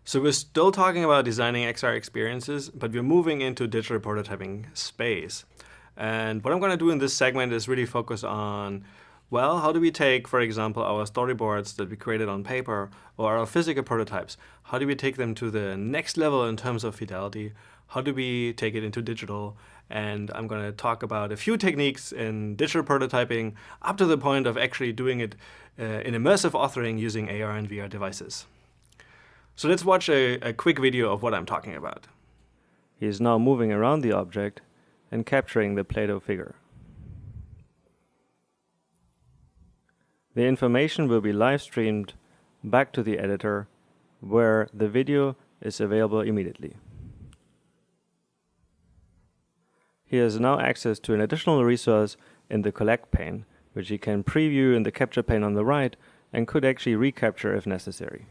So we're still talking about designing XR experiences, but we're moving into digital prototyping space. And what I'm going to do in this segment is really focus on, well, how do we take, for example, our storyboards that we created on paper or our physical prototypes, how do we take them to the next level in terms of fidelity? How do we take it into digital? And I'm going to talk about a few techniques in digital prototyping up to the point of actually doing it in immersive authoring using AR and VR devices. So let's watch a quick video of what I'm talking about. He is now moving around the object and capturing the Play-Doh figure. The information will be live streamed back to the editor, where the video is available immediately. He has now access to an additional resource in the Collect pane, which he can preview in the Capture pane on the right and could actually recapture if necessary.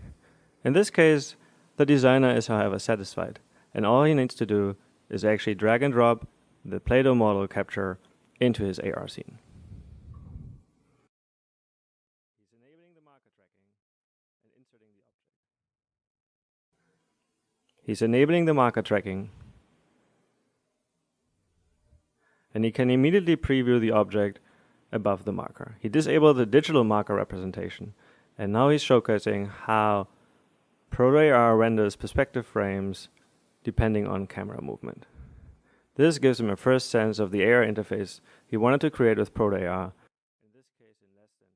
In this case, the designer is, however, satisfied, and all he needs to do is actually drag and drop the Play-Doh model capture into his AR scene. He's enabling the marker tracking and inserting the object. He's enabling the marker tracking, and he can immediately preview the object above the marker. He disabled the digital marker representation, and now he's showcasing how Proto-AR renders perspective frames depending on camera movement. This gives him a first sense of the AR interface he wanted to create with Proto-AR, in this case in less than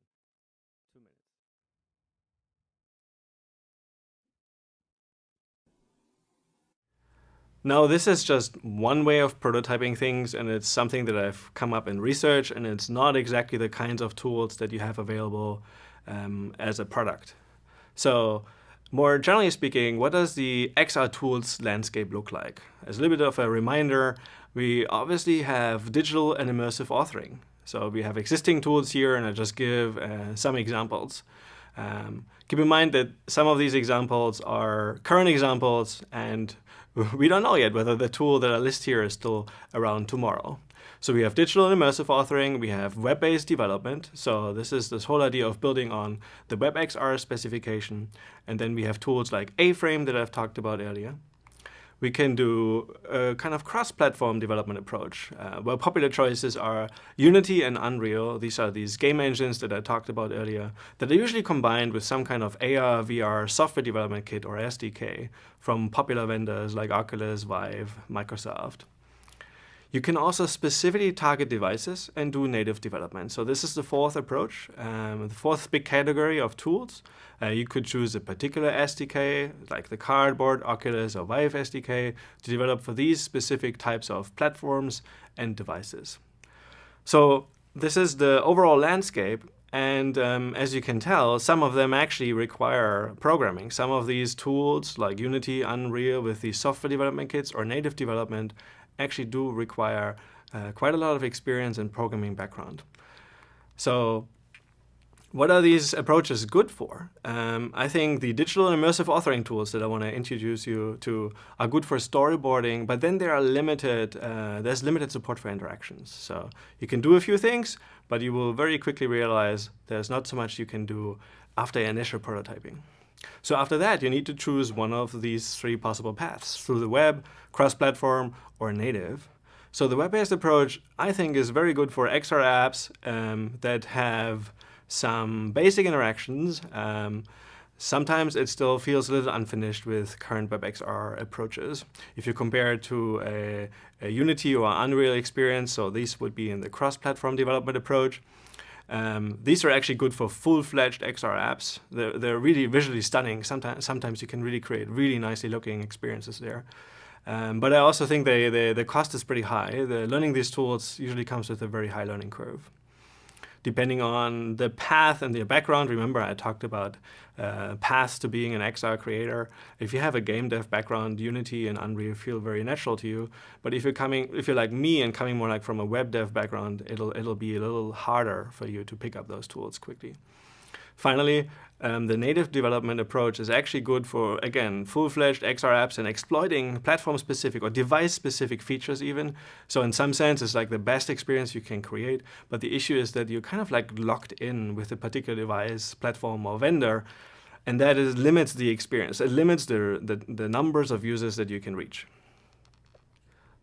2 minutes. Now, this is just one way of prototyping things, and it's something that I've come up in research, and it's not exactly the kinds of tools that you have available as a product. So, more generally speaking, what does the XR tools landscape look like? As a little bit of a reminder, we obviously have digital and immersive authoring. So we have existing tools here, and I just give some examples. Keep in mind that some of these examples are current examples, and we don't know yet whether the tool that I list here is still around tomorrow. So we have digital and immersive authoring, we have web-based development. So this is this whole idea of building on the WebXR specification. And then we have tools like A-Frame that I've talked about earlier. We can do a kind of cross-platform development approach, where popular choices are Unity and Unreal. These are these game engines that I talked about earlier that are usually combined with some kind of AR, VR software development kit or SDK from popular vendors like Oculus, Vive, Microsoft. You can also specifically target devices and do native development. So this is the fourth approach, the fourth big category of tools. You could choose a particular SDK, like the Cardboard, Oculus, or Vive SDK, to develop for these specific types of platforms and devices. So this is the overall landscape. And as you can tell, some of them actually require programming. Some of these tools, like Unity, Unreal, with these software development kits or native development, actually do require quite a lot of experience and programming background. So what are these approaches good for? I think the digital and immersive authoring tools that I want to introduce you to are good for storyboarding, but then there are there's limited support for interactions. So you can do a few things, but you will very quickly realize there's not so much you can do after initial prototyping. So after that, you need to choose one of these three possible paths: through the web, cross-platform, or native. So the web-based approach, I think, is very good for XR apps that have some basic interactions. Sometimes it still feels a little unfinished with current WebXR approaches. If you compare it to a Unity or Unreal experience, so these would be in the cross-platform development approach. These are actually good for full-fledged XR apps. They're really visually stunning. Sometimes you can really create really nicely looking experiences there. But I also think the cost is pretty high. Learning these tools usually comes with a very high learning curve. Depending on the path and the background, remember I talked about paths to being an XR creator. If you have a game dev background, Unity and Unreal feel very natural to you. But if you're like me and coming more like from a web dev background, it'll be a little harder for you to pick up those tools quickly. Finally, the native development approach is actually good for, again, full-fledged XR apps and exploiting platform-specific or device-specific features even. So in some sense, it's like the best experience you can create. But the issue is that you're kind of like locked in with a particular device, platform, or vendor. And that limits the experience. It limits the numbers of users that you can reach.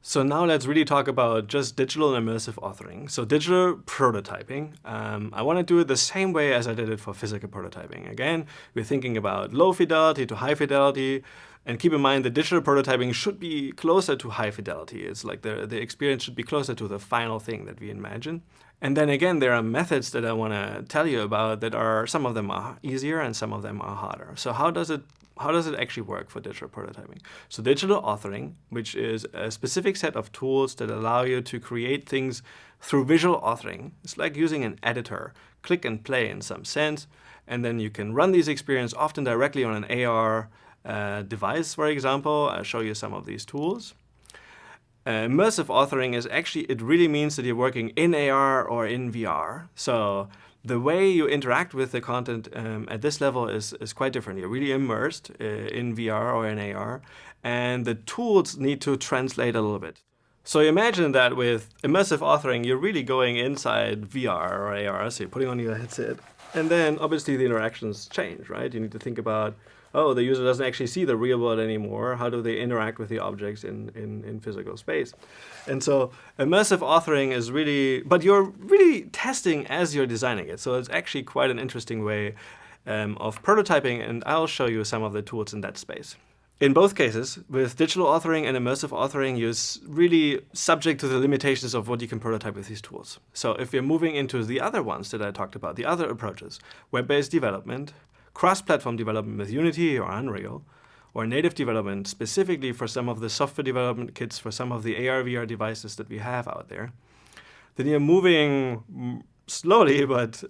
So now let's really talk about just digital and immersive authoring. So digital prototyping, I want to do it the same way as I did it for physical prototyping. Again, we're thinking about low fidelity to high fidelity. And keep in mind that digital prototyping should be closer to high fidelity. It's like the experience should be closer to the final thing that we imagine. And then again, there are methods that I want to tell you about that are, some of them are easier and some of them are harder. So how does it actually work for digital prototyping? So digital authoring, which is a specific set of tools that allow you to create things through visual authoring. It's like using an editor, click and play in some sense, and then you can run these experiences often directly on an AR device, for example. I'll show you some of these tools. Immersive authoring is actually, it really means that you're working in AR or in VR. So the way you interact with the content at this level is quite different. You're really immersed in VR or in AR, and the tools need to translate a little bit. So imagine that with immersive authoring, you're really going inside VR or AR, so you're putting on your headset, and then obviously the interactions change, right? You need to think about, oh, the user doesn't actually see the real world anymore. How do they interact with the objects in physical space? And so immersive authoring is really, but you're really testing as you're designing it. So it's actually quite an interesting way of prototyping, and I'll show you some of the tools in that space. In both cases, with digital authoring and immersive authoring, you're really subject to the limitations of what you can prototype with these tools. So if we're moving into the other ones that I talked about, the other approaches, web-based development, cross-platform development with Unity or Unreal, or native development specifically for some of the software development kits for some of the AR, VR devices that we have out there, then you're moving slowly, but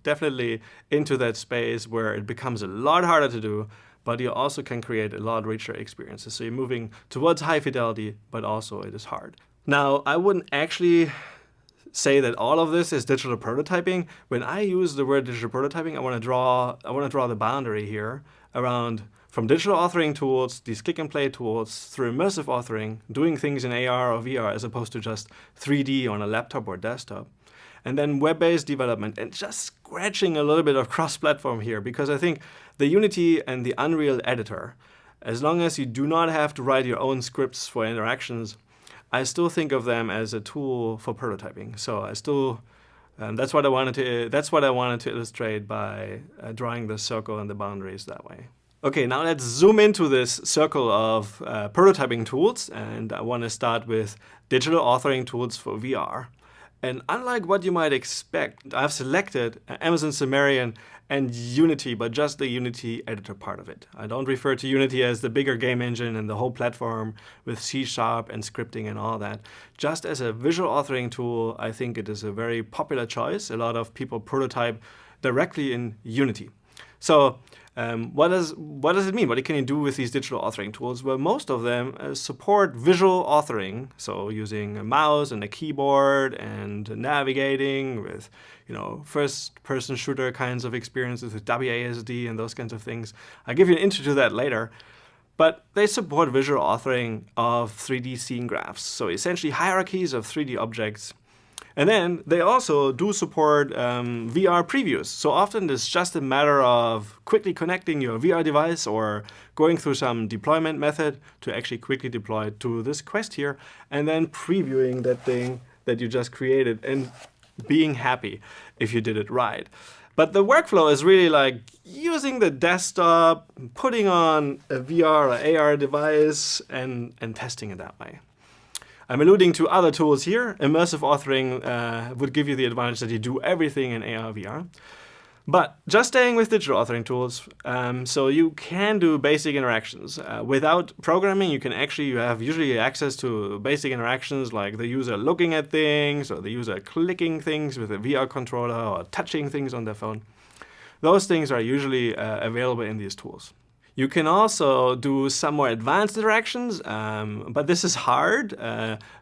definitely into that space where it becomes a lot harder to do, but you also can create a lot richer experiences. So you're moving towards high fidelity, but also it is hard. Now, I wouldn't actually say that all of this is digital prototyping. When I use the word digital prototyping, I want to draw the boundary here around from digital authoring tools, these click and play tools, through immersive authoring, doing things in AR or VR as opposed to just 3D on a laptop or desktop. And then web-based development, and just scratching a little bit of cross-platform here, because I think the Unity and the Unreal editor, as long as you do not have to write your own scripts for interactions, I still think of them as a tool for prototyping. So I still, that's what I wanted to illustrate by drawing the circle and the boundaries that way. Okay, now let's zoom into this circle of prototyping tools, and I want to start with digital authoring tools for VR. And unlike what you might expect, I've selected Amazon Sumerian and Unity, but just the Unity editor part of it. I don't refer to Unity as the bigger game engine and the whole platform with C# and scripting and all that. Just as a visual authoring tool, I think it is a very popular choice. A lot of people prototype directly in Unity. So what does it mean? What can you do with these digital authoring tools? Well, most of them support visual authoring, so using a mouse and a keyboard and navigating with, first-person shooter kinds of experiences with WASD and those kinds of things. I'll give you an intro to that later. But they support visual authoring of 3D scene graphs, so essentially hierarchies of 3D objects. And then they also do support VR previews. So often it's just a matter of quickly connecting your VR device or going through some deployment method to actually quickly deploy to this Quest here, and then previewing that thing that you just created and being happy if you did it right. But the workflow is really like using the desktop, putting on a VR or AR device, and testing it that way. I'm alluding to other tools here. Immersive authoring would give you the advantage that you do everything in AR, VR. But just staying with digital authoring tools, so you can do basic interactions. Without programming, you have usually access to basic interactions like the user looking at things or the user clicking things with a VR controller or touching things on their phone. Those things are usually available in these tools. You can also do some more advanced interactions, but this is hard.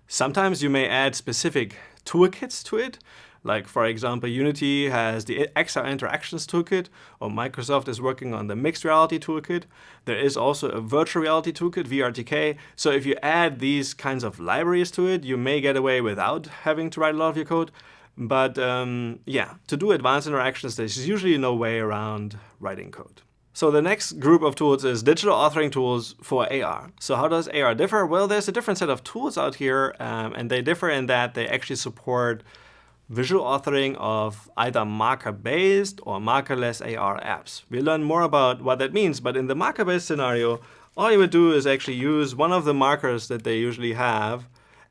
Sometimes you may add specific toolkits to it. Like, for example, Unity has the XR Interactions toolkit, or Microsoft is working on the Mixed Reality toolkit. There is also a Virtual Reality toolkit, VRTK. So if you add these kinds of libraries to it, you may get away without having to write a lot of your code. But to do advanced interactions, there's usually no way around writing code. So the next group of tools is digital authoring tools for AR. So how does AR differ? Well, there's a different set of tools out here, and they differ in that they actually support visual authoring of either marker-based or markerless AR apps. We'll learn more about what that means, but in the marker-based scenario, all you would do is actually use one of the markers that they usually have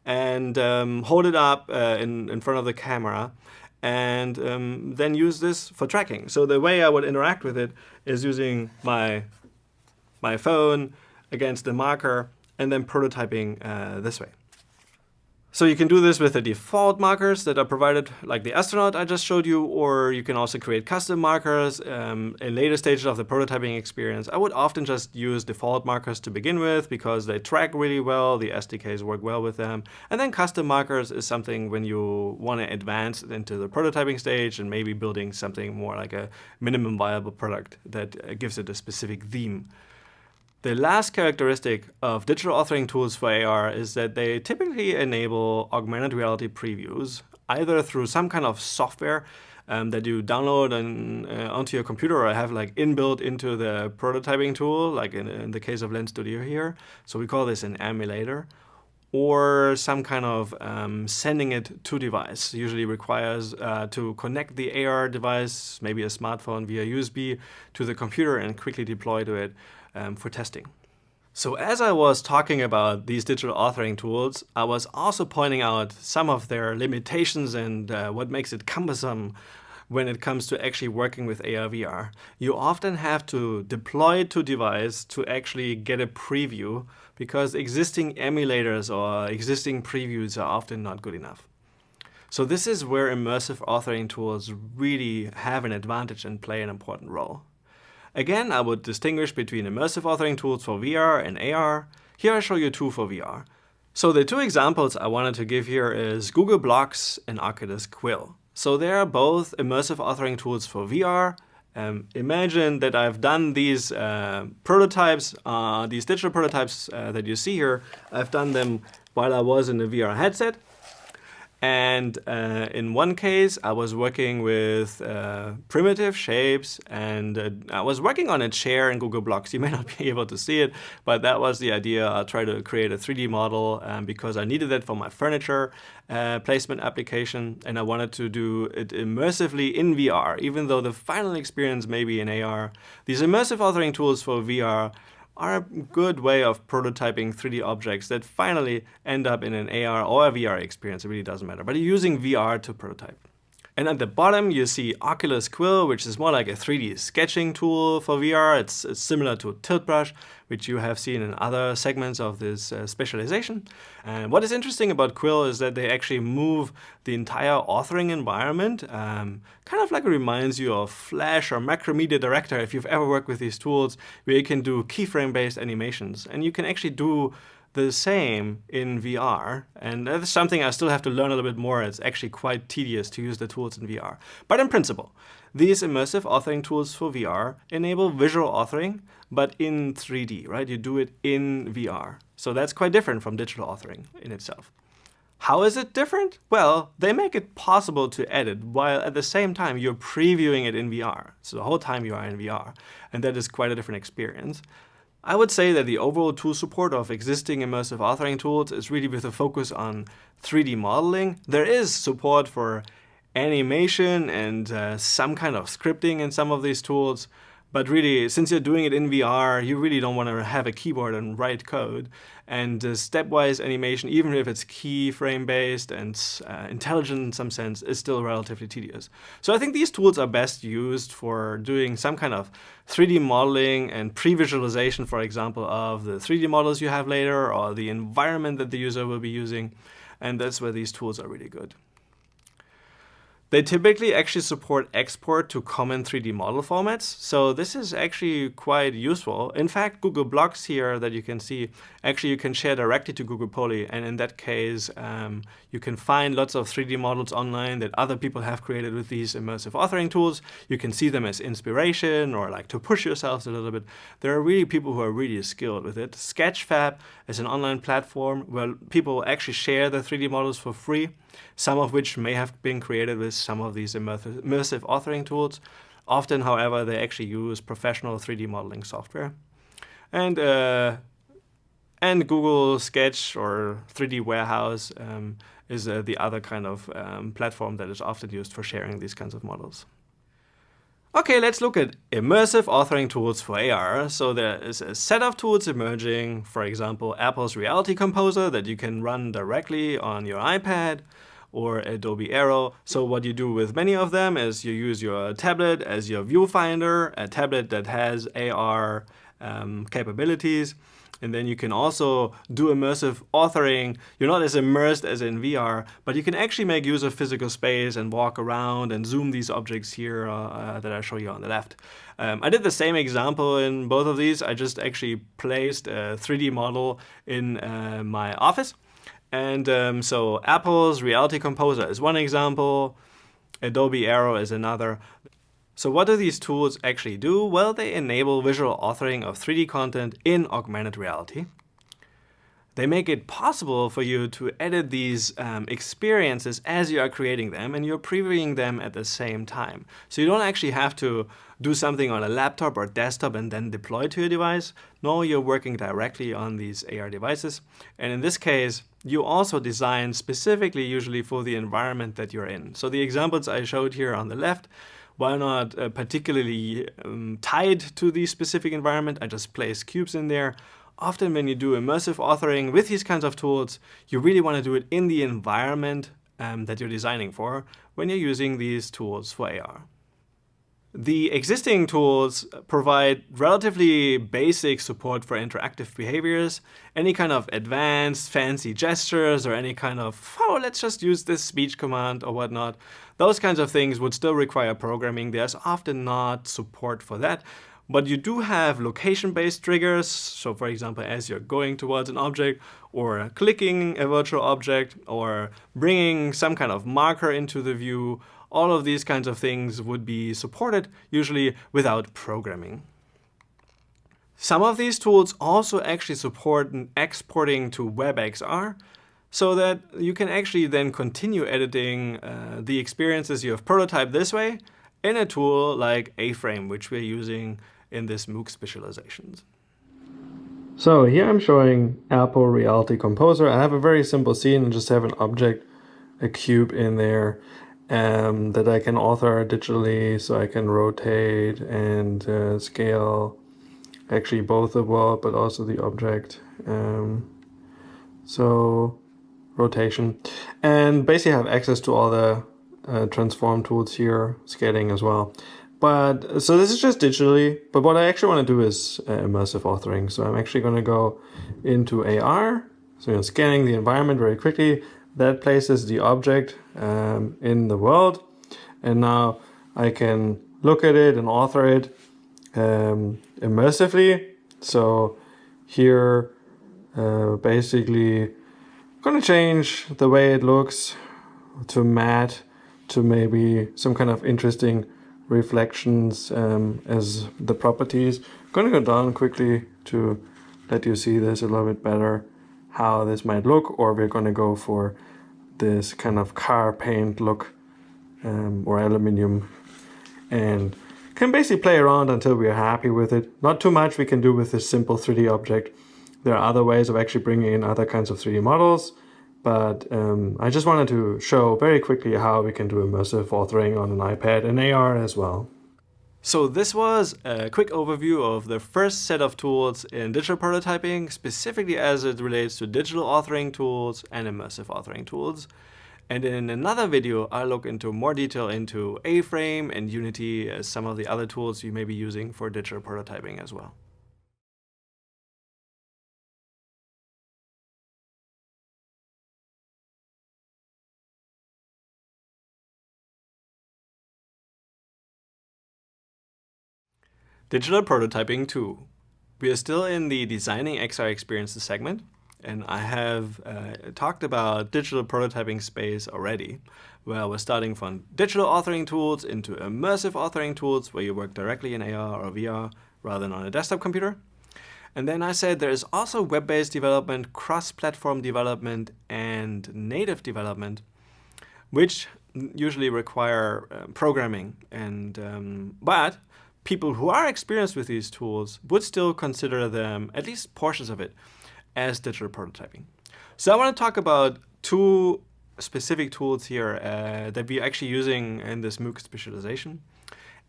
and hold it up in front of the camera, and then use this for tracking. So the way I would interact with it is using my phone against the marker and then prototyping this way. So you can do this with the default markers that are provided, like the astronaut I just showed you, or you can also create custom markers in later stages of the prototyping experience. I would often just use default markers to begin with because they track really well, the SDKs work well with them. And then custom markers is something when you want to advance into the prototyping stage and maybe building something more like a minimum viable product that gives it a specific theme. The last characteristic of digital authoring tools for AR is that they typically enable augmented reality previews, either through some kind of software that you download onto your computer or have like inbuilt into the prototyping tool, like in the case of Lens Studio here. So we call this an emulator. Or some kind of sending it to device. Usually requires to connect the AR device, maybe a smartphone via USB, to the computer and quickly deploy to it for testing. So as I was talking about these digital authoring tools, I was also pointing out some of their limitations and what makes it cumbersome when it comes to actually working with AR/VR. You often have to deploy it to device to actually get a preview because existing emulators or existing previews are often not good enough. So this is where immersive authoring tools really have an advantage and play an important role. Again, I would distinguish between immersive authoring tools for VR and AR. Here I show you two for VR. So the two examples I wanted to give here is Google Blocks and Oculus Quill. So they are both immersive authoring tools for VR. Imagine that I've done these prototypes, these digital prototypes that you see here. I've done them while I was in a VR headset. And in one case, I was working with primitive shapes, and I was working on a chair in Google Blocks. You may not be able to see it, but that was the idea. I tried to create a 3D model because I needed that for my furniture placement application, and I wanted to do it immersively in VR, even though the final experience may be in AR. These immersive authoring tools for VR are a good way of prototyping 3D objects that finally end up in an AR or a VR experience. It really doesn't matter. But you're using VR to prototype. And at the bottom, you see Oculus Quill, which is more like a 3D sketching tool for VR. It's similar to Tilt Brush, which you have seen in other segments of this specialization. And what is interesting about Quill is that they actually move the entire authoring environment, kind of like it reminds you of Flash or Macromedia Director, if you've ever worked with these tools, where you can do keyframe-based animations. And you can actually do the same in VR, and that's something I still have to learn a little bit more. It's actually quite tedious to use the tools in VR. But in principle, these immersive authoring tools for VR enable visual authoring, but in 3D, right? You do it in VR. So that's quite different from digital authoring in itself. How is it different? Well, they make it possible to edit while at the same time you're previewing it in VR. So the whole time you are in VR, and that is quite a different experience. I would say that the overall tool support of existing immersive authoring tools is really with a focus on 3D modeling. There is support for animation and some kind of scripting in some of these tools, but really, since you're doing it in VR, you really don't want to have a keyboard and write code. And stepwise animation, even if it's keyframe-based and intelligent in some sense, is still relatively tedious. So I think these tools are best used for doing some kind of 3D modeling and pre-visualization, for example, of the 3D models you have later or the environment that the user will be using. And that's where these tools are really good. They typically actually support export to common 3D model formats, so this is actually quite useful. In fact, Google Blocks here that you can see, actually you can share directly to Google Poly, and in that case, you can find lots of 3D models online that other people have created with these immersive authoring tools. You can see them as inspiration or like to push yourselves a little bit. There are really people who are really skilled with it. Sketchfab is an online platform where people actually share the 3D models for free, some of which may have been created with some of these immersive authoring tools. Often, however, they actually use professional 3D modeling software. And Google Sketch or 3D Warehouse is the other kind of platform that is often used for sharing these kinds of models. Okay, let's look at immersive authoring tools for AR. So there is a set of tools emerging, for example, Apple's Reality Composer that you can run directly on your iPad, or Adobe Aero. So what you do with many of them is you use your tablet as your viewfinder, a tablet that has AR capabilities. And then you can also do immersive authoring. You're not as immersed as in VR, but you can actually make use of physical space and walk around and zoom these objects here that I show you on the left. I did the same example in both of these. I just actually placed a 3D model in my office. And so Apple's Reality Composer is one example. Adobe Aero is another. So what do these tools actually do? Well, they enable visual authoring of 3D content in augmented reality. They make it possible for you to edit these experiences as you are creating them, and you're previewing them at the same time. So you don't actually have to do something on a laptop or desktop and then deploy to your device. No, you're working directly on these AR devices. And in this case, you also design specifically usually for the environment that you're in. So the examples I showed here on the left, while not particularly tied to the specific environment, I just place cubes in there. Often when you do immersive authoring with these kinds of tools, you really want to do it in the environment that you're designing for when you're using these tools for AR. The existing tools provide relatively basic support for interactive behaviors. Any kind of advanced, fancy gestures or any kind of, oh, let's just use this speech command or whatnot, those kinds of things would still require programming. There's often not support for that. But you do have location-based triggers. So for example, as you're going towards an object or clicking a virtual object or bringing some kind of marker into the view, all of these kinds of things would be supported, usually without programming. Some of these tools also actually support exporting to WebXR, so that you can actually then continue editing the experiences you have prototyped this way in a tool like A-Frame, which we're using in this MOOC specializations. So here I'm showing Apple Reality Composer. I have a very simple scene and just have an object, a cube in there that I can author digitally, so I can rotate and scale actually both the world but also the object. So rotation, and basically have access to all the transform tools here, scaling as well. But so this is just digitally, but what I actually want to do is immersive authoring. So I'm actually going to go into AR, so scanning the environment very quickly. That places the object in the world, and now I can look at it and author it immersively. So here basically I'm going to change the way it looks to matte, to maybe some kind of interesting reflections as the properties. I'm going to go down quickly to let you see this a little bit better, how this might look, or we're going to go for this kind of car paint look or aluminium, and can basically play around until we are happy with it. Not too much we can do with this simple 3D object. There are other ways of actually bringing in other kinds of 3D models, but I just wanted to show very quickly how we can do immersive authoring on an iPad and AR as well. So this was a quick overview of the first set of tools in digital prototyping, specifically as it relates to digital authoring tools and immersive authoring tools. And in another video, I'll look into more detail into A-Frame and Unity as some of the other tools you may be using for digital prototyping as well. Digital prototyping 2. We are still in the designing XR experiences segment, and I have talked about digital prototyping space already, where we're starting from digital authoring tools into immersive authoring tools, where you work directly in AR or VR rather than on a desktop computer. And then I said there is also web-based development, cross-platform development, and native development, which usually require programming, and but people who are experienced with these tools would still consider them, at least portions of it, as digital prototyping. So I want to talk about two specific tools here that we're actually using in this MOOC specialization.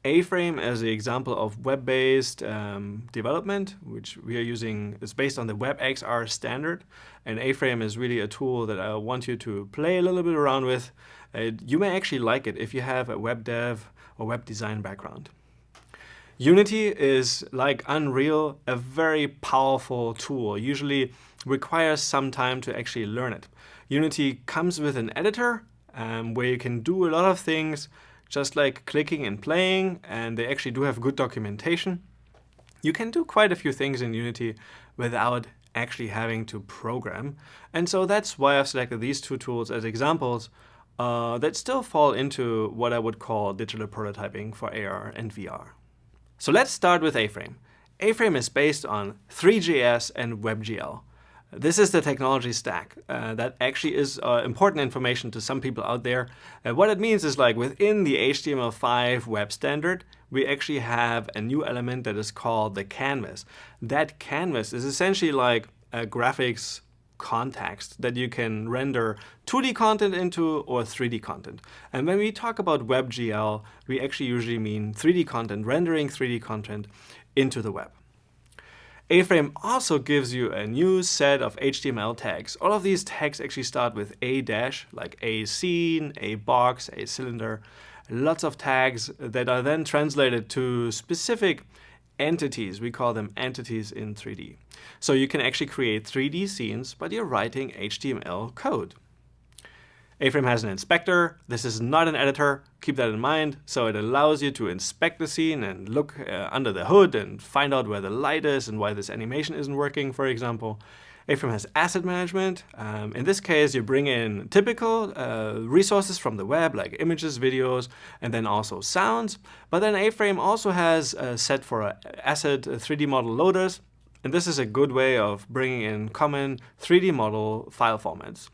A-Frame as the example of web-based development, which we are using, is based on the WebXR standard. And A-Frame is really a tool that I want you to play a little bit around with. You may actually like it if you have a web dev or web design background. Unity is, like Unreal, a very powerful tool. Usually requires some time to actually learn it. Unity comes with an editor where you can do a lot of things just like clicking and playing, and they actually do have good documentation. You can do quite a few things in Unity without actually having to program. And so that's why I've selected these two tools as examples that still fall into what I would call digital prototyping for AR and VR. So let's start with A-Frame. A-Frame is based on Three.js and WebGL. This is the technology stack. That actually is important information to some people out there. What it means is, like, within the HTML5 web standard, we actually have a new element that is called the canvas. That canvas is essentially like a graphics context that you can render 2D content into or 3D content. And when we talk about WebGL, we actually usually mean 3D content, rendering 3D content into the web. A-Frame also gives you a new set of HTML tags. All of these tags actually start with a dash, like a scene, a box, a cylinder. Lots of tags that are then translated to specific entities. We call them entities in 3D. So you can actually create 3D scenes, but you're writing HTML code. A-Frame has an inspector. This is not an editor. Keep that in mind. So it allows you to inspect the scene and look under the hood and find out where the light is and why this animation isn't working, for example. A-Frame has asset management. In this case, you bring in typical resources from the web, like images, videos, and then also sounds. But then A-Frame also has a set for asset 3D model loaders. And this is a good way of bringing in common 3D model file formats.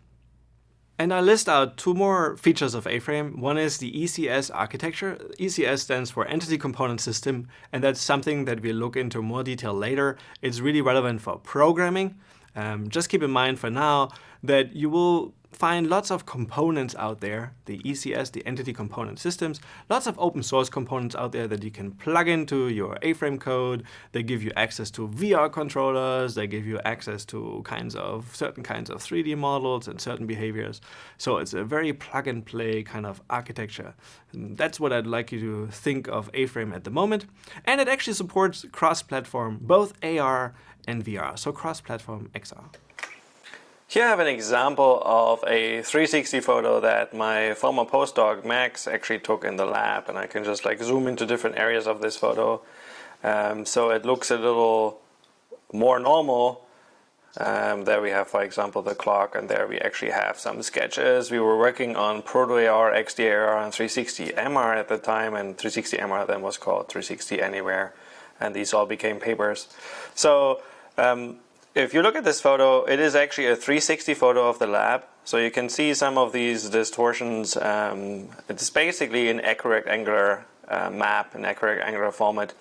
And I list out two more features of A-Frame. One is the ECS architecture. ECS stands for Entity Component System, and that's something that we'll look into more detail later. It's really relevant for programming. Just keep in mind for now that you will find lots of components out there, the ECS, the Entity Component Systems, lots of open source components out there that you can plug into your A-Frame code. They give you access to VR controllers, they give you access to certain kinds of 3D models and certain behaviors. So it's a very plug and play kind of architecture. And that's what I'd like you to think of A-Frame at the moment. And it actually supports cross-platform, both AR and VR, so cross-platform XR. Here I have an example of a 360 photo that my former postdoc Max actually took in the lab, and I can just like zoom into different areas of this photo. So it looks a little more normal. There we have, for example, the clock, and there we actually have some sketches. We were working on Proto-AR, XD-AR, and 360 MR at the time, and 360 MR then was called 360 Anywhere, and these all became papers. So if you look at this photo, it is actually a 360 photo of the lab. So you can see some of these distortions. It's basically an equirectangular map, an equirectangular format.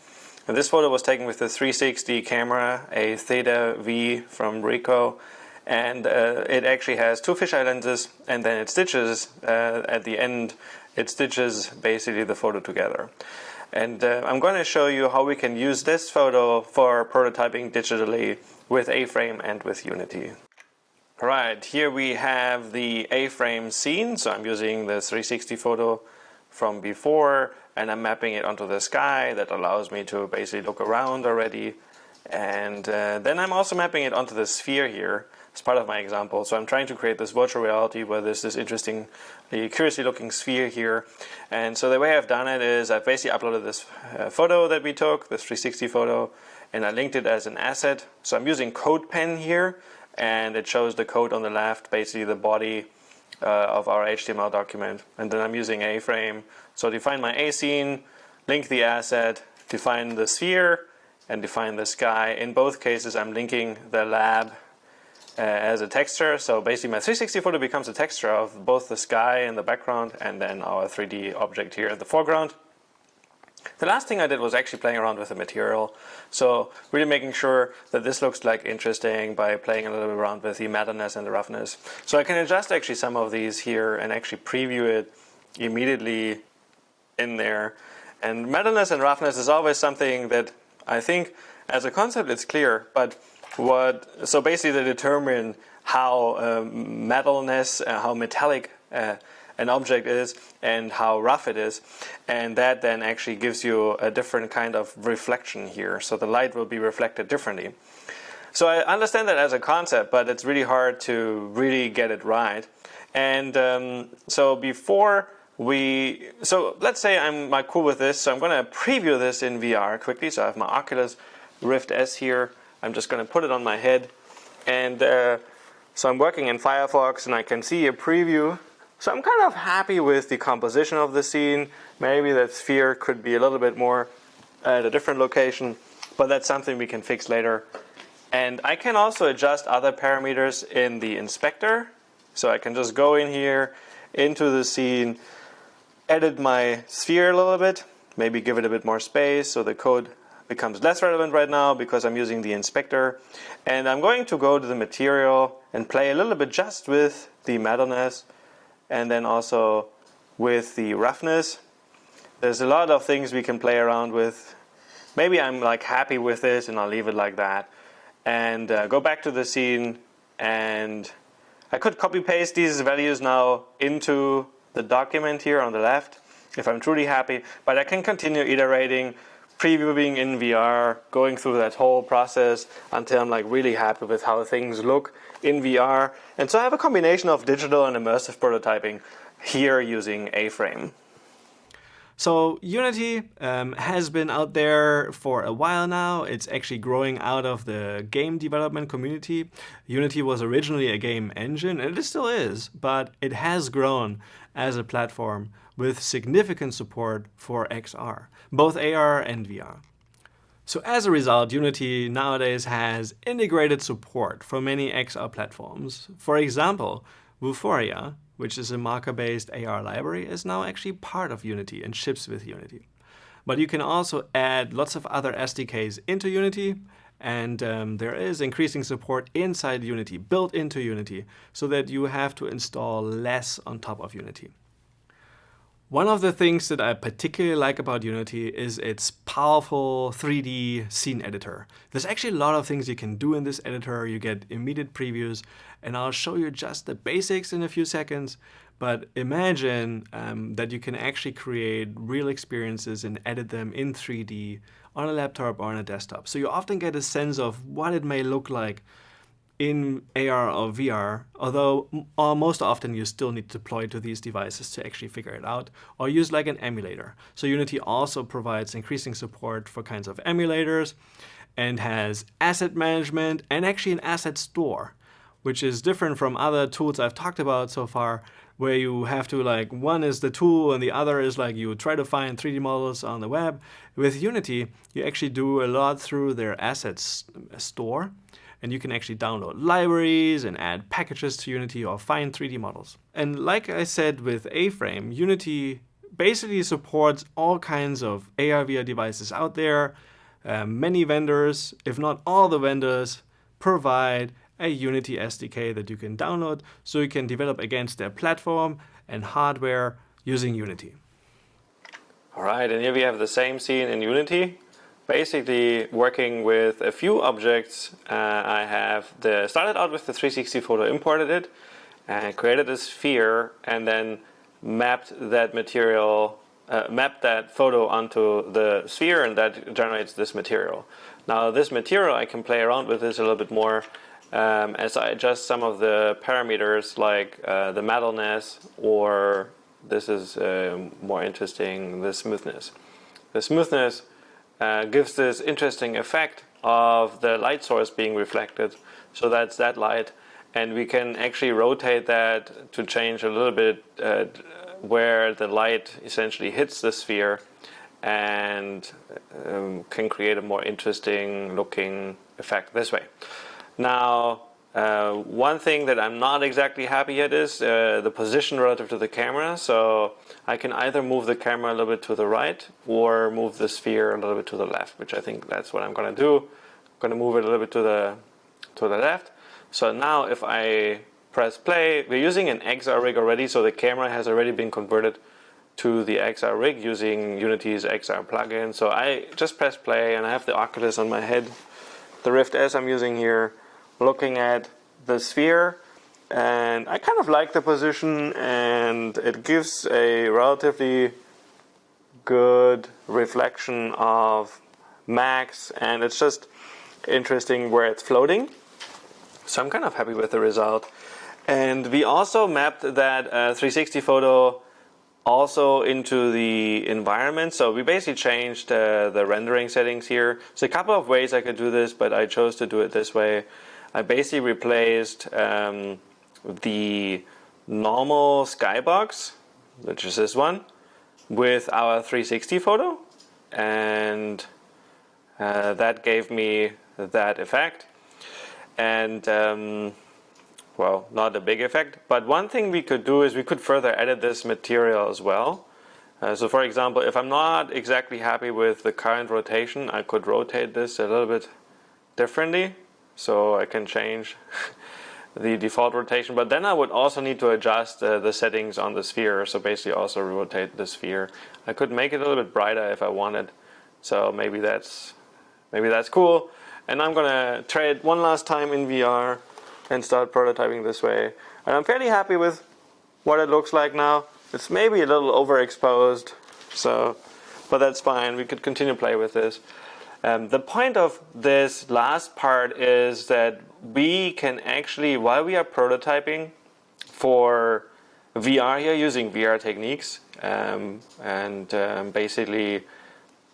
And this photo was taken with a 360 camera, a Theta V from Ricoh. And it actually has two fisheye lenses, and then it stitches, at the end, it stitches basically the photo together. And I'm going to show you how we can use this photo for prototyping digitally with A-Frame and with Unity. Right, here we have the A-Frame scene. So I'm using the 360 photo from before, and I'm mapping it onto the sky. That allows me to basically look around already. And then I'm also mapping it onto the sphere here as part of my example. So I'm trying to create this virtual reality where there's this interesting, curiously looking sphere here. And so the way I've done it is I've basically uploaded this photo that we took, this 360 photo, and I linked it as an asset. So I'm using CodePen here, and it shows the code on the left, basically the body of our HTML document. And then I'm using A-Frame. So define my A scene, link the asset, define the sphere, and define the sky. In both cases, I'm linking the lab as a texture. So basically my 360 photo becomes a texture of both the sky in the background and then our 3D object here in the foreground. The last thing I did was actually playing around with the material. So really making sure that this looks like interesting by playing a little bit around with the matterness and the roughness. So I can adjust actually some of these here and actually preview it immediately in there. And matterness and roughness is always something that I think as a concept it's clear, but so basically they determine how metalness, how metallic an object is and how rough it is, and that then actually gives you a different kind of reflection here. So the light will be reflected differently. So I understand that as a concept, but it's really hard to really get it right. And so let's say I'm like cool with this, so I'm going to preview this in VR quickly. So I have my Oculus Rift S here. I'm just going to put it on my head, and so I'm working in Firefox, and I can see a preview. So I'm kind of happy with the composition of the scene. Maybe that sphere could be a little bit more at a different location, but that's something we can fix later. And I can also adjust other parameters in the inspector. So I can just go in here into the scene, edit my sphere a little bit, maybe give it a bit more space so the code becomes less relevant right now because I'm using the inspector. And I'm going to go to the material and play a little bit just with the matterness and then also with the roughness. There's a lot of things we can play around with. Maybe I'm like happy with this and I'll leave it like that. And go back to the scene, and I could copy paste these values now into the document here on the left if I'm truly happy, but I can continue iterating, previewing in VR, going through that whole process until I'm like really happy with how things look in VR. And so I have a combination of digital and immersive prototyping here using A-Frame. So Unity has been out there for a while now. It's actually growing out of the game development community. Unity was originally a game engine, and it still is, but it has grown as a platform with significant support for XR, both AR and VR. So as a result, Unity nowadays has integrated support for many XR platforms. For example, Vuforia, which is a marker-based AR library, is now actually part of Unity and ships with Unity. But you can also add lots of other SDKs into Unity, and there is increasing support inside Unity, built into Unity, so that you have to install less on top of Unity. One of the things that I particularly like about Unity is its powerful 3D scene editor. There's actually a lot of things you can do in this editor. You get immediate previews, and I'll show you just the basics in a few seconds. But imagine that you can actually create real experiences and edit them in 3D on a laptop or on a desktop. So you often get a sense of what it may look like in AR or VR, although most often you still need to deploy to these devices to actually figure it out, or use like an emulator. So Unity also provides increasing support for kinds of emulators and has asset management and actually an asset store, which is different from other tools I've talked about so far, where you have to like, one is the tool and the other is like you try to find 3D models on the web. With Unity, you actually do a lot through their assets store. And you can actually download libraries and add packages to Unity or find 3D models. And like I said with A-Frame, Unity basically supports all kinds of AR/VR devices out there. Many vendors, if not all the vendors, provide a Unity SDK that you can download so you can develop against their platform and hardware using Unity. All right, and here we have the same scene in Unity. Basically working with a few objects. I have started out with the 360 photo, imported it, and created a sphere, and then mapped that material, mapped that photo onto the sphere, and that generates this material. Now this material, I can play around with this a little bit more as I adjust some of the parameters like the metalness, or this is more interesting, the smoothness. The smoothness gives this interesting effect of the light source being reflected. So that's that light. And we can actually rotate that to change a little bit where the light essentially hits the sphere, and can create a more interesting looking effect this way. Now, One thing that I'm not exactly happy yet is the position relative to the camera. So I can either move the camera a little bit to the right or move the sphere a little bit to the left, which I think that's what I'm going to do. I'm going to move it a little bit to the left. So now if I press play, we're using an XR rig already, so the camera has already been converted to the XR rig using Unity's XR plugin. So I just press play and I have the Oculus on my head, the Rift S I'm using here, looking at the sphere, and I kind of like the position, and it gives a relatively good reflection of Max, and it's just interesting where it's floating. So I'm kind of happy with the result. And we also mapped that 360 photo also into the environment. So we basically changed the rendering settings here. So a couple of ways I could do this, but I chose to do it this way. I basically replaced the normal skybox, which is this one, with our 360 photo, and that gave me that effect. And well, not a big effect, but one thing we could do is we could further edit this material as well. So for example, if I'm not exactly happy with the current rotation, I could rotate this a little bit differently. So I can change the default rotation, but then I would also need to adjust the settings on the sphere. So basically also rotate the sphere. I could make it a little bit brighter if I wanted. So maybe that's cool. And I'm gonna try it one last time in VR and start prototyping this way. And I'm fairly happy with what it looks like now. It's maybe a little overexposed, but that's fine. We could continue to play with this. The point of this last part is that we can actually, while we are prototyping for VR here, using VR techniques, basically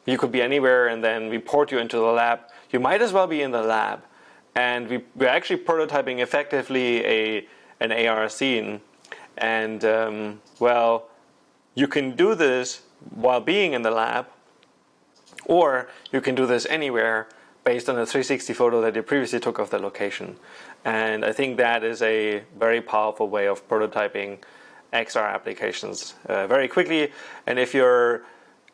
you could be anywhere and then we port you into the lab. You might as well be in the lab. And we're actually prototyping effectively an AR scene. And well, you can do this while being in the lab, or you can do this anywhere based on a 360 photo that you previously took of the location. And I think that is a very powerful way of prototyping XR applications very quickly. And if you're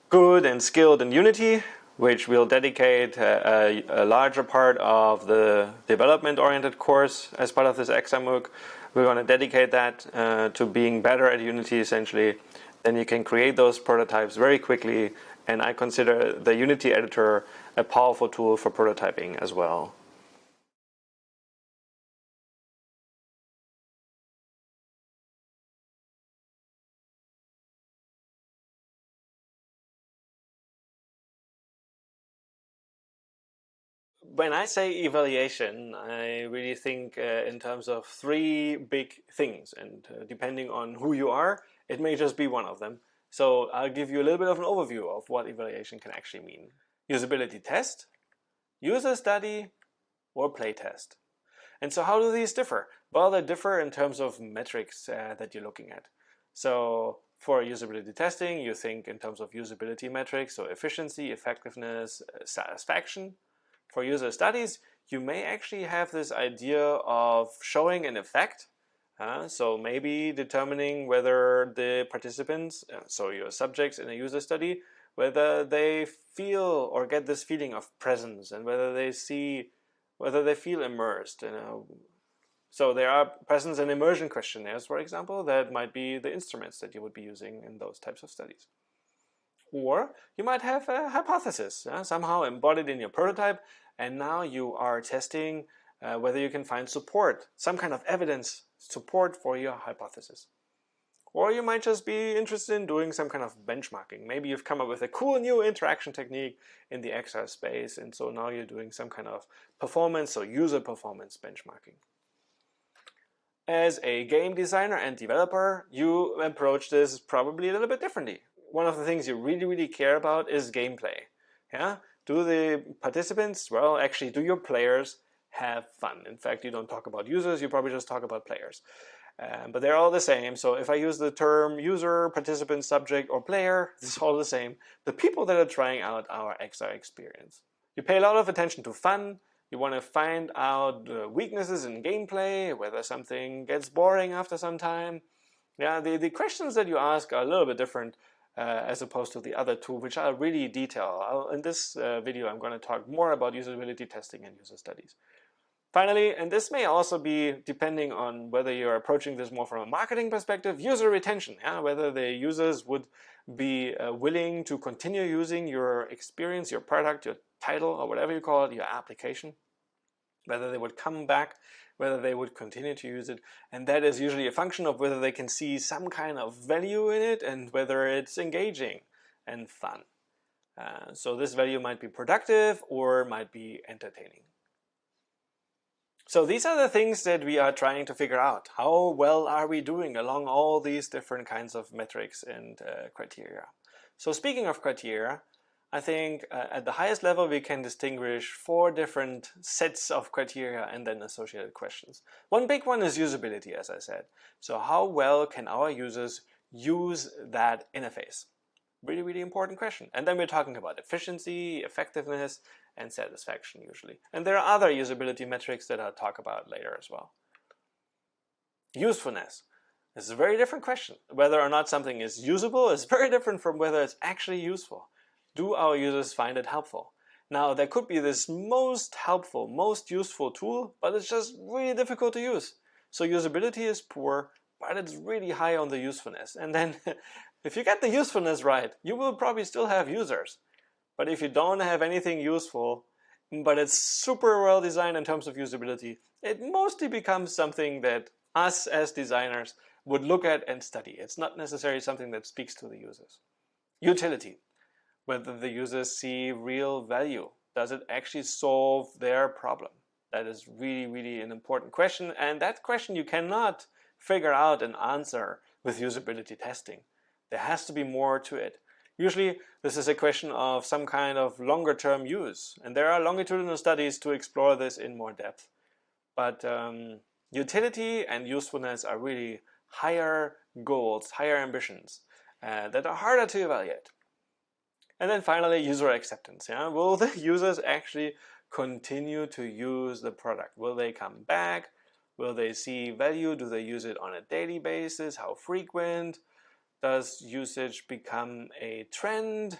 good and skilled in Unity, which we'll dedicate a larger part of the development-oriented course as part of this XR MOOC, we're going to dedicate that to being better at Unity, essentially. Then you can create those prototypes very quickly, and I consider the Unity editor a powerful tool for prototyping as well. When I say evaluation, I really think in terms of three big things, and depending on who you are, it may just be one of them. So I'll give you a little bit of an overview of what evaluation can actually mean. Usability test, user study, or play test. And so how do these differ? Well, they differ in terms of metrics that you're looking at. So for usability testing, you think in terms of usability metrics, so efficiency, effectiveness, satisfaction. For user studies, you may actually have this idea of showing an effect. So maybe determining whether the participants, so your subjects in a user study, whether they feel or get this feeling of presence, and whether they feel immersed. So there are presence and immersion questionnaires, for example, that might be the instruments that you would be using in those types of studies. Or you might have a hypothesis somehow embodied in your prototype, and now you are testing whether you can find support, some kind of evidence support for your hypothesis. Or you might just be interested in doing some kind of benchmarking. Maybe you've come up with a cool new interaction technique in the XR space, and so now you're doing some kind of performance or user performance benchmarking. As a game designer and developer, you approach this probably a little bit differently. One of the things you really care about is gameplay. Do the participants, well, actually, do your players have fun? In fact, you don't talk about users, you probably just talk about players. But they're all the same. So if I use the term user, participant, subject, or player, it's all the same. The people that are trying out our XR experience. You pay a lot of attention to fun, You want to find out the weaknesses in gameplay, whether something gets boring after some time. Yeah, the questions that you ask are a little bit different as opposed to the other two, which are really detailed. In this video, I'm going to talk more about usability testing and user studies. Finally, and this may also be depending on whether you're approaching this more from a marketing perspective, user retention, yeah? Whether the users would be willing to continue using your experience, your product, your title, or whatever you call it, your application, whether they would come back, whether they would continue to use it. And that is usually a function of whether they can see some kind of value in it and whether it's engaging and fun. So this value might be productive or might be entertaining. So these are the things that we are trying to figure out. How well are we doing along all these different kinds of metrics and criteria? So speaking of criteria, I think at the highest level we can distinguish 4 different sets of criteria and then associated questions. One big one is usability, as I said. So how well can our users use that interface? Really, really important question. And then we're talking about efficiency, effectiveness, and satisfaction usually. And there are other usability metrics that I'll talk about later as well. Usefulness. This is a very different question. Whether or not something is usable is very different from whether it's actually useful. Do our users find it helpful? Now, there could be this most helpful, most useful tool, but it's just really difficult to use. So usability is poor, but it's really high on the usefulness. And then if you get the usefulness right, you will probably still have users. But if you don't have anything useful, but it's super well designed in terms of usability, it mostly becomes something that us as designers would look at and study. It's not necessarily something that speaks to the users. Utility. Whether the users see real value. Does it actually solve their problem? That is really, really an important question. And that question you cannot figure out and answer with usability testing. There has to be more to it. Usually, this is a question of some kind of longer-term use. And there are longitudinal studies to explore this in more depth. But utility and usefulness are really higher goals, higher ambitions that are harder to evaluate. And then finally, user acceptance. Yeah? Will the users actually continue to use the product? Will they come back? Will they see value? Do they use it on a daily basis? How frequent? Does usage become a trend?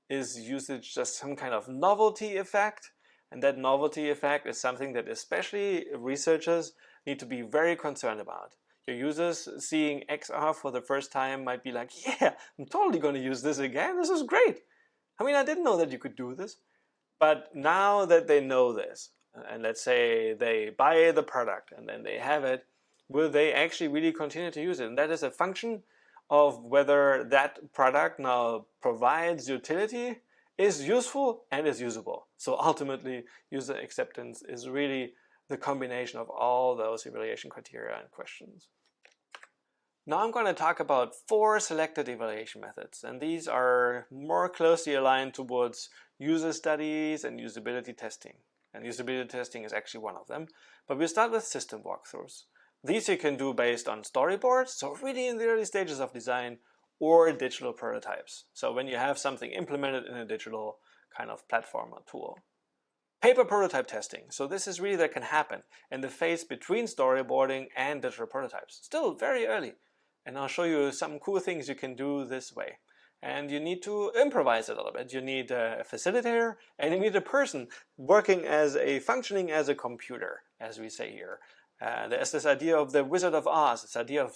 Is usage just some kind of novelty effect? And that novelty effect is something that especially researchers need to be very concerned about. Your users seeing XR for the first time might be like, yeah, I'm totally going to use this again. This is great. I mean, I didn't know that you could do this. But now that they know this, and let's say they buy the product and then they have it, will they actually really continue to use it? And that is a function of whether that product now provides utility, is useful, and is usable. So ultimately, user acceptance is really the combination of all those evaluation criteria and questions. Now I'm going to talk about 4 selected evaluation methods, and these are more closely aligned towards user studies and usability testing. And usability testing is actually one of them. But we'll start with system walkthroughs. These you can do based on storyboards, so really in the early stages of design, or digital prototypes. So when you have something implemented in a digital kind of platform or tool. Paper prototype testing. So this is really that can happen in the phase between storyboarding and digital prototypes. Still very early. And I'll show you some cool things you can do this way. And you need to improvise a little bit. You need a facilitator and you need a person functioning as a computer, as we say here. There's this idea of the Wizard of Oz, this idea of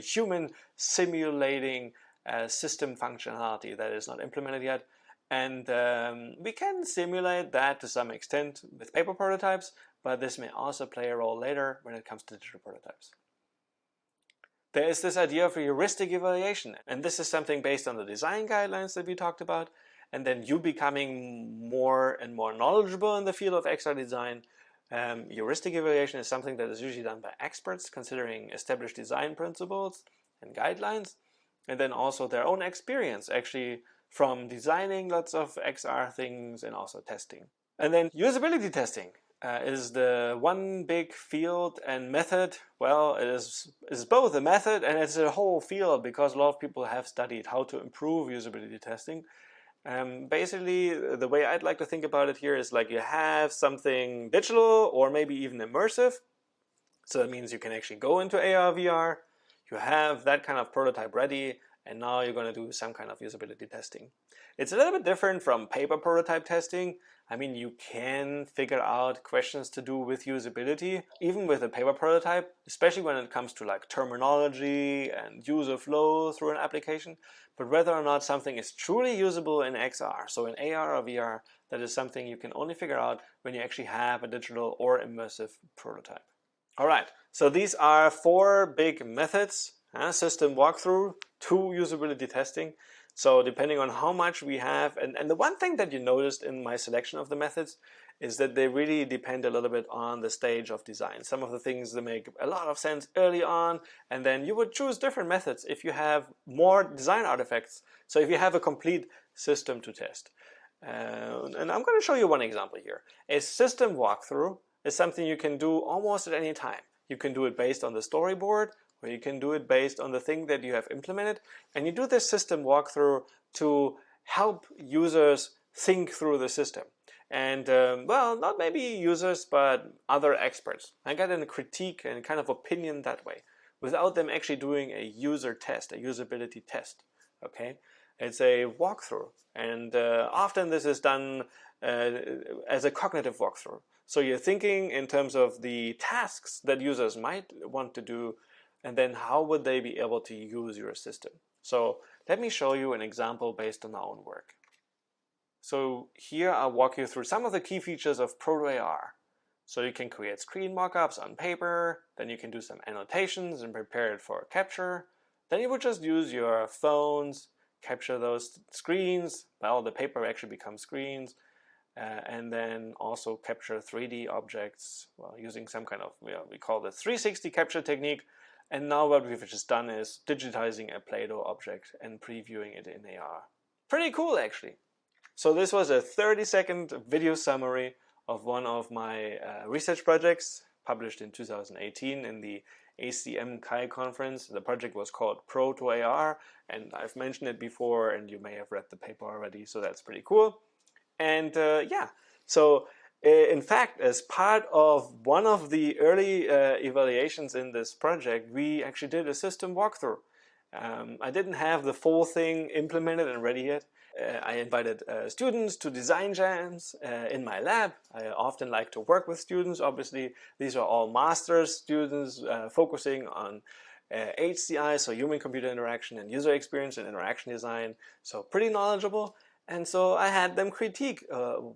human simulating system functionality that is not implemented yet. And we can simulate that to some extent with paper prototypes, but this may also play a role later when it comes to digital prototypes. There is this idea of a heuristic evaluation, and this is something based on the design guidelines that we talked about, and then you becoming more and more knowledgeable in the field of XR design. Heuristic evaluation is something that is usually done by experts considering established design principles and guidelines, and then also their own experience actually from designing lots of XR things and also testing. And then usability testing is the one big field and method. Well, it is both a method and it's a whole field because a lot of people have studied how to improve usability testing. Basically, the way I'd like to think about it here is like you have something digital or maybe even immersive. So that means you can actually go into AR, VR, you have that kind of prototype ready, and now you're going to do some kind of usability testing. It's a little bit different from paper prototype testing. I mean, you can figure out questions to do with usability, even with a paper prototype, especially when it comes to like terminology and user flow through an application. But whether or not something is truly usable in XR, so in AR or VR, that is something you can only figure out when you actually have a digital or immersive prototype. All right, so these are 4 big methods: system walkthrough, 2 usability testing. So depending on how much we have, and the one thing that you noticed in my selection of the methods is that they really depend a little bit on the stage of design. Some of the things that make a lot of sense early on, and then you would choose different methods if you have more design artifacts. So if you have a complete system to test. And I'm going to show you one example here. A system walkthrough is something you can do almost at any time. You can do it based on the storyboard, or you can do it based on the thing that you have implemented. And you do this system walkthrough to help users think through the system. And well, not maybe users, but other experts. I get a critique and kind of opinion that way, without them actually doing a user test, a usability test. Okay, it's a walkthrough, and often this is done as a cognitive walkthrough. So you're thinking in terms of the tasks that users might want to do, and then how would they be able to use your system. So let me show you an example based on my own work. So here I'll walk you through some of the key features of Proto AR. So you can create screen mockups on paper, then you can do some annotations and prepare it for capture. Then you would just use your phones, capture those screens. Well, the paper actually becomes screens. And then also capture 3D objects, well, using some kind of, we call the 360 capture technique. And now what we've just done is digitizing a Play-Doh object and previewing it in AR. Pretty cool, actually. So this was a 30-second video summary of one of my research projects published in 2018 in the ACM Chi conference. The project was called Proto AR, and I've mentioned it before, and you may have read the paper already, so that's pretty cool. And yeah, so in fact, as part of one of the early evaluations in this project, we actually did a system walkthrough. I didn't have the full thing implemented and ready yet. I invited students to design jams in my lab. I often like to work with students. Obviously, these are all master's students focusing on HCI, so human-computer interaction, and user experience and interaction design. So pretty knowledgeable. And so I had them critique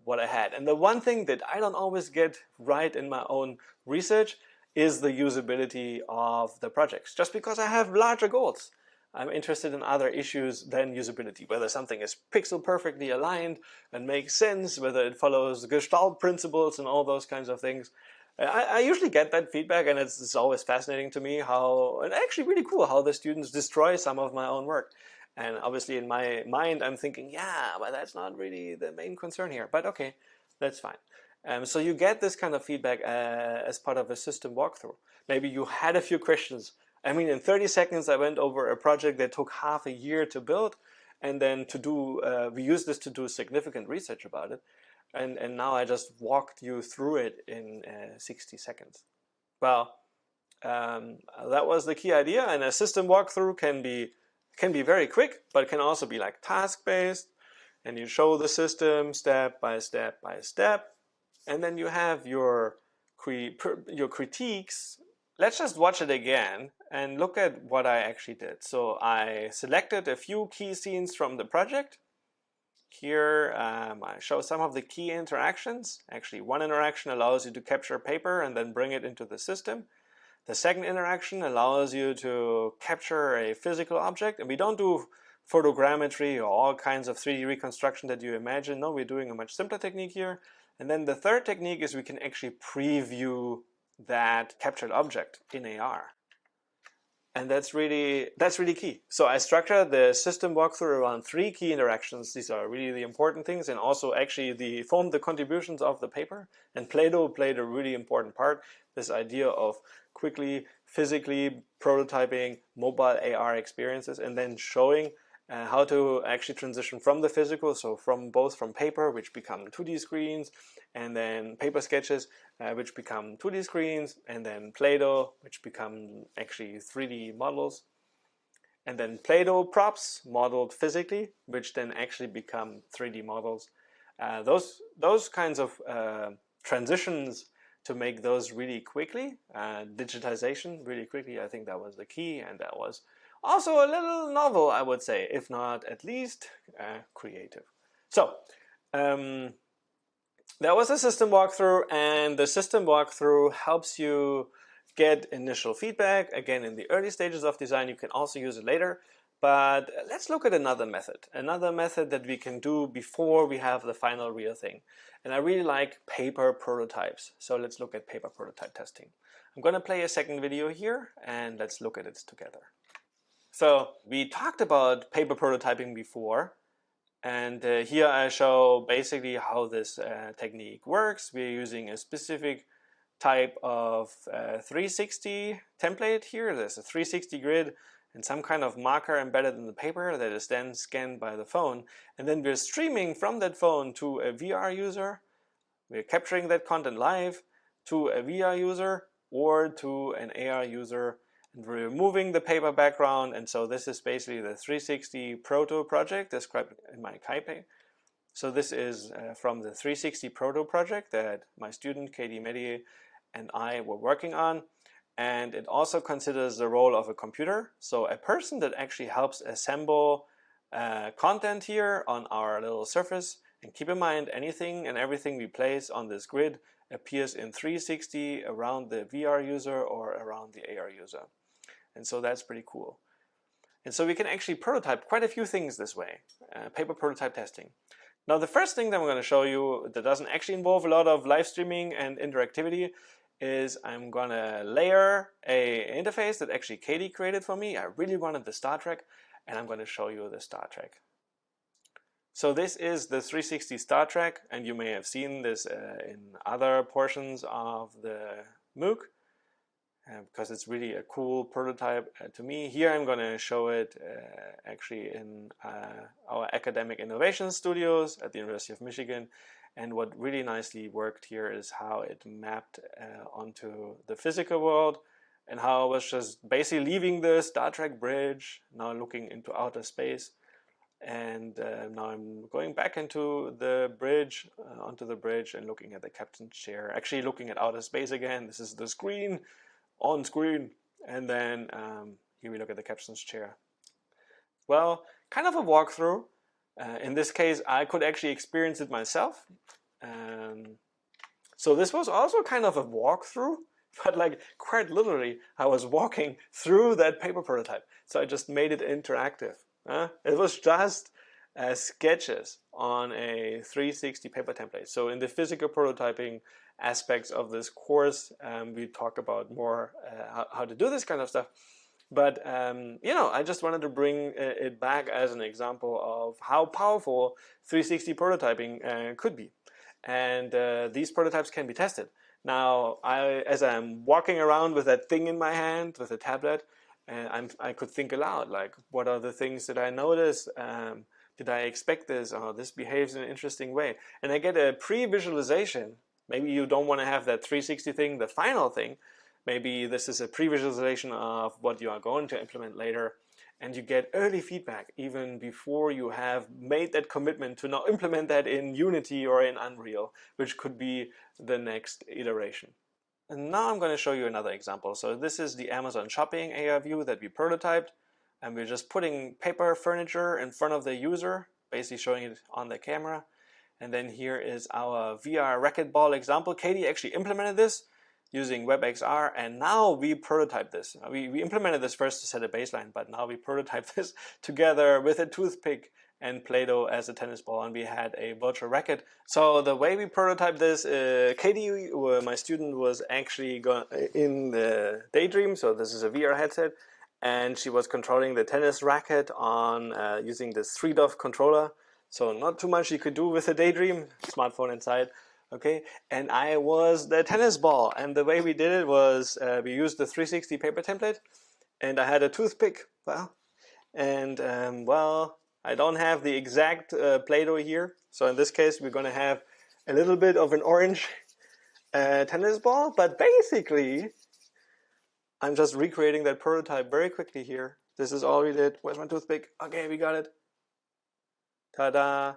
what I had. And the one thing that I don't always get right in my own research is the usability of the projects, just because I have larger goals. I'm interested in other issues than usability, whether something is pixel perfectly aligned and makes sense, whether it follows Gestalt principles and all those kinds of things. I usually get that feedback, and it's always fascinating to me how, and actually really cool, how the students destroy some of my own work. And obviously in my mind, I'm thinking, yeah, but that's not really the main concern here. But okay, that's fine. So you get this kind of feedback as part of a system walkthrough. Maybe you had a few questions. I mean, in 30 seconds, I went over a project that took half a year to build. And then to do, we used this to do significant research about it. And now I just walked you through it in 60 seconds. Well, that was the key idea. And a system walkthrough can be very quick, but it can also be like task-based, and you show the system step by step by step, and then you have your critiques. Let's just watch it again and look at what I actually did. So I selected a few key scenes from the project. Here I show some of the key interactions. Actually, one interaction allows you to capture paper and then bring it into the system. The second interaction allows you to capture a physical object, and we don't do photogrammetry or all kinds of 3D reconstruction that you imagine. No, we're doing a much simpler technique here. And then the third technique is we can actually preview that captured object in AR. And that's really key. So I structured the system walkthrough around 3 key interactions. These are really the important things, and also actually formed the contributions of the paper. And Play-Doh played a really important part. This idea of quickly, physically prototyping mobile AR experiences and then showing how to actually transition from the physical, so both from paper, which become 2D screens, and then paper sketches, which become 2D screens, and then Play-Doh, which become actually 3D models, and then Play-Doh props modeled physically, which then actually become 3D models. Those kinds of transitions, to make those really quickly, digitization really quickly, I think that was the key, and that was also a little novel, I would say, if not at least creative. So that was a system walkthrough, and the system walkthrough helps you get initial feedback. Again, in the early stages of design, you can also use it later. But let's look at another method that we can do before we have the final real thing. And I really like paper prototypes. So let's look at paper prototype testing. I'm going to play a second video here, and let's look at it together. So we talked about paper prototyping before, and here I show basically how this technique works. We're using a specific type of 360 template here. There's a 360 grid and some kind of marker embedded in the paper that is then scanned by the phone. And then we're streaming from that phone to a VR user. We're capturing that content live to a VR user or to an AR user. And we're removing the paper background. And so this is basically the 360 proto project described in my Kaipe. So this is from the 360 proto project that my student, Katie Medier, and I were working on. And it also considers the role of a computer. So a person that actually helps assemble content here on our little surface. And keep in mind, anything and everything we place on this grid appears in 360 around the VR user or around the AR user. And so that's pretty cool. And so we can actually prototype quite a few things this way, paper prototype testing. Now the first thing that I'm going to show you that doesn't actually involve a lot of live streaming and interactivity is I'm going to layer an interface that actually Katie created for me. I really wanted the Star Trek, and I'm going to show you the Star Trek. So this is the 360 Star Trek, and you may have seen this in other portions of the MOOC, because it's really a cool prototype to me. Here I'm going to show it actually in our academic innovation studios at the University of Michigan. And what really nicely worked here is how it mapped onto the physical world, and how I was just basically leaving the Star Trek bridge, now looking into outer space. And now I'm going back into the bridge, onto the bridge, and looking at the captain's chair, actually looking at outer space again. This is the screen, on screen. And then here we look at the captain's chair. Well, kind of a walkthrough. In this case, I could actually experience it myself. So this was also kind of a walkthrough, but like quite literally, I was walking through that paper prototype. So I just made it interactive. It was just sketches on a 360 paper template. So in the physical prototyping aspects of this course, we talk about more how to do this kind of stuff. But you know, I just wanted to bring it back as an example of how powerful 360 prototyping could be. And these prototypes can be tested. Now, as I'm walking around with that thing in my hand, with a tablet, I could think aloud, like, what are the things that I notice? Did I expect this? Oh, this behaves in an interesting way. And I get a pre-visualization. Maybe you don't want to have that 360 thing, the final thing. Maybe this is a pre-visualization of what you are going to implement later, and you get early feedback even before you have made that commitment to now implement that in Unity or in Unreal, which could be the next iteration. And now I'm going to show you another example. So this is the Amazon Shopping AR view that we prototyped, and we're just putting paper furniture in front of the user, basically showing it on the camera. And then here is our VR racquetball example. Katie actually implemented this using WebXR, and now we prototype this. We implemented this first to set a baseline, but now we prototype this together with a toothpick and Play-Doh as a tennis ball, and we had a virtual racket. So the way we prototyped this, Katie, my student, was actually in the Daydream, so this is a VR headset, and she was controlling the tennis racket on using this 3DOF controller. So not too much you could do with a Daydream, smartphone inside. Okay, and I was the tennis ball, and the way we did it was we used the 360 paper template, and I had a toothpick, well, And well, I don't have the exact Play-Doh here. So in this case, we're going to have a little bit of an orange tennis ball. But basically, I'm just recreating that prototype very quickly here. This is all we did. Where's my toothpick? Okay, we got it. Ta-da!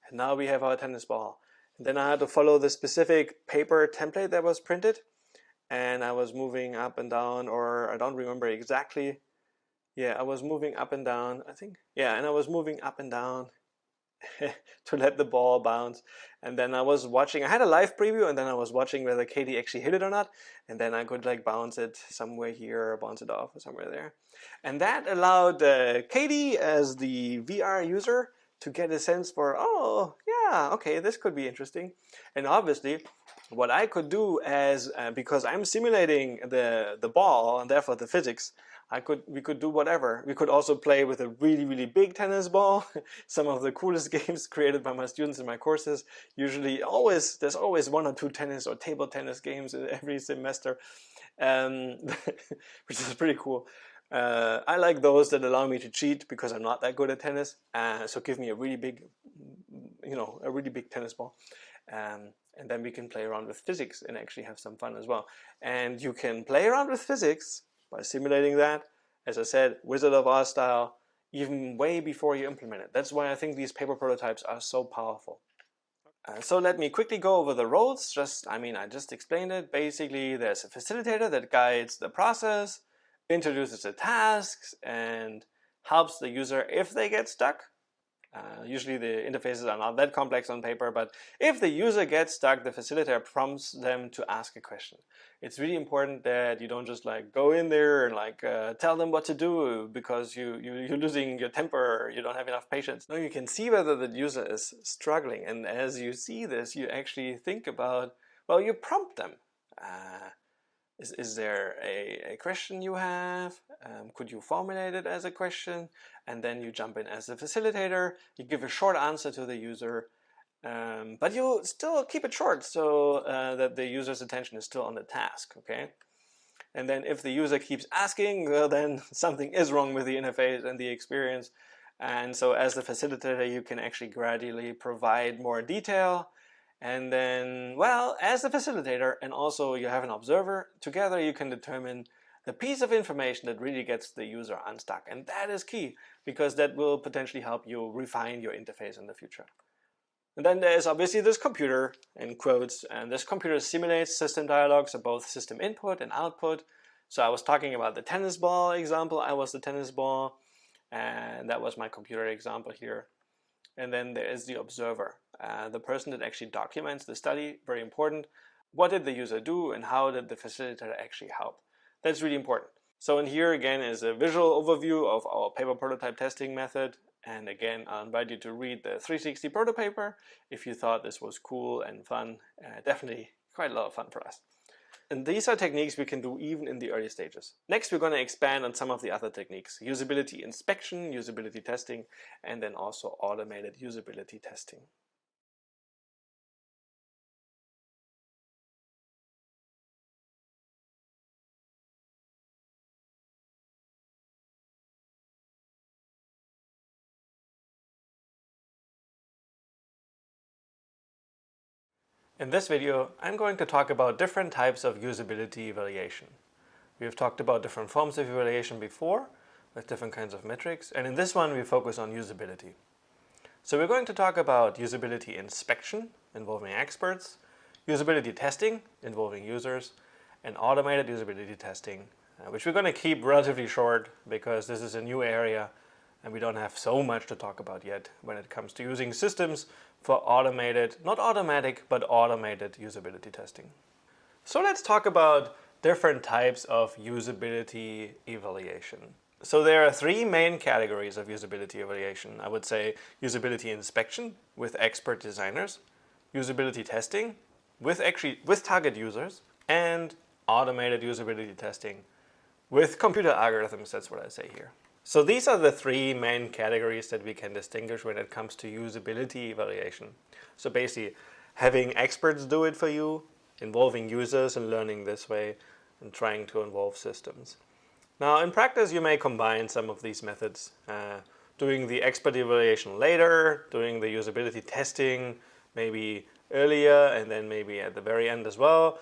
And now we have our tennis ball. And then I had to follow the specific paper template that was printed. And I was moving up and down, or I don't remember exactly. Yeah, I was moving up and down, I think. Yeah, and I was moving up and down to let the ball bounce. And then I was watching, I had a live preview, and then I was watching whether Katie actually hit it or not. And then I could like bounce it somewhere here, bounce it off or somewhere there. And that allowed Katie, as the VR user, to get a sense for, oh, yeah, okay, this could be interesting. And obviously, what I could do as, because I'm simulating the ball and therefore the physics, we could do whatever. We could also play with a really, really big tennis ball. Some of the coolest games created by my students in my courses. Usually, there's always 1 or 2 tennis or table tennis games every semester, which is pretty cool. I like those that allow me to cheat because I'm not that good at tennis. So give me a really big, a really big tennis ball. And then we can play around with physics and actually have some fun as well. And you can play around with physics by simulating that, as I said, Wizard of Oz style, even way before you implement it. That's why I think these paper prototypes are so powerful. So let me quickly go over the roles. I just explained it. Basically, there's a facilitator that guides the process, introduces the tasks, and helps the user if they get stuck. Usually the interfaces are not that complex on paper, but if the user gets stuck, the facilitator prompts them to ask a question. It's really important that you don't just like go in there and like tell them what to do because you're losing your temper, you don't have enough patience. No, you can see whether the user is struggling, and as you see this, you actually think about, well, you prompt them. Is there a question you have? Could you formulate it as a question? And then you jump in as the facilitator. You give a short answer to the user, but you still keep it short so that the user's attention is still on the task, okay? And then if the user keeps asking, well, then something is wrong with the interface and the experience. And so as the facilitator, you can actually gradually provide more detail. And then, well, as the facilitator and also you have an observer, together you can determine the piece of information that really gets the user unstuck. And that is key, because that will potentially help you refine your interface in the future. And then there's obviously this computer, in quotes, and this computer simulates system dialogues of both system input and output. So I was talking about the tennis ball example. I was the tennis ball, and that was my computer example here. And then there is the observer, the person that actually documents the study, very important. What did the user do and how did the facilitator actually help? That's really important. So in here again is a visual overview of our paper prototype testing method. And again, I'll invite you to read the 360 protopaper if you thought this was cool and fun. Definitely quite a lot of fun for us. And these are techniques we can do even in the early stages. Next, we're going to expand on some of the other techniques: usability inspection, usability testing, and then also automated usability testing. In this video, I'm going to talk about different types of usability evaluation. We have talked about different forms of evaluation before, with different kinds of metrics, and in this one we focus on usability. So we're going to talk about usability inspection, involving experts, usability testing, involving users, and automated usability testing, which we're going to keep relatively short because this is a new area and we don't have so much to talk about yet when it comes to using systems for automated, not automatic, but automated usability testing. So let's talk about different types of usability evaluation. So there are 3 main categories of usability evaluation. I would say usability inspection with expert designers, usability testing with target users, and automated usability testing with computer algorithms. That's what I say here. So these are the 3 main categories that we can distinguish when it comes to usability evaluation. So basically having experts do it for you, involving users and learning this way, and trying to involve systems. Now, in practice, you may combine some of these methods, doing the expert evaluation later, doing the usability testing maybe earlier, and then maybe at the very end as well,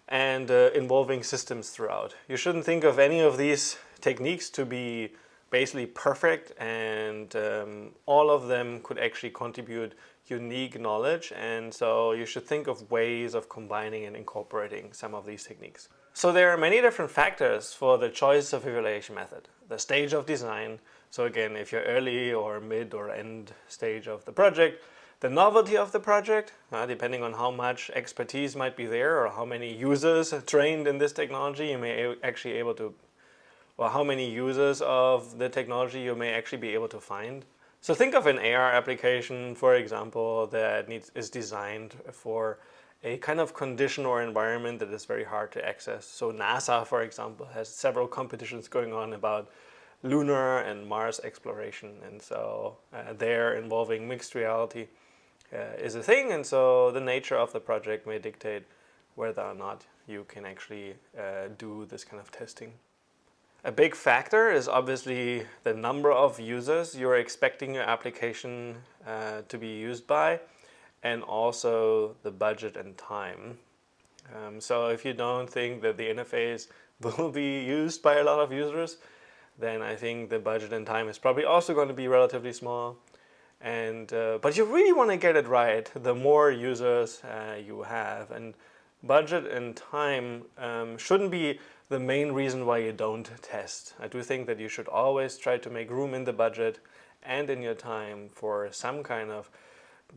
and involving systems throughout. You shouldn't think of any of these techniques to be basically perfect, and all of them could actually contribute unique knowledge, and so you should think of ways of combining and incorporating some of these techniques. So there are many different factors for the choice of evaluation method. The stage of design, so again, if you're early or mid or end stage of the project, the novelty of the project, depending on how much expertise might be there or how many users trained in this technology you may actually able to, or how many users of the technology you may actually be able to find. So think of an AR application, for example, that is designed for a kind of condition or environment that is very hard to access. So NASA, for example, has several competitions going on about lunar and Mars exploration, and so they're involving mixed reality is a thing, and so the nature of the project may dictate whether or not you can actually do this kind of testing. A big factor is obviously the number of users you're expecting your application to be used by, and also the budget and time. So if you don't think that the interface will be used by a lot of users, then I think the budget and time is probably also going to be relatively small. And but you really want to get it right the more users you have, and budget and time shouldn't be the main reason why you don't test. I do think that you should always try to make room in the budget and in your time for some kind of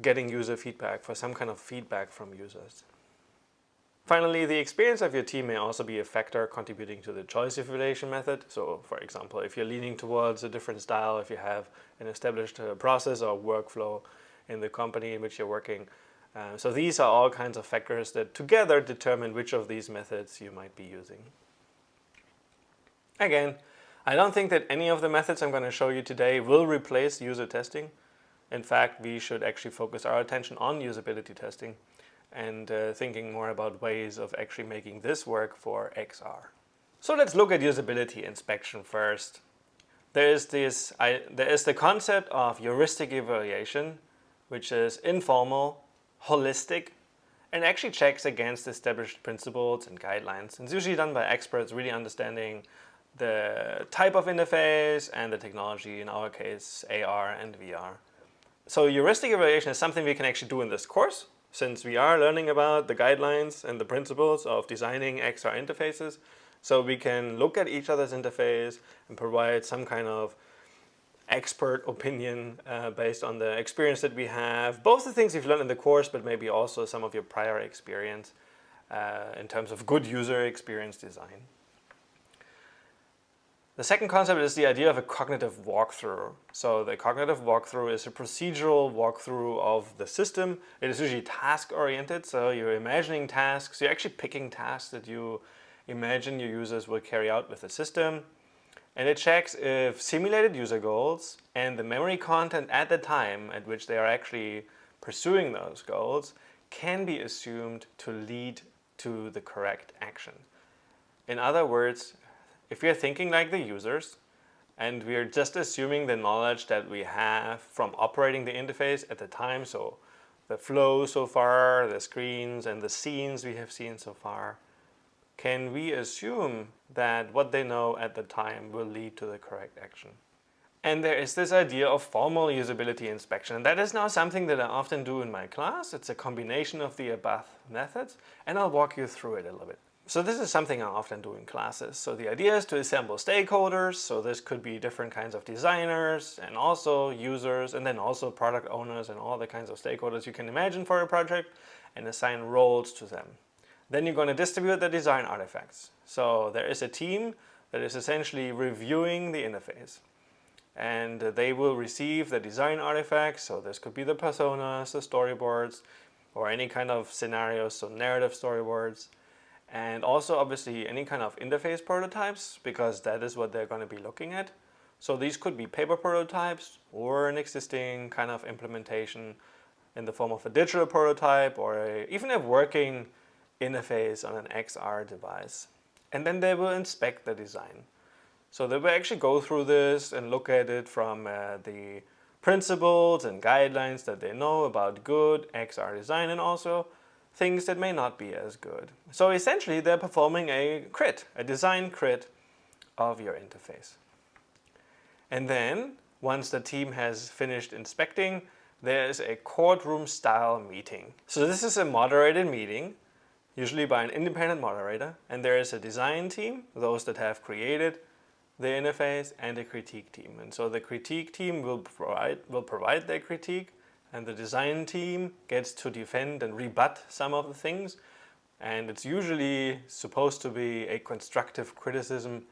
getting user feedback, for some kind of feedback from users. Finally, the experience of your team may also be a factor contributing to the choice evaluation method. So, for example, if you're leaning towards a different style, if you have an established process or workflow in the company in which you're working. So these are all kinds of factors that together determine which of these methods you might be using. Again, I don't think that any of the methods I'm going to show you today will replace user testing. In fact, we should actually focus our attention on usability testing and thinking more about ways of actually making this work for XR. So let's look at usability inspection first. There is the concept of heuristic evaluation, which is informal, holistic, and actually checks against established principles and guidelines. It's usually done by experts really understanding the type of interface and the technology, in our case, AR and VR. So heuristic evaluation is something we can actually do in this course, since we are learning about the guidelines and the principles of designing XR interfaces. So we can look at each other's interface and provide some kind of expert opinion based on the experience that we have, both the things we've learned in the course, but maybe also some of your prior experience in terms of good user experience design. The second concept is the idea of a cognitive walkthrough. So the cognitive walkthrough is a procedural walkthrough of the system. It is usually task-oriented, so you're imagining tasks. You're actually picking tasks that you imagine your users will carry out with the system. And it checks if simulated user goals and the memory content at the time at which they are actually pursuing those goals can be assumed to lead to the correct action. In other words, if we're thinking like the users and we're just assuming the knowledge that we have from operating the interface at the time, so the flow so far, the screens and the scenes we have seen so far, can we assume that what they know at the time will lead to the correct action? And there is this idea of formal usability inspection. And that is now something that I often do in my class. It's a combination of the above methods, and I'll walk you through it a little bit. So this is something I often do in classes. So the idea is to assemble stakeholders. So this could be different kinds of designers and also users, and then also product owners and all the kinds of stakeholders you can imagine for a project, and assign roles to them. Then you're going to distribute the design artifacts. So there is a team that is essentially reviewing the interface. And they will receive the design artifacts. So this could be the personas, the storyboards, or any kind of scenarios, so narrative storyboards. And also obviously any kind of interface prototypes, because that is what they're going to be looking at. So these could be paper prototypes or an existing kind of implementation in the form of a digital prototype or even a working interface on an XR device. And then they will inspect the design. So they will actually go through this and look at it from the principles and guidelines that they know about good XR design, and also things that may not be as good. So essentially they're performing a crit, a design crit of your interface. And then once the team has finished inspecting, there's a courtroom style meeting. So this is a moderated meeting, usually by an independent moderator, and there is a design team, those that have created the interface, and a critique team. And so the critique team will provide their critique, and the design team gets to defend and rebut some of the things. And it's usually supposed to be a constructive criticism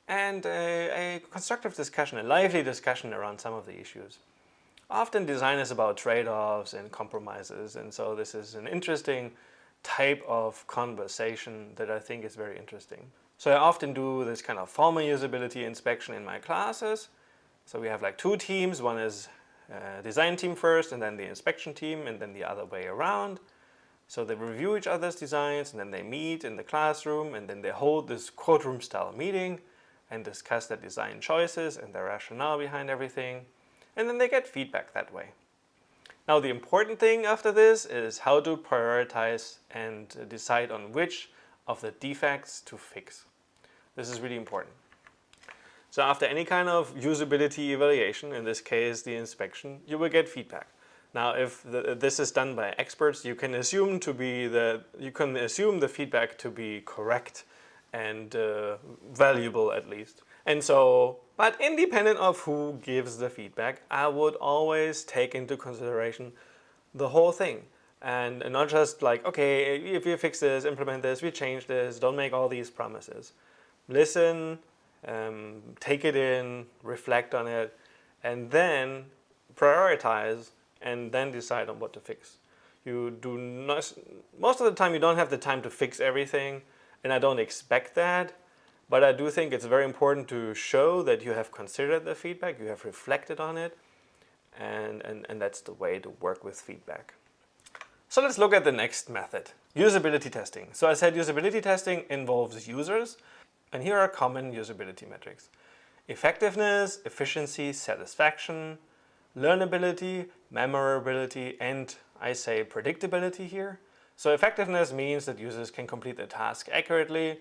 and a constructive discussion, a lively discussion around some of the issues. Often design is about trade-offs and compromises, and so this is an interesting type of conversation that I think is very interesting. So I often do this kind of formal usability inspection in my classes. So we have like two teams. One is design team first, and then the inspection team, and then the other way around. So they review each other's designs, and then they meet in the classroom, and then they hold this courtroom style meeting and discuss their design choices and their rationale behind everything. And then they get feedback that way. Now the important thing after this is how to prioritize and decide on which of the defects to fix. This is really important. So after any kind of usability evaluation, in this case the inspection, you will get feedback. Now if this is done by experts, you can assume the feedback to be correct and valuable at least. And so, but independent of who gives the feedback, I would always take into consideration the whole thing. And not just like, okay, if you fix this, implement this, we change this, don't make all these promises. Listen, take it in, reflect on it, and then prioritize, and then decide on what to fix. You do not, most of the time you don't have the time to fix everything, and I don't expect that, but I do think it's very important to show that you have considered the feedback, you have reflected on it, and that's the way to work with feedback. So let's look at the next method, usability testing. So I said usability testing involves users, and here are common usability metrics: effectiveness, efficiency, satisfaction, learnability, memorability, and I say predictability here. So effectiveness means that users can complete the task accurately.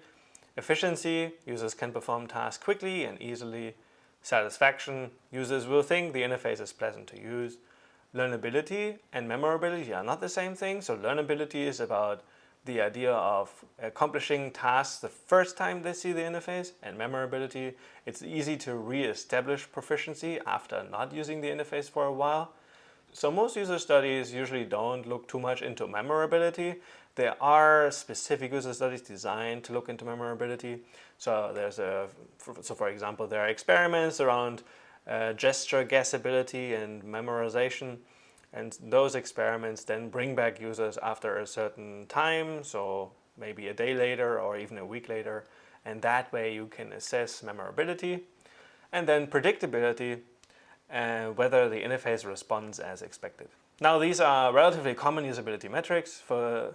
Efficiency, users can perform tasks quickly and easily. Satisfaction, users will think the interface is pleasant to use. Learnability and memorability are not the same thing. So learnability is about the idea of accomplishing tasks the first time they see the interface, and memorability, it's easy to re-establish proficiency after not using the interface for a while. So most user studies usually don't look too much into memorability. There are specific user studies designed to look into memorability. So for example, there are experiments around gesture guessability and memorization. And those experiments then bring back users after a certain time, so maybe a day later or even a week later. And that way you can assess memorability. And then predictability, whether the interface responds as expected. Now these are relatively common usability metrics. For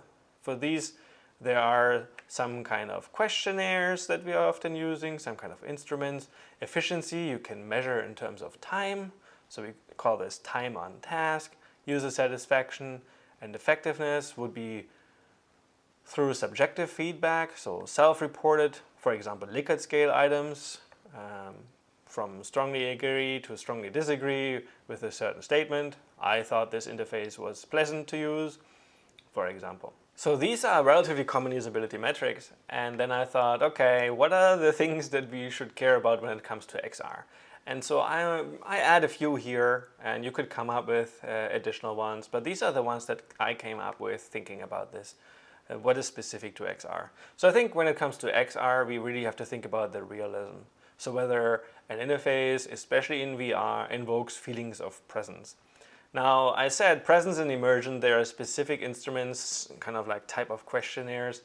these, there are some kind of questionnaires that we are often using, some kind of instruments. Efficiency you can measure in terms of time, so we call this time on task. User satisfaction and effectiveness would be through subjective feedback, so self-reported, for example, Likert scale items, from strongly agree to strongly disagree with a certain statement. I thought this interface was pleasant to use, for example. So these are relatively common usability metrics, and then I thought, okay, what are the things that we should care about when it comes to XR? And so I add a few here, and you could come up with additional ones, but these are the ones that I came up with thinking about this. What is specific to XR? So I think when it comes to XR, we really have to think about the realism. So whether an interface, especially in VR, invokes feelings of presence. Now, I said presence and immersion, there are specific instruments, kind of like type of questionnaires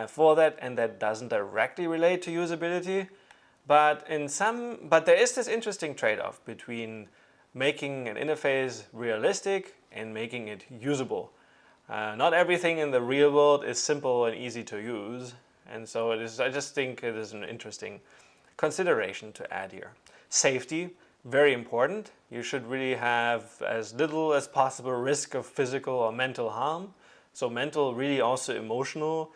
for that, and that doesn't directly relate to usability. But there is this interesting trade-off between making an interface realistic and making it usable. Not everything in the real world is simple and easy to use, and so I just think it is an interesting consideration to add here. Safety, very important. You should really have as little as possible risk of physical or mental harm. So mental, really also emotional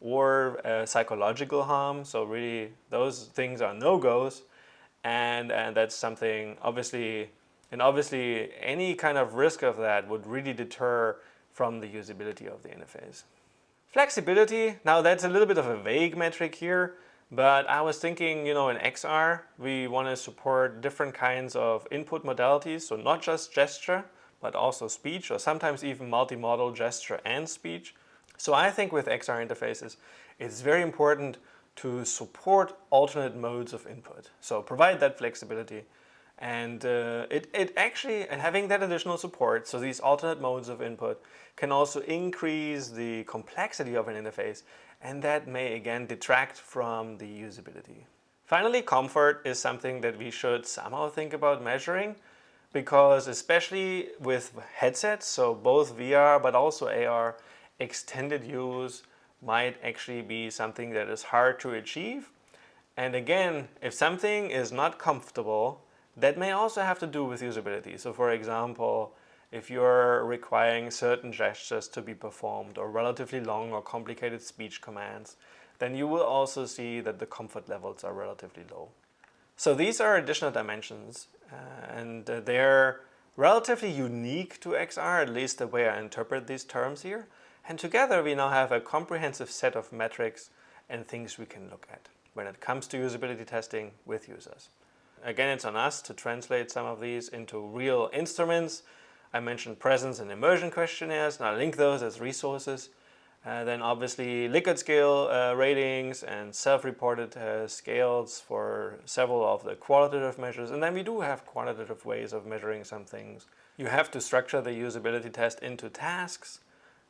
or psychological harm. So really those things are no-goes. And that's something obviously any kind of risk of that would really deter from the usability of the interface. Flexibility, now that's a little bit of a vague metric here, but I was thinking, in XR, we want to support different kinds of input modalities, so not just gesture, but also speech, or sometimes even multimodal gesture and speech. So I think with XR interfaces, it's very important to support alternate modes of input. So provide that flexibility. And it actually, and having that additional support, so these alternate modes of input can also increase the complexity of an interface, and that may again detract from the usability. Finally, comfort is something that we should somehow think about measuring, because especially with headsets, so both VR but also AR, extended use might actually be something that is hard to achieve. And again, if something is not comfortable, that may also have to do with usability. So for example, if you're requiring certain gestures to be performed or relatively long or complicated speech commands, then you will also see that the comfort levels are relatively low. So these are additional dimensions and they're relatively unique to XR, at least the way I interpret these terms here. And together we now have a comprehensive set of metrics and things we can look at when it comes to usability testing with users. Again, it's on us to translate some of these into real instruments. I mentioned presence and immersion questionnaires, and I'll link those as resources. Then obviously Likert scale ratings and self-reported scales for several of the qualitative measures. And then we do have quantitative ways of measuring some things. You have to structure the usability test into tasks.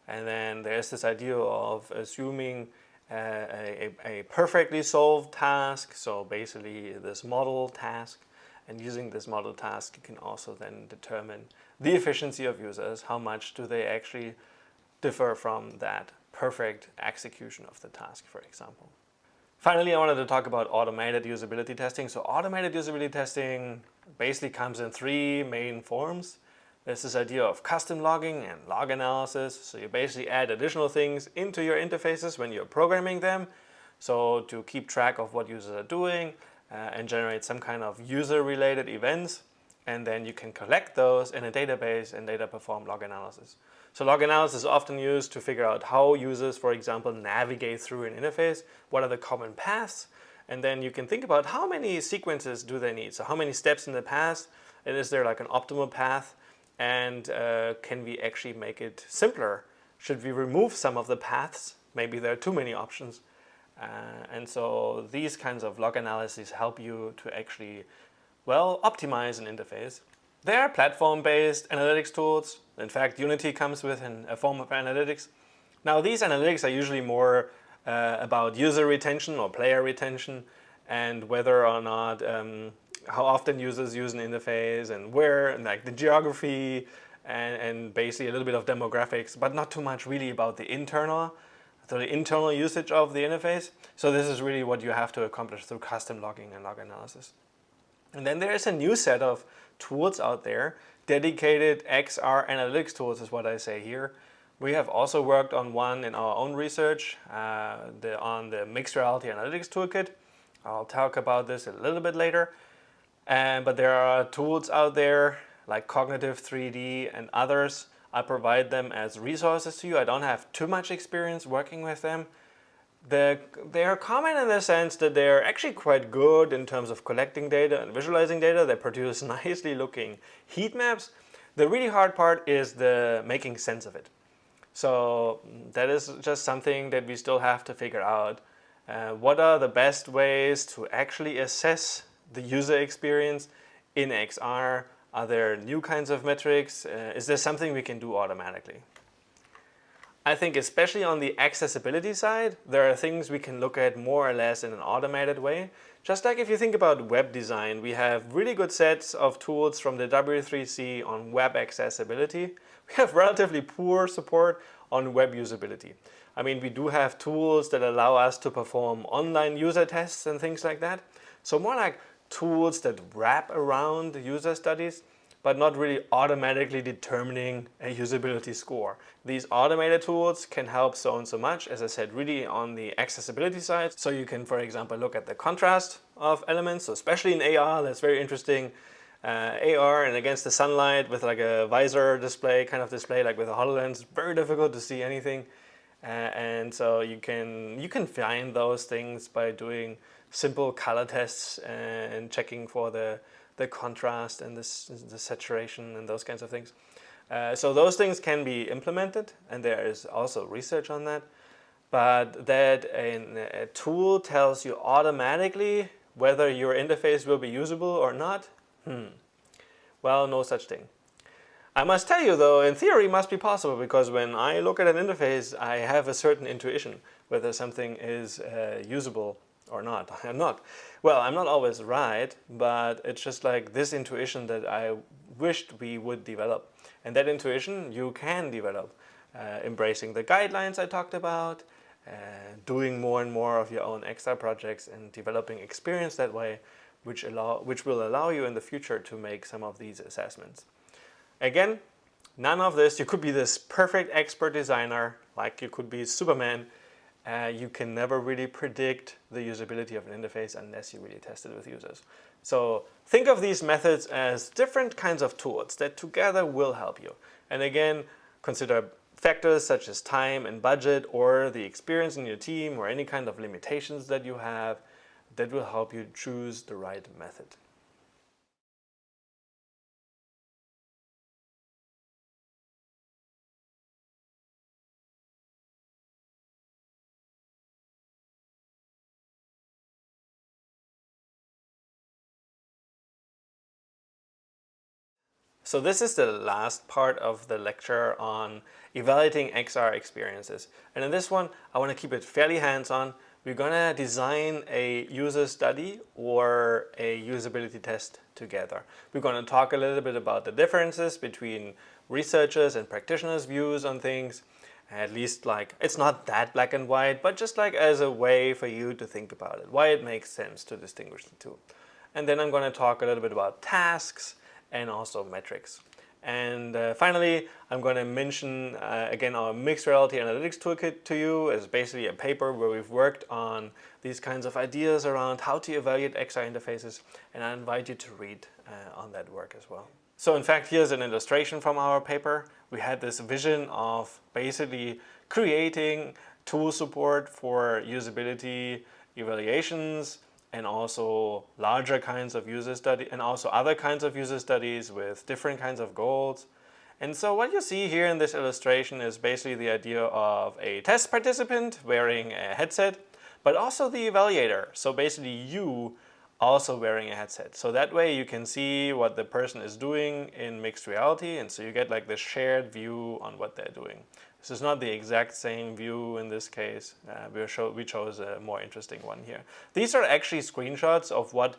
And then there's this idea of assuming a perfectly solved task, so basically this model task, and using this model task you can also then determine the efficiency of users, how much do they actually differ from that perfect execution of the task, for example. Finally, I wanted to talk about automated usability testing. So automated usability testing basically comes in three main forms. There's this idea of custom logging and log analysis. So you basically add additional things into your interfaces when you're programming them. So to keep track of what users are doing and generate some kind of user-related events. And then you can collect those in a database and later perform log analysis. So log analysis is often used to figure out how users, for example, navigate through an interface. What are the common paths? And then you can think about how many sequences do they need. So how many steps in the path? And is there like an optimal path? And can we actually make it simpler? Should we remove some of the paths? Maybe there are too many options. And so these kinds of log analyses help you to actually, well, optimize an interface. They are platform-based analytics tools. In fact, Unity comes with a form of analytics. Now, these analytics are usually more about user retention or player retention and whether or not how often users use an interface and where, and like the geography and basically a little bit of demographics, but not too much really about the internal usage of the interface. So this is really what you have to accomplish through custom logging and log analysis. And then there is a new set of tools out there, dedicated XR analytics tools is what I say here. We have also worked on one in our own research on the mixed reality analytics toolkit. I'll talk about this a little bit later. But there are tools out there like Cognitive 3D and others. I provide them as resources to you. I don't have too much experience working with them. They are common in the sense that they're actually quite good in terms of collecting data and visualizing data. They produce nicely looking heat maps. The really hard part is the making sense of it. So that is just something that we still have to figure out. What are the best ways to actually assess the user experience in XR? Are there new kinds of metrics? Is there something we can do automatically? I think especially on the accessibility side, there are things we can look at more or less in an automated way. Just like if you think about web design, we have really good sets of tools from the W3C on web accessibility. We have relatively poor support on web usability. I mean, we do have tools that allow us to perform online user tests and things like that. So more like tools that wrap around user studies, but not really automatically determining a usability score. These automated tools can help so and so much, as I said, really on the accessibility side. So you can, for example, look at the contrast of elements, so especially in AR, that's very interesting. AR and against the sunlight with like a visor display, kind of display, like with a HoloLens, very difficult to see anything. And so you can find those things by doing simple color tests and checking for the contrast and the saturation and those kinds of things. So those things can be implemented, and there is also research on that. But that a tool tells you automatically whether your interface will be usable or not, well, no such thing. I must tell you though, in theory it must be possible, because when I look at an interface, I have a certain intuition whether something is usable or not. I'm not always right, but it's just like this intuition that I wished we would develop. And that intuition you can develop, embracing the guidelines I talked about, doing more and more of your own XR projects and developing experience that way, which will allow you in the future to make some of these assessments. Again, none of this, you could be this perfect expert designer, like you could be Superman. You can never really predict the usability of an interface unless you really test it with users. So think of these methods as different kinds of tools that together will help you. And again, consider factors such as time and budget, or the experience in your team, or any kind of limitations that you have that will help you choose the right method. So this is the last part of the lecture on evaluating XR experiences. And in this one, I want to keep it fairly hands-on. We're going to design a user study or a usability test together. We're going to talk a little bit about the differences between researchers' and practitioners' views on things. At least, like, it's not that black and white, but just like as a way for you to think about it, why it makes sense to distinguish the two. And then I'm going to talk a little bit about tasks and also metrics. And finally, I'm going to mention again our mixed reality analytics toolkit to you as basically a paper where we've worked on these kinds of ideas around how to evaluate XR interfaces, and I invite you to read on that work as well. So in fact, here's an illustration from our paper. We had this vision of basically creating tool support for usability evaluations, and also larger kinds of user study, and also other kinds of user studies with different kinds of goals. And so what you see here in this illustration is basically the idea of a test participant wearing a headset, but also the evaluator. So basically you also wearing a headset. So that way you can see what the person is doing in mixed reality, and so you get like this shared view on what they're doing. This is not the exact same view in this case. We chose a more interesting one here. These are actually screenshots of what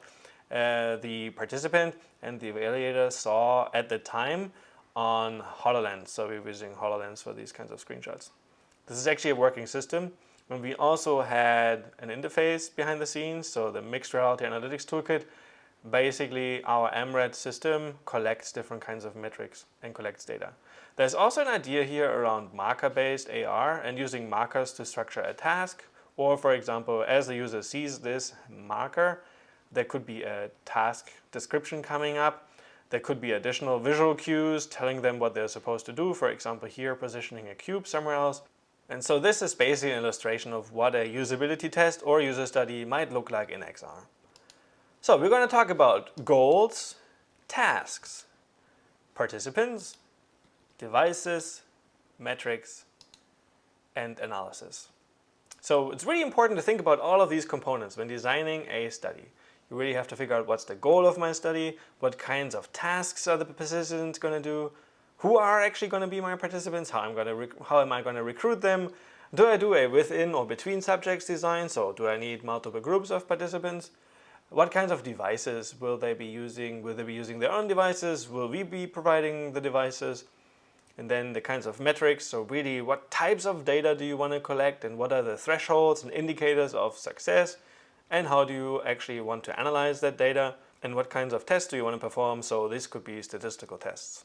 the participant and the evaluator saw at the time on HoloLens. So we're using HoloLens for these kinds of screenshots. This is actually a working system. And we also had an interface behind the scenes. So the Mixed Reality Analytics Toolkit, basically our MRAD system collects different kinds of metrics and collects data. There's also an idea here around marker-based AR and using markers to structure a task. Or for example, as the user sees this marker, there could be a task description coming up. There could be additional visual cues telling them what they're supposed to do. For example, here positioning a cube somewhere else. And so this is basically an illustration of what a usability test or user study might look like in XR. So we're going to talk about goals, tasks, participants, devices, metrics, and analysis. So it's really important to think about all of these components when designing a study. You really have to figure out what's the goal of my study, what kinds of tasks are the participants going to do, who are actually going to be my participants, how am I going to recruit them, do I do a within or between subjects design, so do I need multiple groups of participants, what kinds of devices will they be using, will they be using their own devices, will we be providing the devices, and then the kinds of metrics, so really what types of data do you want to collect and what are the thresholds and indicators of success, and how do you actually want to analyze that data, and what kinds of tests do you want to perform. So this could be statistical tests.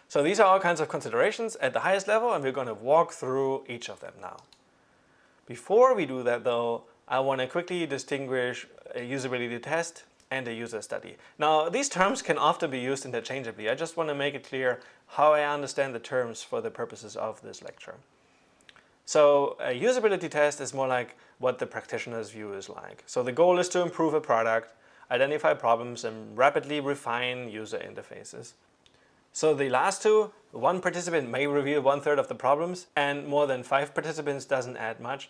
So these are all kinds of considerations at the highest level, and we're going to walk through each of them now. Before we do that though, I want to quickly distinguish a usability test and a user study. Now, these terms can often be used interchangeably. I just want to make it clear how I understand the terms for the purposes of this lecture. So a usability test is more like what the practitioner's view is like. So the goal is to improve a product, identify problems, and rapidly refine user interfaces. So the last two, one participant may reveal 1/3 of the problems, and more than 5 participants doesn't add much.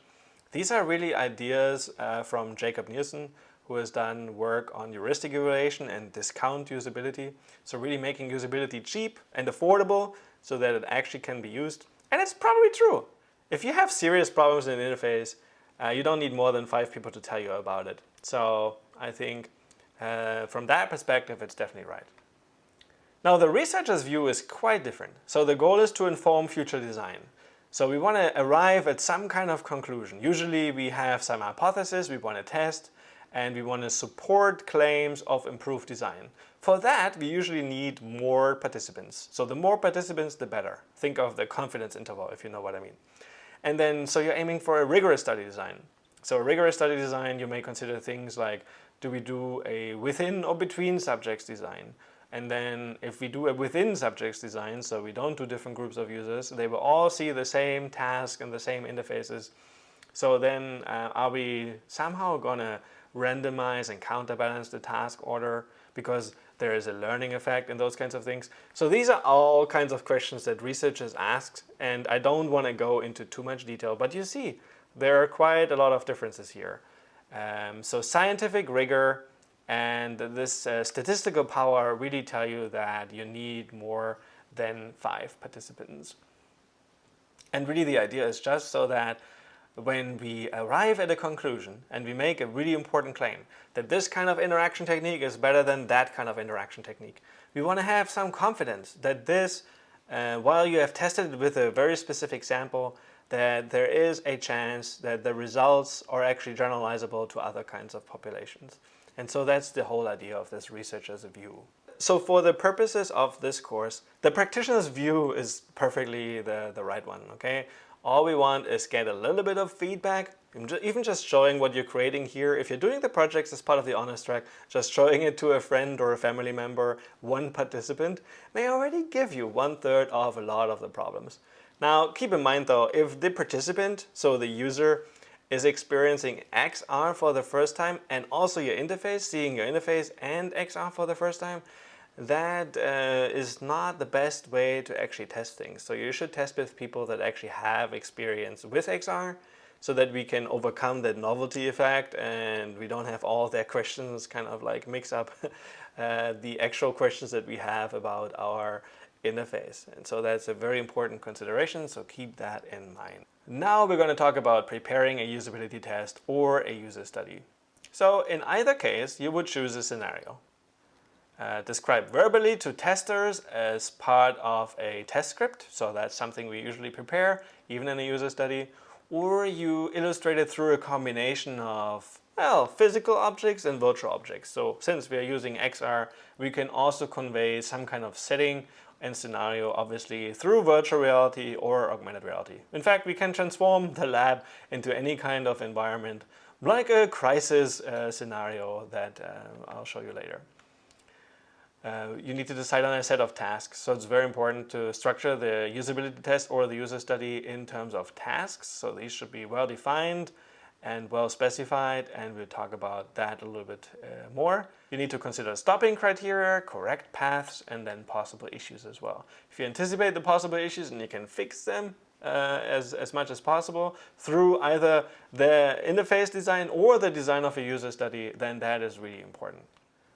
These are really ideas from Jacob Nielsen, who has done work on heuristic evaluation and discount usability. So really making usability cheap and affordable so that it actually can be used. And it's probably true. If you have serious problems in an interface, you don't need more than 5 people to tell you about it. So I think from that perspective, it's definitely right. Now the researcher's view is quite different. So the goal is to inform future design. So we want to arrive at some kind of conclusion. Usually we have some hypothesis we want to test, and we want to support claims of improved design. For that, we usually need more participants. So the more participants, the better. Think of the confidence interval, if you know what I mean. And then, so you're aiming for a rigorous study design. So a rigorous study design, you may consider things like, do we do a within or between subjects design? And then if we do a within subjects design, so we don't do different groups of users, they will all see the same task and the same interfaces. So then are we somehow going to randomize and counterbalance the task order because there is a learning effect and those kinds of things? So these are all kinds of questions that researchers ask, and I don't want to go into too much detail, but you see there are quite a lot of differences here. So scientific rigor and this statistical power really tell you that you need more than 5 participants. And really the idea is just so that when we arrive at a conclusion and we make a really important claim that this kind of interaction technique is better than that kind of interaction technique, we want to have some confidence that this, while you have tested it with a very specific sample, that there is a chance that the results are actually generalizable to other kinds of populations. And so that's the whole idea of this researcher's view. So for the purposes of this course, the practitioner's view is perfectly the right one, okay? All we want is get a little bit of feedback, even just showing what you're creating here. If you're doing the projects as part of the honors track, just showing it to a friend or a family member, one participant, may already give you 1/3 of a lot of the problems. Now, keep in mind though, if the participant, so the user, is experiencing XR for the first time and also your interface, seeing your interface and XR for the first time, that is not the best way to actually test things. So you should test with people that actually have experience with XR so that we can overcome that novelty effect and we don't have all their questions kind of like mix up the actual questions that we have about our interface. And so that's a very important consideration, so keep that in mind. Now we're going to talk about preparing a usability test or a user study. So in either case, you would choose a scenario. Describe verbally to testers as part of a test script, so that's something we usually prepare, even in a user study, or you illustrate it through a combination of, well, physical objects and virtual objects. So since we are using XR, we can also convey some kind of setting and scenario, obviously, through virtual reality or augmented reality. In fact, we can transform the lab into any kind of environment, like a crisis scenario that I'll show you later. You need to decide on a set of tasks, so it's very important to structure the usability test or the user study in terms of tasks. So these should be well defined and well specified, and we'll talk about that a little bit more. You need to consider stopping criteria, correct paths, and then possible issues as well. If you anticipate the possible issues and you can fix them as much as possible through either the interface design or the design of a user study, then that is really important.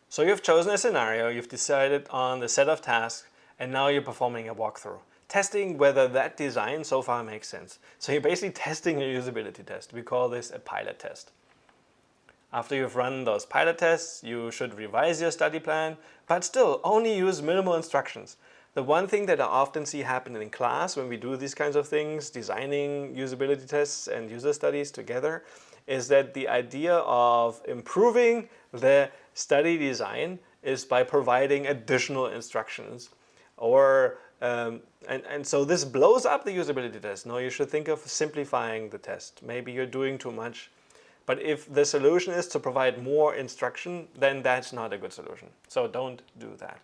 So you've chosen a scenario, you've decided on the set of tasks, and now you're performing a walkthrough, testing whether that design so far makes sense. So you're basically testing a usability test. We call this a pilot test. After you've run those pilot tests, you should revise your study plan, but still only use minimal instructions. The one thing that I often see happen in class when we do these kinds of things, designing usability tests and user studies together, is that the idea of improving the study design is by providing additional instructions. Or and so this blows up the usability test. No, you should think of simplifying the test. Maybe you're doing too much. But if the solution is to provide more instruction, then that's not a good solution. So don't do that.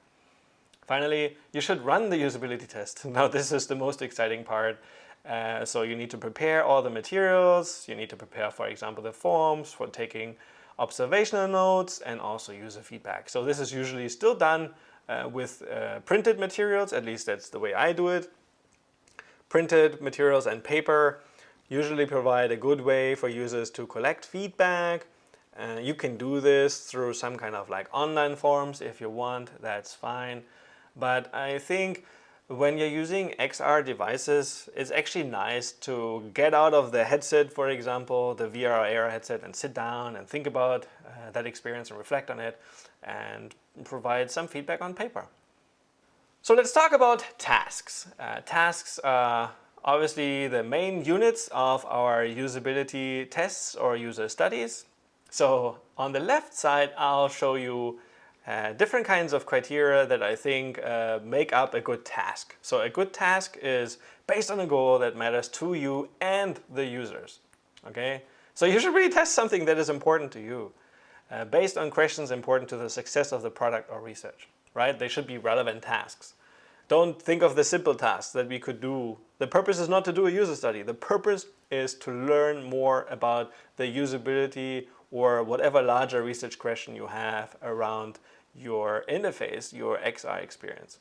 Finally, you should run the usability test. Now this is the most exciting part. So you need to prepare all the materials. You need to prepare, for example, the forms for taking observational notes and also user feedback. So this is usually still done with printed materials. At least that's the way I do it. Printed materials and paper usually provide a good way for users to collect feedback. You can do this through some kind of like online forums if you want, that's fine. But I think when you're using XR devices, it's actually nice to get out of the headset, for example, the VR AR headset, and sit down and think about that experience and reflect on it and provide some feedback on paper. So let's talk about tasks. Tasks are obviously the main units of our usability tests or user studies. So on the left side, I'll show you different kinds of criteria that I think make up a good task. So a good task is based on a goal that matters to you and the users. Okay? So you should really test something that is important to you based on questions important to the success of the product or research. Right? They should be relevant tasks. Don't think of the simple tasks that we could do. The purpose is not to do a user study. The purpose is to learn more about the usability or whatever larger research question you have around your interface, your XR experience.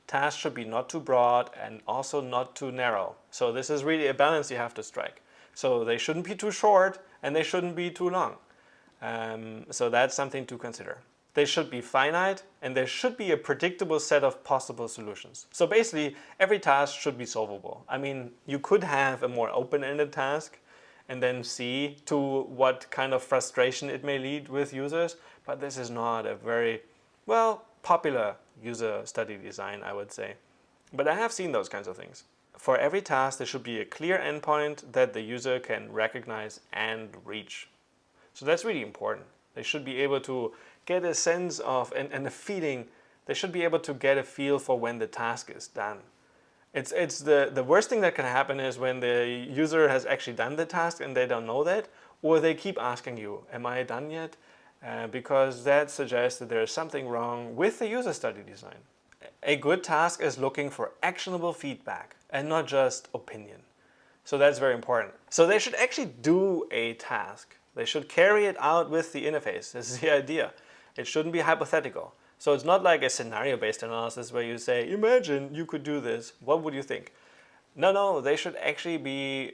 Tasks should be not too broad and also not too narrow. So this is really a balance you have to strike. So they shouldn't be too short and they shouldn't be too long. So that's something to consider. They should be finite and there should be a predictable set of possible solutions. So basically every task should be solvable. I mean, you could have a more open-ended task and then see to what kind of frustration it may lead with users, but this is not a very, well, popular user study design, I would say. But I have seen those kinds of things. For every task, there should be a clear endpoint that the user can recognize and reach. So that's really important. They should be able to get a sense of, and a feeling, they should be able to get a feel for when the task is done. It's the worst thing that can happen is when the user has actually done the task and they don't know that, or they keep asking you, am I done yet? Because that suggests that there is something wrong with the user study design. A good task is looking for actionable feedback and not just opinion. So that's very important. So they should actually do a task. They should carry it out with the interface. This is the idea. It shouldn't be hypothetical. So it's not like a scenario-based analysis where you say, imagine you could do this. What would you think? No, they should actually be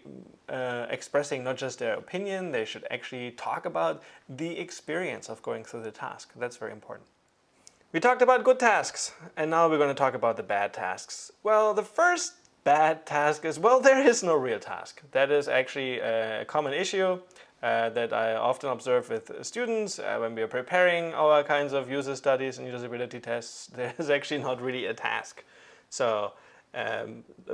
expressing not just their opinion, they should actually talk about the experience of going through the task. That's very important. We talked about good tasks, and now we're going to talk about the bad tasks. Well, the first bad task is, well, there is no real task. That is actually a common issue that I often observe with students when we are preparing our kinds of user studies and usability tests. There is actually not really a task. So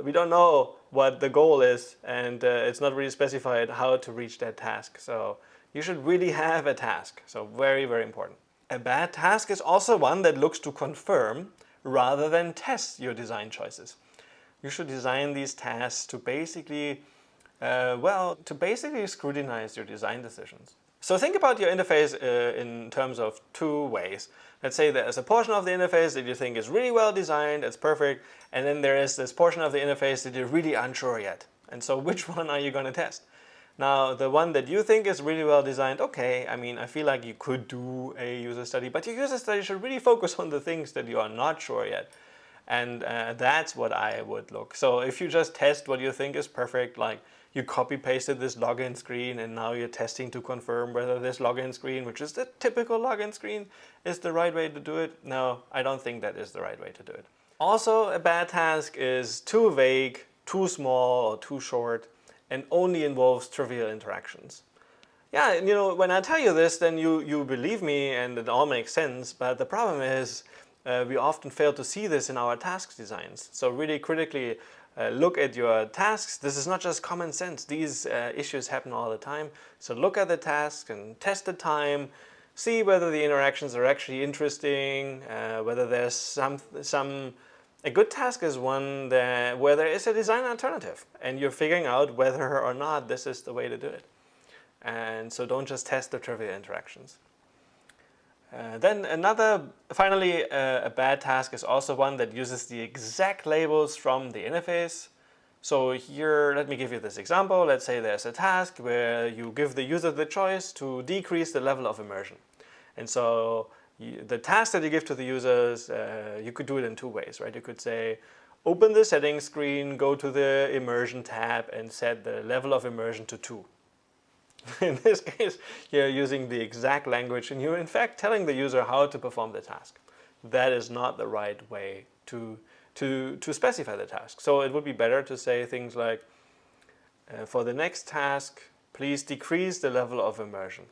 we don't know what the goal is, and it's not really specified how to reach that task. So you should really have a task. So very, very important. A bad task is also one that looks to confirm rather than test your design choices. You should design these tasks to basically scrutinize your design decisions. So think about your interface in terms of two ways. Let's say there's a portion of the interface that you think is really well designed, it's perfect, and then there is this portion of the interface that you're really unsure yet. And so which one are you going to test? Now, the one that you think is really well designed, okay, I mean, I feel like you could do a user study, but your user study should really focus on the things that you are not sure yet. And that's what I would look. So if you just test what you think is perfect, like you copy-pasted this login screen and now you're testing to confirm whether this login screen, which is the typical login screen, is the right way to do it. No, I don't think that is the right way to do it. Also, a bad task is too vague, too small, or too short, and only involves trivial interactions. Yeah, when I tell you this, then you believe me and it all makes sense, but the problem is we often fail to see this in our task designs. So really critically look at your tasks. This is not just common sense. These issues happen all the time. So look at the tasks and test the time. See whether the interactions are actually interesting, whether there's a good task is one where there is a design alternative and you're figuring out whether or not this is the way to do it. And so don't just test the trivial interactions. Then finally, a bad task is also one that uses the exact labels from the interface. So here, let me give you this example. Let's say there's a task where you give the user the choice to decrease the level of immersion. And so the task that you give to the users, you could do it in two ways, right? You could say, open the settings screen, go to the immersion tab and set the level of immersion to 2. In this case, you're using the exact language and you're in fact telling the user how to perform the task. That is not the right way to specify the task. So it would be better to say things like, for the next task, please decrease the level of immersion.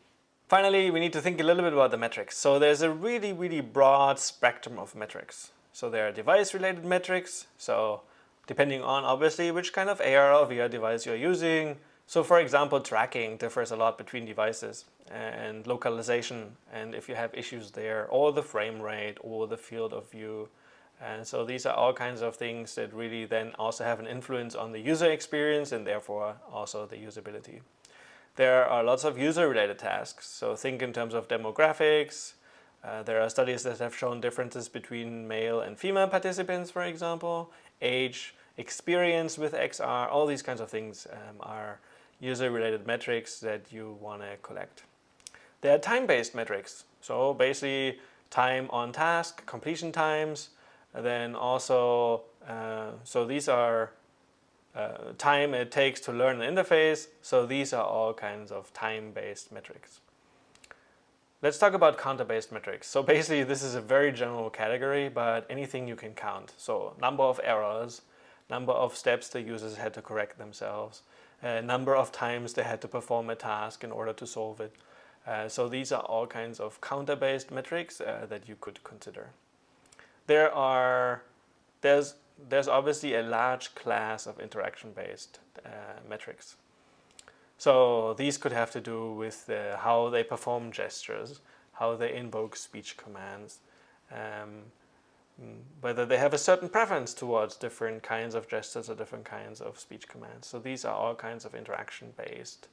Finally, we need to think a little bit about the metrics. So there's a really, really broad spectrum of metrics. So there are device-related metrics. So depending on, obviously, which kind of AR or VR device you're using. So for example, tracking differs a lot between devices and localization. And if you have issues there, or the frame rate, or the field of view. And so these are all kinds of things that really then also have an influence on the user experience and therefore also the usability. There are lots of user-related tasks. So think in terms of demographics. There are studies that have shown differences between male and female participants, for example. Age, experience with XR, all these kinds of things are user-related metrics that you want to collect. There are time-based metrics. So basically time on task, completion times, and then also, so these are time it takes to learn an interface. So these are all kinds of time-based metrics. Let's talk about counter-based metrics. So basically this is a very general category, but anything you can count. So number of errors, number of steps the users had to correct themselves, number of times they had to perform a task in order to solve it. So these are all kinds of counter-based metrics that you could consider. There's obviously a large class of interaction-based metrics. So these could have to do with how they perform gestures, how they invoke speech commands, whether they have a certain preference towards different kinds of gestures or different kinds of speech commands. So these are all kinds of interaction-based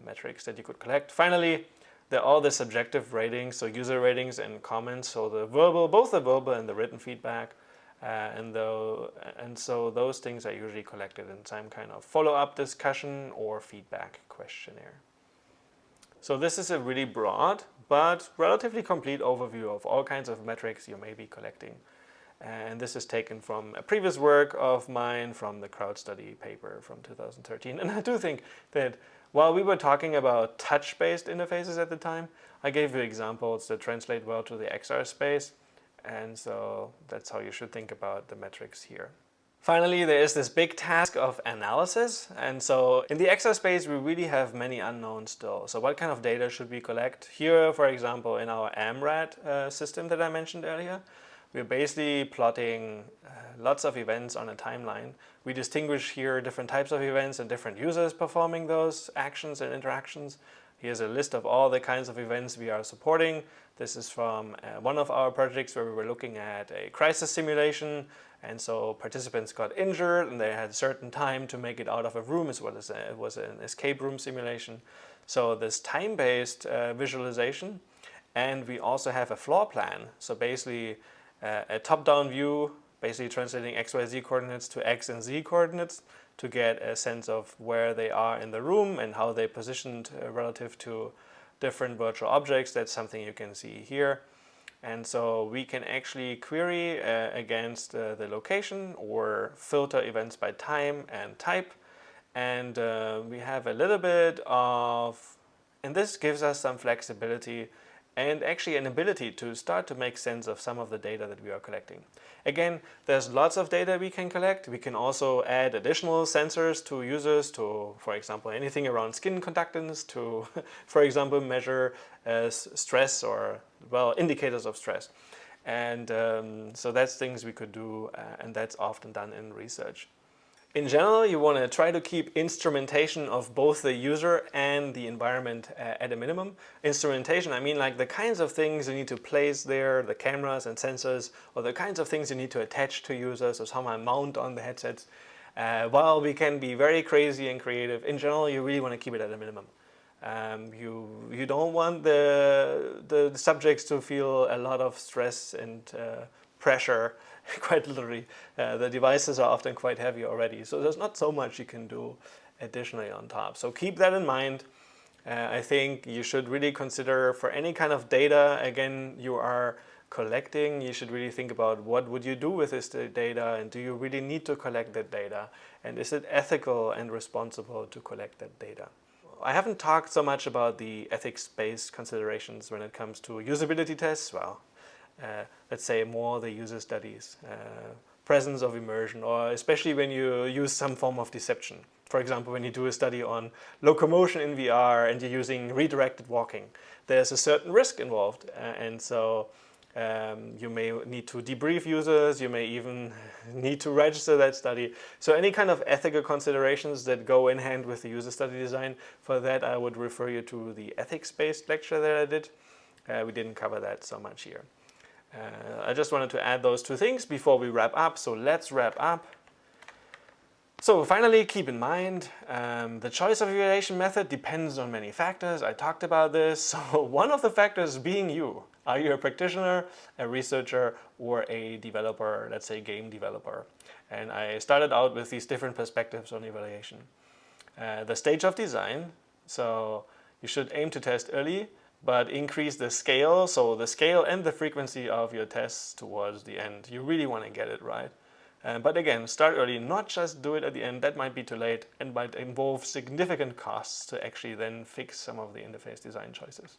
metrics that you could collect. Finally, there are all the subjective ratings, so user ratings and comments, so the verbal, both the verbal and the written feedback. And so those things are usually collected in some kind of follow-up discussion or feedback questionnaire. So this is a really broad but relatively complete overview of all kinds of metrics you may be collecting. And this is taken from a previous work of mine from the crowd study paper from 2013. And I do think that while we were talking about touch-based interfaces at the time, I gave you examples that translate well to the XR space. And so that's how you should think about the metrics here. Finally, there is this big task of analysis. And so in the XR space, we really have many unknowns still. So what kind of data should we collect? Here, for example, in our AMRAD system that I mentioned earlier, we're basically plotting lots of events on a timeline. We distinguish here different types of events and different users performing those actions and interactions. Here's a list of all the kinds of events we are supporting. This is from one of our projects where we were looking at a crisis simulation. And so participants got injured and they had a certain time to make it out of a room, as well as it was an escape room simulation. So this time-based visualization. And we also have a floor plan. So basically a top-down view, basically translating X, Y, Z coordinates to X and Z coordinates to get a sense of where they are in the room and how they positioned relative to different virtual objects. That's something you can see here. And so we can actually query against the location or filter events by time and type. And we have a little bit of, and this gives us some flexibility and actually an ability to start to make sense of some of the data that we are collecting. Again, there's lots of data we can collect. We can also add additional sensors to users to, for example, anything around skin conductance to, for example, measure stress or, well, indicators of stress. And so that's things we could do, and that's often done in research. In general, you want to try to keep instrumentation of both the user and the environment at a minimum. Instrumentation, I mean like the kinds of things you need to place there, the cameras and sensors, or the kinds of things you need to attach to users or somehow mount on the headsets. While we can be very crazy and creative, in general, you really want to keep it at a minimum. You don't want the subjects to feel a lot of stress and pressure. Quite literally, the devices are often quite heavy already, so there's not so much you can do additionally on top. So keep that in mind. I think you should really consider for any kind of data, again, you are collecting, you should really think about what would you do with this data, and do you really need to collect that data, and is it ethical and responsible to collect that data. I haven't talked so much about the ethics-based considerations when it comes to usability tests. Well, let's say more the user studies, presence of immersion, or especially when you use some form of deception. For example, when you do a study on locomotion in VR and you're using redirected walking, there's a certain risk involved, and so you may need to debrief users, you may even need to register that study. So any kind of ethical considerations that go in hand with the user study design, for that I would refer you to the ethics-based lecture that I did. We didn't cover that so much here. I just wanted to add those two things before we wrap up, so let's wrap up. So finally, keep in mind, the choice of evaluation method depends on many factors. I talked about this. So one of the factors being you. Are you a practitioner, a researcher, or a developer, let's say game developer? And I started out with these different perspectives on evaluation. The stage of design. So you should aim to test early, but increase the scale, so the scale and the frequency of your tests towards the end. You really want to get it right. But again, start early, not just do it at the end. That might be too late and might involve significant costs to actually then fix some of the interface design choices.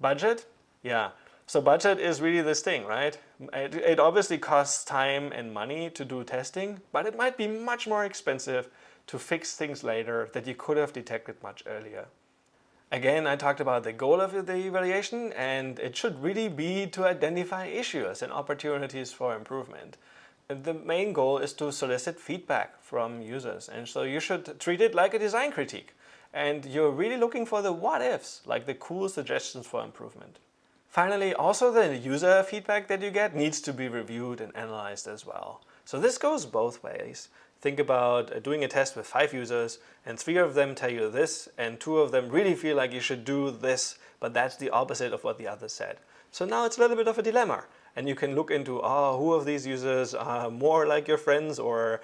Budget, yeah. So budget is really this thing, right? It obviously costs time and money to do testing, but it might be much more expensive to fix things later that you could have detected much earlier. Again, I talked about the goal of the evaluation, and it should really be to identify issues and opportunities for improvement. The main goal is to solicit feedback from users, and so you should treat it like a design critique. And you're really looking for the what ifs, like the cool suggestions for improvement. Finally, also the user feedback that you get needs to be reviewed and analyzed as well. So this goes both ways. Think about doing a test with 5 users and 3 of them tell you this and 2 of them really feel like you should do this, but that's the opposite of what the others said. So now it's a little bit of a dilemma, and you can look into who of these users are more like your friends or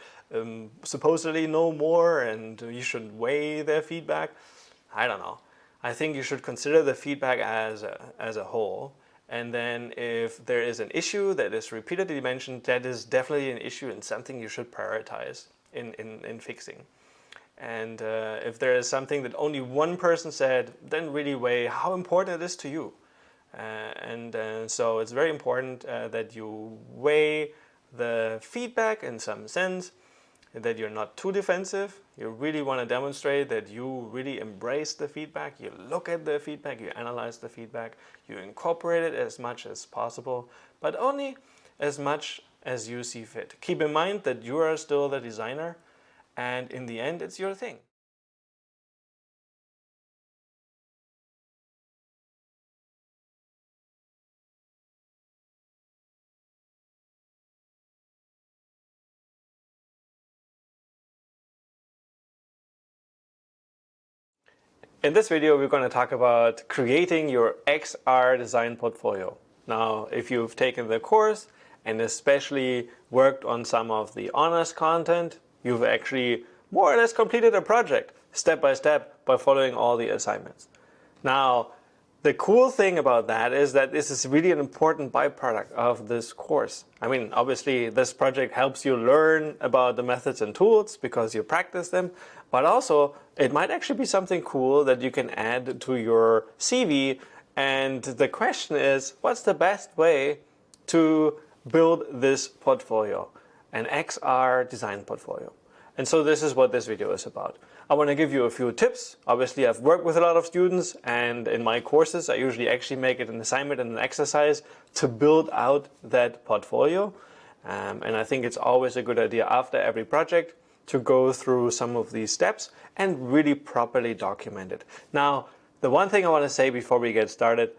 supposedly know more, and you should weigh their feedback. I don't know. I think you should consider the feedback as a whole. And then if there is an issue that is repeatedly mentioned, that is definitely an issue and something you should prioritize in fixing. And if there is something that only one person said, then really weigh how important it is to you. So it's very important that you weigh the feedback in some sense, that you're not too defensive. You really want to demonstrate that you really embrace the feedback, you look at the feedback, you analyze the feedback, you incorporate it as much as possible, but only as much as you see fit. Keep in mind that you are still the designer, and in the end, it's your thing. In this video, we're going to talk about creating your XR design portfolio. Now, if you've taken the course and especially worked on some of the honors content, you've actually more or less completed a project step by step by following all the assignments. Now, the cool thing about that is that this is really an important byproduct of this course. I mean, obviously, this project helps you learn about the methods and tools because you practice them, but also it might actually be something cool that you can add to your CV. And the question is, what's the best way to build this portfolio, an XR design portfolio? And so this is what this video is about. I want to give you a few tips. Obviously, I've worked with a lot of students, and in my courses, I usually actually make it an assignment and an exercise to build out that portfolio. And I think it's always a good idea after every project to go through some of these steps and really properly document it. Now, the one thing I want to say before we get started,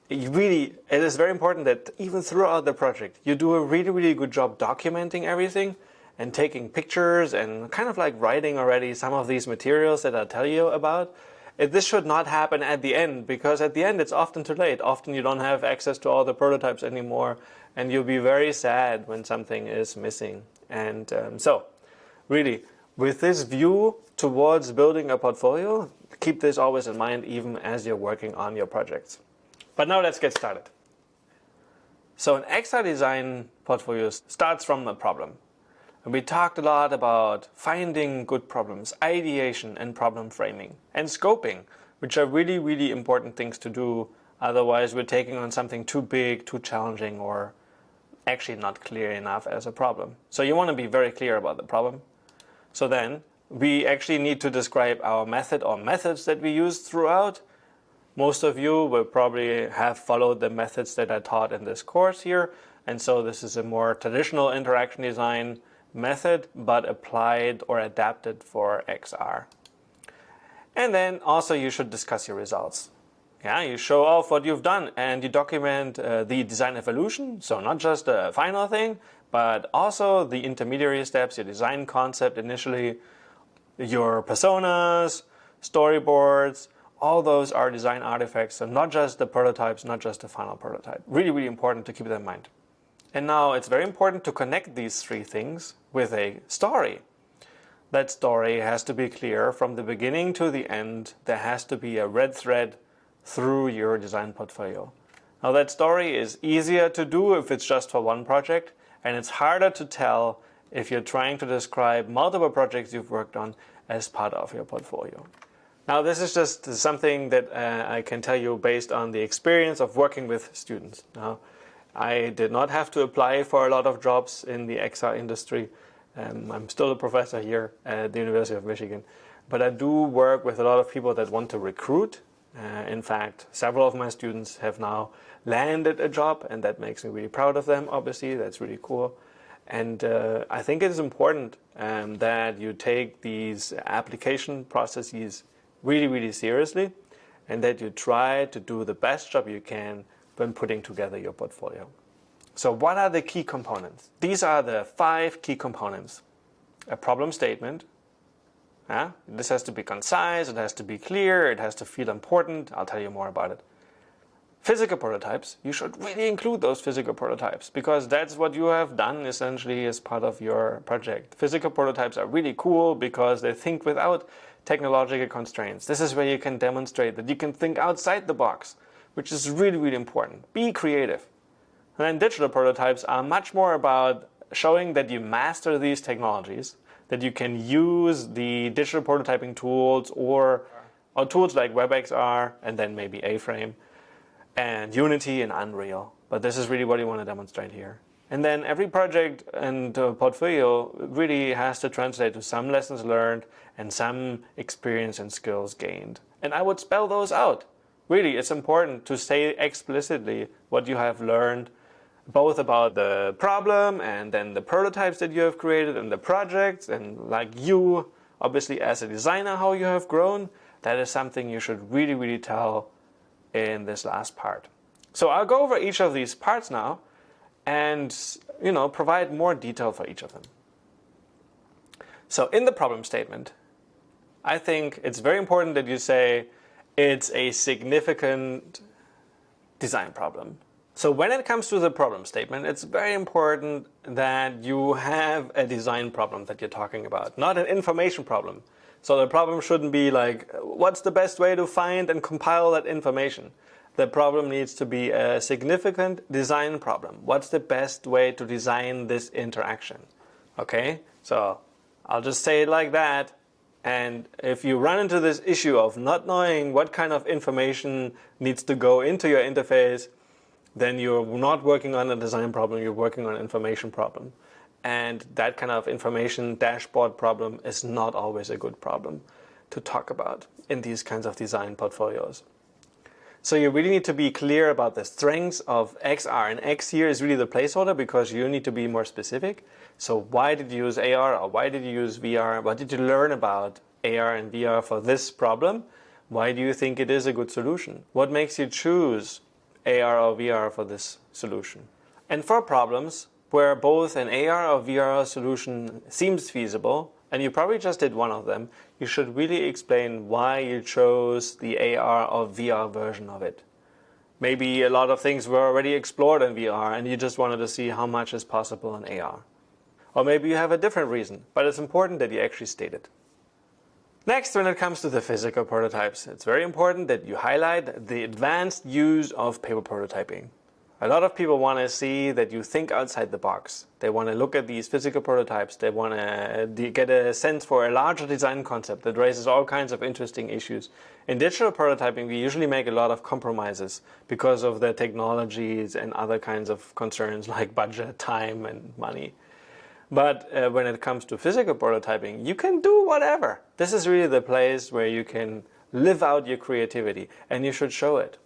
it is very important that even throughout the project, you do a really, really good job documenting everything and taking pictures and kind of like writing already some of these materials that I'll tell you about. This should not happen at the end, because at the end it's often too late. Often you don't have access to all the prototypes anymore, and you'll be very sad when something is missing. And so, really, with this view towards building a portfolio, keep this always in mind even as you're working on your projects. But now let's get started. So an XR design portfolio starts from a problem. And we talked a lot about finding good problems, ideation and problem framing, and scoping, which are really, really important things to do. Otherwise, we're taking on something too big, too challenging, or actually not clear enough as a problem. So you want to be very clear about the problem. So then we actually need to describe our method or methods that we use throughout. Most of you will probably have followed the methods that I taught in this course here. And so this is a more traditional interaction design method, but applied or adapted for XR. And then also you should discuss your results. Yeah, you show off what you've done and you document the design evolution. So not just the final thing, but also the intermediary steps, your design concept initially, your personas, storyboards. All those are design artifacts, so not just the prototypes, not just the final prototype. Really, really important to keep that in mind. And now it's very important to connect these three things with a story. That story has to be clear from the beginning to the end. There has to be a red thread through your design portfolio. Now that story is easier to do if it's just for one project, and it's harder to tell if you're trying to describe multiple projects you've worked on as part of your portfolio. Now this is just something that I can tell you based on the experience of working with students. Now, I did not have to apply for a lot of jobs in the XR industry. I'm still a professor here at the University of Michigan, but I do work with a lot of people that want to recruit. In fact, several of my students have now landed a job, and that makes me really proud of them, obviously. That's really cool. And I think it is important that you take these application processes really, really seriously, and that you try to do the best job you can when putting together your portfolio. So what are the key components? These are the 5 key components. A problem statement. This has to be concise, it has to be clear, it has to feel important. I'll tell you more about it. Physical prototypes. You should really include those physical prototypes, because that's what you have done essentially as part of your project. Physical prototypes are really cool because they think without technological constraints. This is where you can demonstrate that you can think outside the box, which is really, really important. Be creative. And then digital prototypes are much more about showing that you master these technologies, that you can use the digital prototyping tools or tools like WebXR, and then maybe A-Frame, and Unity and Unreal. But this is really what you want to demonstrate here. And then every project and portfolio really has to translate to some lessons learned and some experience and skills gained. And I would spell those out. Really, it's important to say explicitly what you have learned, both about the problem and then the prototypes that you have created and the projects, and like you, obviously as a designer, how you have grown. That is something you should really, really tell in this last part. So I'll go over each of these parts now and provide more detail for each of them. So in the problem statement, I think it's very important that you say it's a significant design problem. So when it comes to the problem statement, it's very important that you have a design problem that you're talking about, not an information problem. So the problem shouldn't be like, what's the best way to find and compile that information? The problem needs to be a significant design problem. What's the best way to design this interaction? Okay, so I'll just say it like that. And if you run into this issue of not knowing what kind of information needs to go into your interface, then you're not working on a design problem, you're working on an information problem. And that kind of information dashboard problem is not always a good problem to talk about in these kinds of design portfolios. So you really need to be clear about the strengths of XR, and X here is really the placeholder because you need to be more specific. So why did you use AR or why did you use VR? What did you learn about AR and VR for this problem? Why do you think it is a good solution? What makes you choose AR or VR for this solution? And for problems where both an AR or VR solution seems feasible, and you probably just did one of them, you should really explain why you chose the AR or VR version of it. Maybe a lot of things were already explored in VR and you just wanted to see how much is possible in AR. Or maybe you have a different reason, but it's important that you actually state it. Next, when it comes to the physical prototypes, it's very important that you highlight the advanced use of paper prototyping. A lot of people want to see that you think outside the box. They want to look at these physical prototypes. They want to get a sense for a larger design concept that raises all kinds of interesting issues. In digital prototyping, we usually make a lot of compromises because of the technologies and other kinds of concerns like budget, time, and money. But when it comes to physical prototyping, you can do whatever. This is really the place where you can live out your creativity, and you should show it.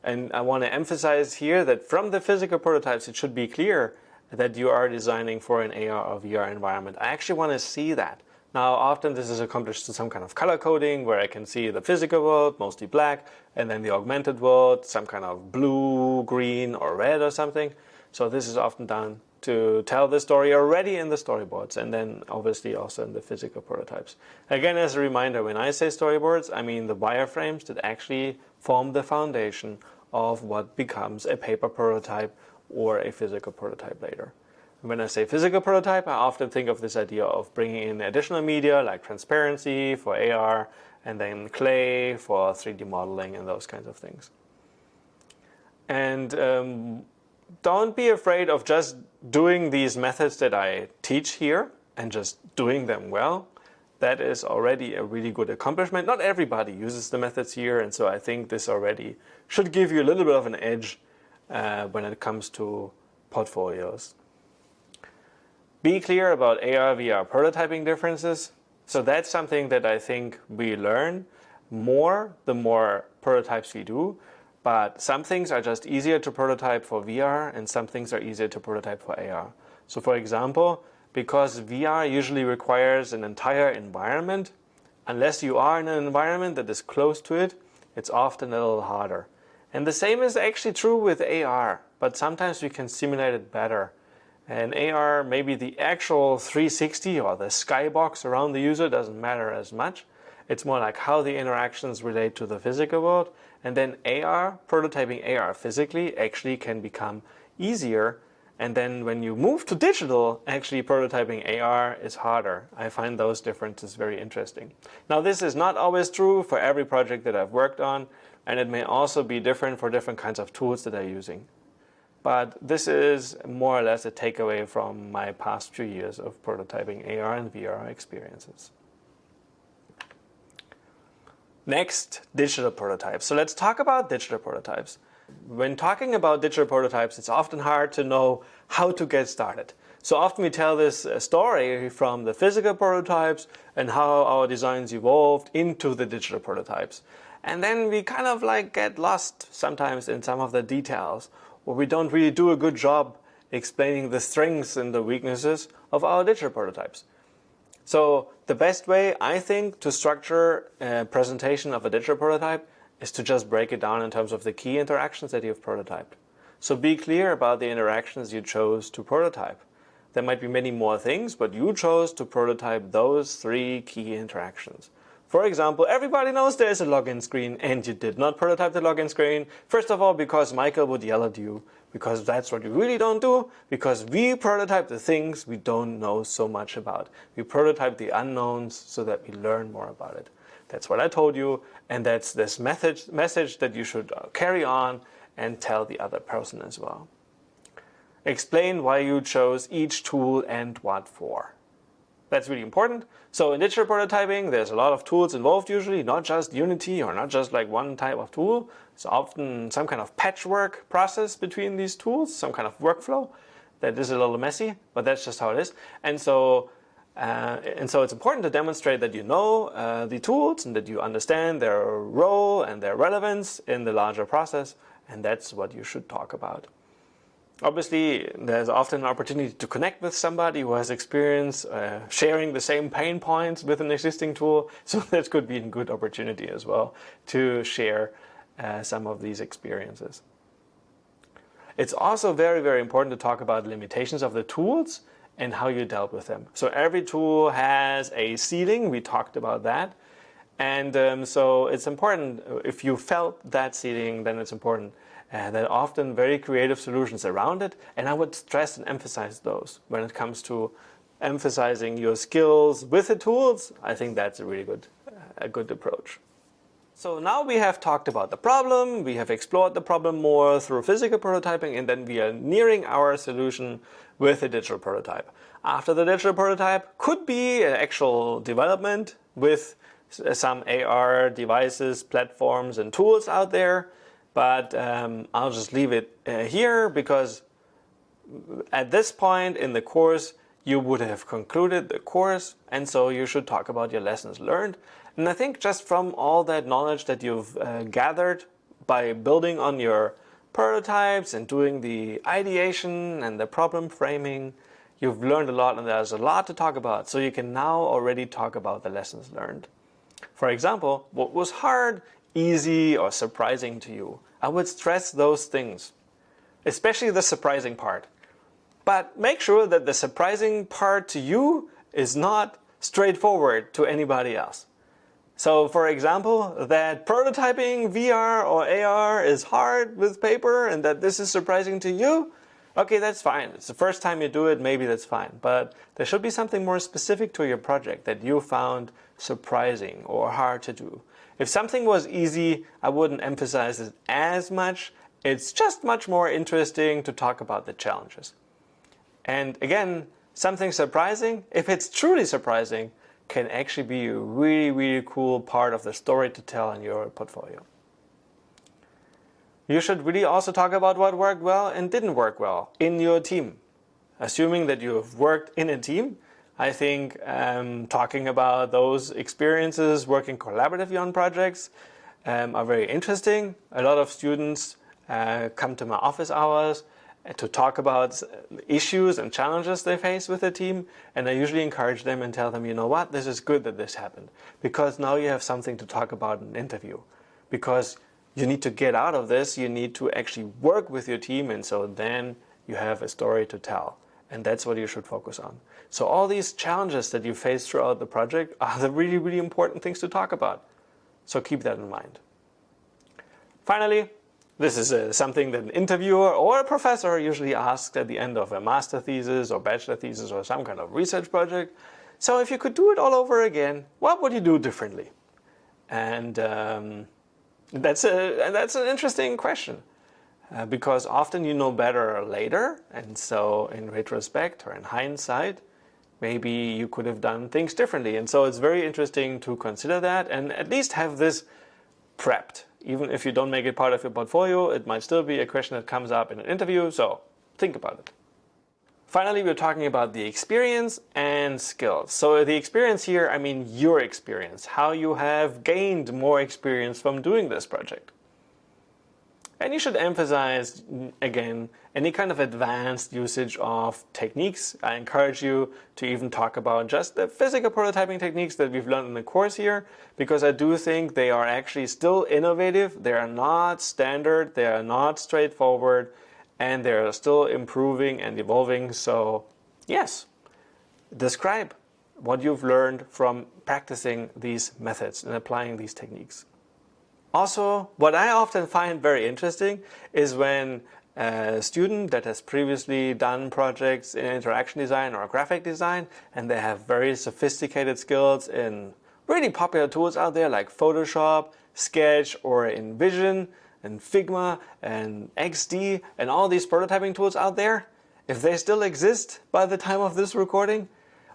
And I want to emphasize here that from the physical prototypes, it should be clear that you are designing for an AR or VR environment. I actually want to see that. Now, often this is accomplished through some kind of color coding where I can see the physical world, mostly black, and then the augmented world, some kind of blue, green, or red or something. So this is often done to tell the story already in the storyboards, and then obviously also in the physical prototypes. Again, as a reminder, when I say storyboards, I mean the wireframes that actually form the foundation of what becomes a paper prototype or a physical prototype later. When I say physical prototype, I often think of this idea of bringing in additional media like transparency for AR, and then clay for 3D modeling and those kinds of things. And don't be afraid of just doing these methods that I teach here and just doing them well. That is already a really good accomplishment. Not everybody uses the methods here, and so I think this already should give you a little bit of an edge when it comes to portfolios. Be clear about AR, VR prototyping differences. So that's something that I think we learn more the more prototypes we do. But some things are just easier to prototype for VR and some things are easier to prototype for AR. So for example, because VR usually requires an entire environment, unless you are in an environment that is close to it, it's often a little harder. And the same is actually true with AR, but sometimes we can simulate it better. And AR, maybe the actual 360 or the skybox around the user doesn't matter as much. It's more like how the interactions relate to the physical world. And then AR, prototyping AR physically actually can become easier. And then when you move to digital, actually prototyping AR is harder. I find those differences very interesting. Now, this is not always true for every project that I've worked on, and it may also be different for different kinds of tools that I'm using. But this is more or less a takeaway from my past few years of prototyping AR and VR experiences. Next, digital prototypes. So let's talk about digital prototypes. When talking about digital prototypes, it's often hard to know how to get started. So often we tell this story from the physical prototypes and how our designs evolved into the digital prototypes. And then we kind of get lost sometimes in some of the details, or we don't really do a good job explaining the strengths and the weaknesses of our digital prototypes. So the best way, I think, to structure a presentation of a digital prototype is to just break it down in terms of the key interactions that you've prototyped. So be clear about the interactions you chose to prototype. There might be many more things, but you chose to prototype those 3 key interactions. For example, everybody knows there is a login screen, and you did not prototype the login screen. First of all, because Michael would yell at you, because that's what you really don't do, because we prototype the things we don't know so much about. We prototype the unknowns so that we learn more about it. That's what I told you, and that's this message that you should carry on and tell the other person as well. Explain why you chose each tool and what for. That's really important. So in digital prototyping, there's a lot of tools involved usually, not just Unity or not just one type of tool. It's often some kind of patchwork process between these tools, some kind of workflow That is a little messy, but that's just how it is. And so it's important to demonstrate that you know the tools and that you understand their role and their relevance in the larger process, and that's what you should talk about. Obviously, there's often an opportunity to connect with somebody who has experience sharing the same pain points with an existing tool, so that could be a good opportunity as well to share some of these experiences. It's also very, very important to talk about limitations of the tools and how you dealt with them. So every tool has a ceiling, we talked about that. And so it's important, if you felt that ceiling, then it's important that often very creative solutions around it. And I would stress and emphasize those when it comes to emphasizing your skills with the tools. I think that's a really good approach. So now we have talked about the problem, we have explored the problem more through physical prototyping, and then we are nearing our solution with a digital prototype. After the digital prototype could be an actual development with some AR devices, platforms, and tools out there, but I'll just leave it here because at this point in the course you would have concluded the course, and so you should talk about your lessons learned. And I think just from all that knowledge that you've gathered by building on your prototypes and doing the ideation and the problem framing, you've learned a lot and there's a lot to talk about. So you can now already talk about the lessons learned. For example, what was hard, easy, or surprising to you? I would stress those things, especially the surprising part. But make sure that the surprising part to you is not straightforward to anybody else. So for example, that prototyping VR or AR is hard with paper and that this is surprising to you, okay, that's fine. It's the first time you do it, maybe that's fine. But there should be something more specific to your project that you found surprising or hard to do. If something was easy, I wouldn't emphasize it as much. It's just much more interesting to talk about the challenges. And again, something surprising, if it's truly surprising, can actually be a really, really cool part of the story to tell in your portfolio. You should really also talk about what worked well and didn't work well in your team. Assuming that you have worked in a team, I think talking about those experiences working collaboratively on projects are very interesting. A lot of students come to my office hours to talk about issues and challenges they face with the team, and I usually encourage them and tell them, you know what, this is good that this happened, because now you have something to talk about in an interview. Because you need to get out of this, you need to actually work with your team, and so then you have a story to tell. And that's what you should focus on. So all these challenges that you face throughout the project are the really, really important things to talk about. So keep that in mind. Finally, this is something that an interviewer or a professor usually asks at the end of a master thesis or bachelor thesis or some kind of research project. So if you could do it all over again, what would you do differently? And that's an interesting question. Because often you know better later, and so in retrospect or in hindsight, maybe you could have done things differently. And so it's very interesting to consider that and at least have this prepped. Even if you don't make it part of your portfolio, it might still be a question that comes up in an interview, so think about it. Finally, we're talking about the experience and skills. So the experience here, I mean your experience, how you have gained more experience from doing this project. And you should emphasize, again, any kind of advanced usage of techniques. I encourage you to even talk about just the physical prototyping techniques that we've learned in the course here, because I do think they are actually still innovative. They are not standard, they are not straightforward, and they're still improving and evolving. So yes, describe what you've learned from practicing these methods and applying these techniques. Also, what I often find very interesting is when a student that has previously done projects in interaction design or graphic design, and they have very sophisticated skills in really popular tools out there like Photoshop, Sketch, or InVision, and Figma, and XD, and all these prototyping tools out there, if they still exist by the time of this recording,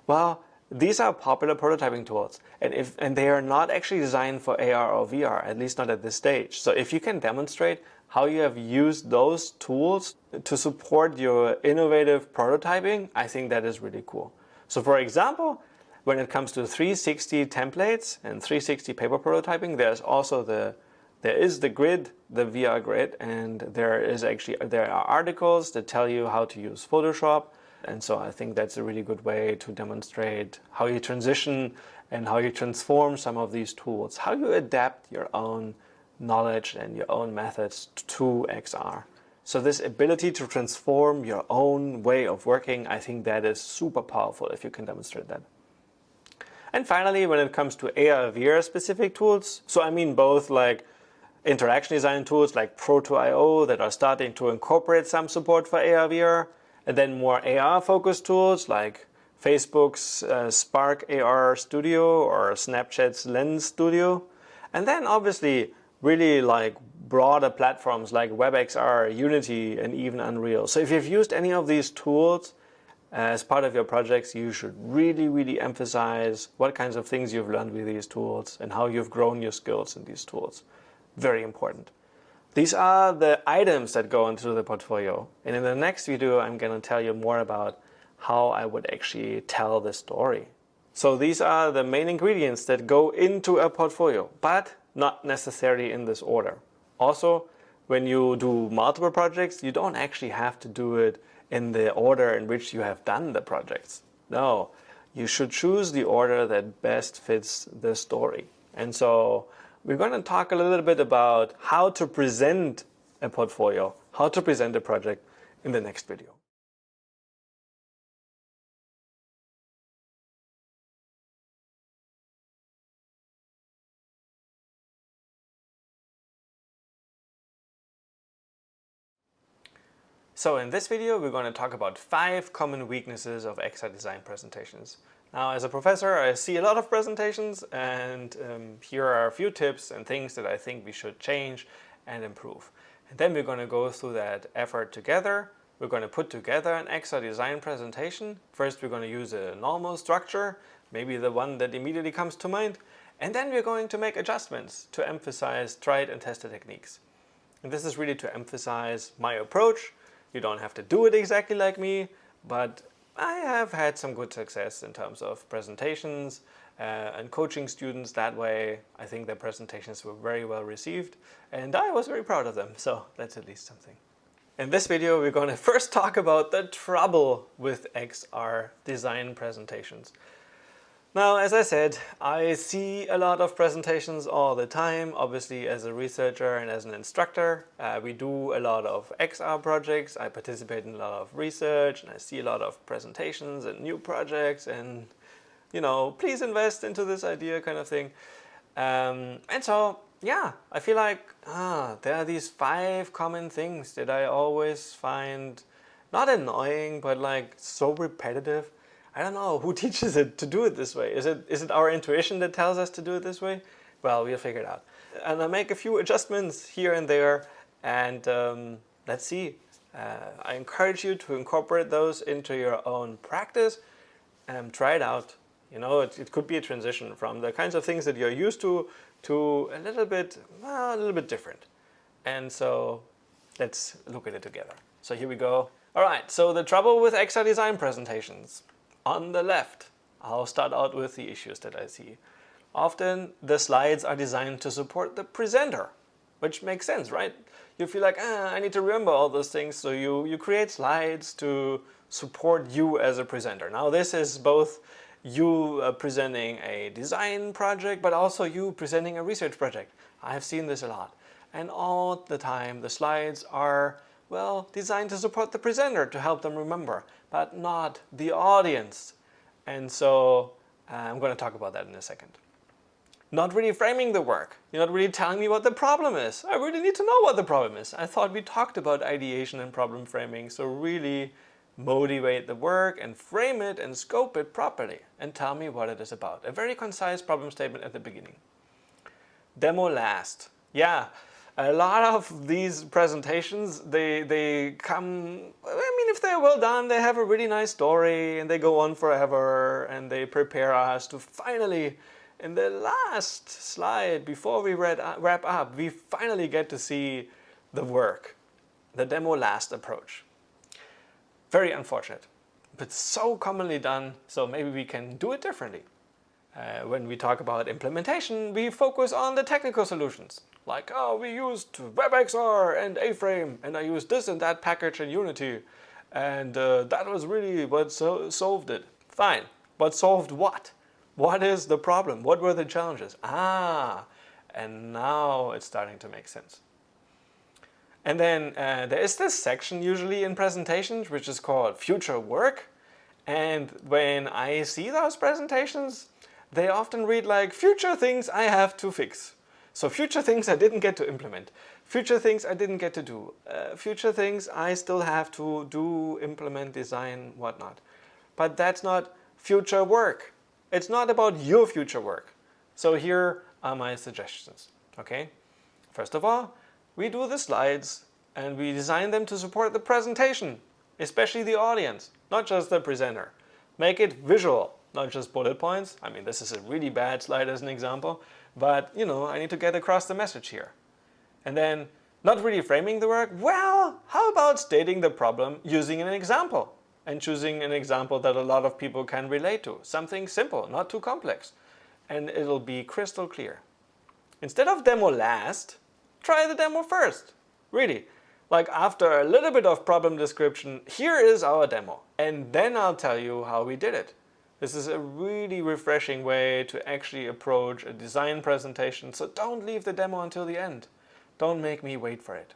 well, These are popular prototyping tools, and they are not actually designed for AR or VR, at least not at this stage. So if you can demonstrate how you have used those tools to support your innovative prototyping, I think that is really cool. So for example, when it comes to 360 templates and 360 paper prototyping, there is the grid, the VR grid, and there are articles that tell you how to use Photoshop. And so I think that's a really good way to demonstrate how you transition and how you transform some of these tools, how you adapt your own knowledge and your own methods to XR. So this ability to transform your own way of working, I think that is super powerful if you can demonstrate that. And finally, when it comes to AR, VR specific tools, so I mean both like interaction design tools like Pro2IO that are starting to incorporate some support for AR, VR, and then more AR focused tools like Facebook's Spark AR Studio or Snapchat's Lens Studio. And then obviously really like broader platforms like WebXR, Unity, and even Unreal. So if you've used any of these tools as part of your projects, you should really emphasize what kinds of things you've learned with these tools and how you've grown your skills in these tools. Very important. These are the items that go into the portfolio. And in the next video, I'm going to tell you more about how I would actually tell the story. So these are the main ingredients that go into a portfolio, but not necessarily in this order. Also, when you do multiple projects, you don't actually have to do it in the order in which you have done the projects. No, you should choose the order that best fits the story. And so we're going to talk a little bit about how to present a portfolio, how to present a project in the next video. So in this video, we're going to talk about 5 common weaknesses of XR design presentations. Now, as a professor, I see a lot of presentations, and here are a few tips and things that I think we should change and improve. And then we're going to go through that effort together. We're going to put together an XR design presentation. First, we're going to use a normal structure, maybe the one that immediately comes to mind. And then we're going to make adjustments to emphasize tried and tested techniques. And this is really to emphasize my approach. You don't have to do it exactly like me, but I have had some good success in terms of presentations and coaching students that way. I think their presentations were very well received, and I was very proud of them, so that's at least something. In this video, we're going to first talk about the trouble with XR design presentations. Now, as I said, I see a lot of presentations all the time. Obviously, as a researcher and as an instructor, we do a lot of XR projects. I participate in a lot of research, and I see a lot of presentations and new projects and, you know, please invest into this idea kind of thing. And so, yeah, I feel like there are these 5 common things that I always find not annoying, but like so repetitive. I don't know who teaches it to do it this way. Is it our intuition that tells us to do it this way? Well, we'll figure it out. And I make a few adjustments here and there, and let's see. I encourage you to incorporate those into your own practice and try it out. You know, it could be a transition from the kinds of things that you're used to a little bit different. And so let's look at it together. So here we go. All right, so the trouble with XR design presentations. On the left, I'll start out with the issues that I see. Often the slides are designed to support the presenter, which makes sense, right? You feel like, I need to remember all those things, so you create slides to support you as a presenter. Now this is both you presenting a design project, but also you presenting a research project. I've seen this a lot. And all the time the slides are, well, designed to support the presenter, to help them remember, but not the audience. And so I'm going to talk about that in a second. Not really framing the work. You're not really telling me what the problem is. I really need to know what the problem is. I thought we talked about ideation and problem framing, so really motivate the work and frame it and scope it properly and tell me what it is about. A very concise problem statement at the beginning. Demo last. Yeah, A lot of these presentations, they come, I mean, if they're well done, they have a really nice story and they go on forever and they prepare us to finally, in the last slide before we wrap up, we finally get to see the work, the demo last approach. Very unfortunate, but so commonly done, so maybe we can do it differently. When we talk about implementation, we focus on the technical solutions. Like, oh, we used WebXR and A-Frame, and I used this and that package in Unity, and that was really what solved it. Fine, but solved what? What is the problem? What were the challenges? Ah, and now it's starting to make sense. And then there is this section usually in presentations which is called future work. And when I see those presentations, they often read like future things I have to fix. So future things I didn't get to implement, future things I didn't get to do, future things I still have to do, implement, design, whatnot. But that's not future work. It's not about your future work. So here are my suggestions, okay? First of all, we do the slides and we design them to support the presentation, especially the audience, not just the presenter. Make it visual, not just bullet points. I mean, this is a really bad slide as an example, but you know, I need to get across the message here. And then, not really framing the work, well, how about stating the problem using an example and choosing an example that a lot of people can relate to, something simple, not too complex, and it'll be crystal clear. Instead of demo last, try the demo first. Really, like after a little bit of problem description, here is our demo, and then I'll tell you how we did it. This is a really refreshing way to actually approach a design presentation, so don't leave the demo until the end. Don't make me wait for it.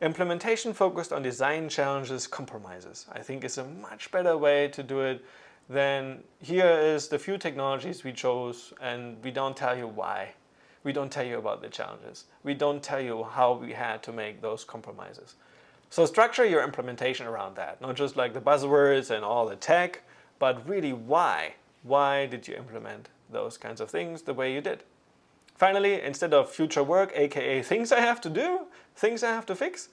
Implementation focused on design challenges compromises, I think is a much better way to do it than here is the few technologies we chose and we don't tell you why. We don't tell you about the challenges. We don't tell you how we had to make those compromises. So structure your implementation around that, not just like the buzzwords and all the tech, but really why. Why did you implement those kinds of things the way you did? Finally, instead of future work, aka things I have to do, things I have to fix,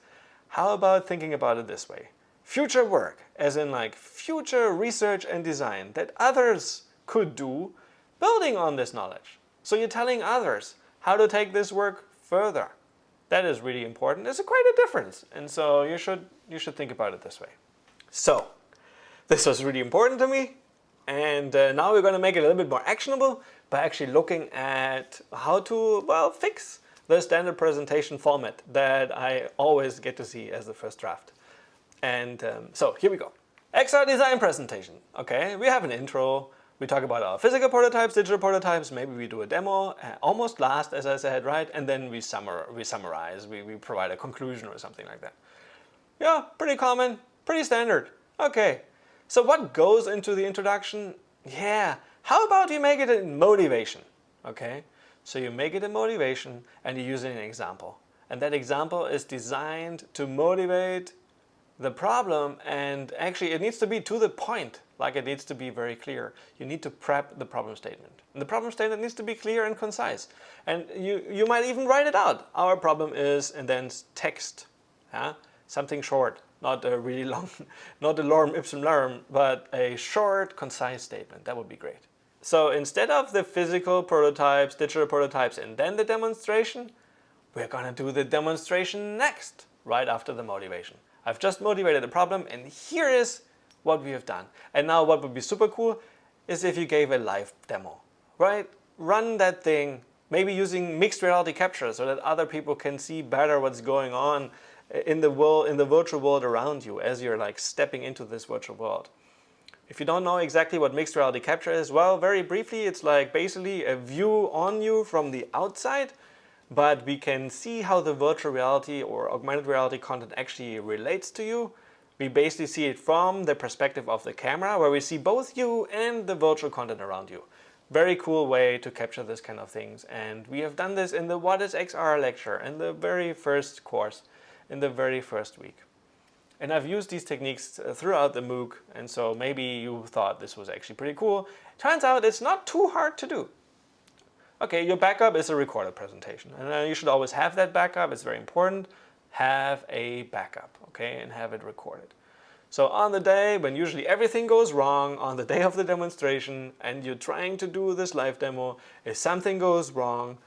how about thinking about it this way? Future work, as in like future research and design that others could do building on this knowledge. So you're telling others how to take this work further. That is really important. There's quite a difference. And so you should think about it this way. So this was really important to me. And now we're going to make it a little bit more actionable by actually looking at how to, well, fix the standard presentation format that I always get to see as the first draft. And so here we go. XR design presentation. Okay, we have an intro. We talk about our physical prototypes, digital prototypes. Maybe we do a demo, almost last, as I said, right? And then we summarize. We provide a conclusion or something like that. Yeah, pretty common, pretty standard. Okay, so what goes into the introduction? Yeah, how about you make it a motivation? Okay, so you make it a motivation and you use it in an example. And that example is designed to motivate the problem, and actually it needs to be to the point, like it needs to be very clear. You need to prep the problem statement. And the problem statement needs to be clear and concise. And you might even write it out. Our problem is, and then text, something short, not a really long, not a lorem ipsum lorem, but a short, concise statement. That would be great. So instead of the physical prototypes, digital prototypes, and then the demonstration, we're gonna do the demonstration next, right after the motivation. I've just motivated the problem, and here is what we have done. And now what would be super cool is if you gave a live demo, right? Run that thing, maybe using mixed reality capture so that other people can see better what's going on in the world, in the virtual world around you as you're like stepping into this virtual world. If you don't know exactly what mixed reality capture is, well, very briefly, it's like basically a view on you from the outside, but we can see how the virtual reality or augmented reality content actually relates to you. We basically see it from the perspective of the camera, where we see both you and the virtual content around you. Very cool way to capture this kind of things. And we have done this in the What is XR lecture, in the very first course, in the very first week. And I've used these techniques throughout the MOOC, and so maybe you thought this was actually pretty cool. Turns out it's not too hard to do. Okay, your backup is a recorded presentation, and you should always have that backup. It's very important. Have a backup, okay, and have it recorded. So on the day when usually everything goes wrong, on the day of the demonstration, and you're trying to do this live demo, if something goes wrong,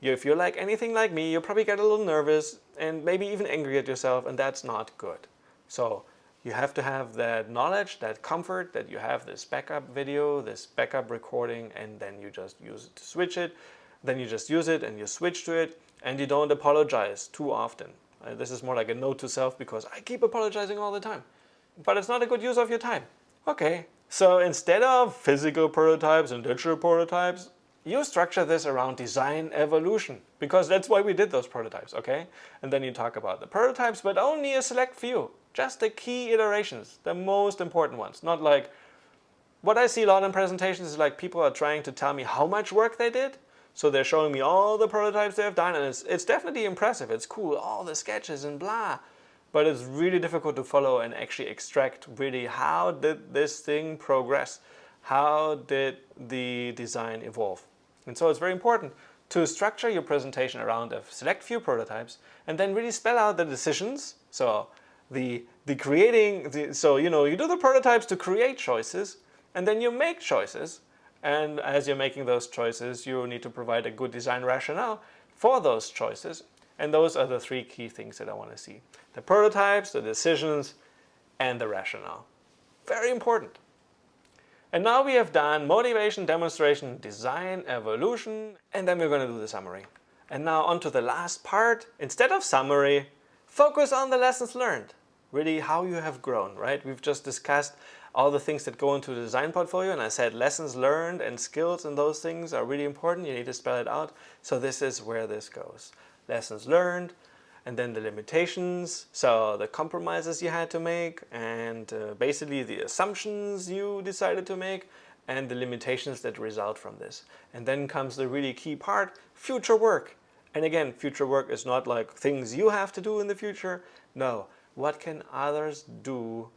if you're like anything like me, you'll probably get a little nervous and maybe even angry at yourself, and that's not good. So you have to have that knowledge, that comfort that you have this backup video, this backup recording, and then you just use it to switch it. Then you just use it and you switch to it, and you don't apologize too often. This is more like a note to self, because I keep apologizing all the time. But it's not a good use of your time. Okay, so instead of physical prototypes and digital prototypes, you structure this around design evolution, because that's why we did those prototypes, okay? And then you talk about the prototypes, but only a select few. Just the key iterations, the most important ones. Not like, what I see a lot in presentations is like people are trying to tell me how much work they did. So they're showing me all the prototypes they have done, and it's definitely impressive. It's cool, all the sketches and blah. But it's really difficult to follow and actually extract really how did this thing progress? How did the design evolve? And so it's very important to structure your presentation around a select few prototypes and then really spell out the decisions. So you do the prototypes to create choices, and then you make choices. And as you're making those choices, you need to provide a good design rationale for those choices. And those are the three key things that I want to see: the prototypes, the decisions, and the rationale. Very important. And now we have done motivation, demonstration, design, evolution, and then we're going to do the summary. And now on to the last part. Instead of summary, focus on the lessons learned. Really how you have grown, right? We've just discussed all the things that go into the design portfolio, and I said lessons learned and skills and those things are really important. You need to spell it out. So this is where this goes. Lessons learned, and then the limitations, so the compromises you had to make, and basically the assumptions you decided to make, and the limitations that result from this. And then comes the really key part, future work. And again, future work is not like things you have to do in the future. No, what can others do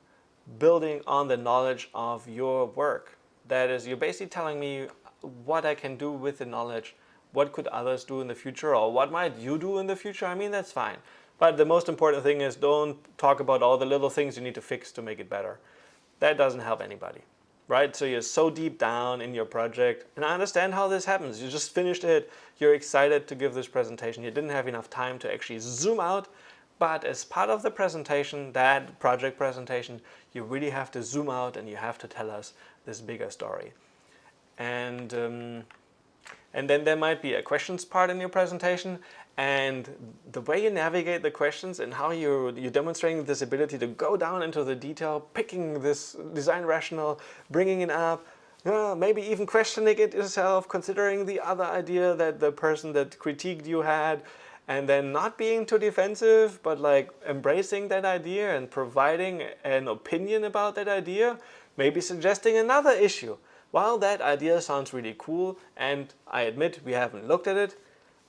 building on the knowledge of your work? That is, you're basically telling me what I can do with the knowledge. What could others do in the future, or what might you do in the future? I mean, that's fine. But the most important thing is don't talk about all the little things you need to fix to make it better. That doesn't help anybody, right? So you're so deep down in your project, and I understand how this happens. You just finished it, you're excited to give this presentation, you didn't have enough time to actually zoom out, but as part of the presentation, that project presentation, you really have to zoom out and you have to tell us this bigger story. And then there might be a questions part in your presentation, and the way you navigate the questions and how you're demonstrating this ability to go down into the detail, picking this design rationale, bringing it up, maybe even questioning it yourself, considering the other idea that the person that critiqued you had, and then not being too defensive, but like embracing that idea and providing an opinion about that idea, maybe suggesting another issue. While that idea sounds really cool, and I admit we haven't looked at it,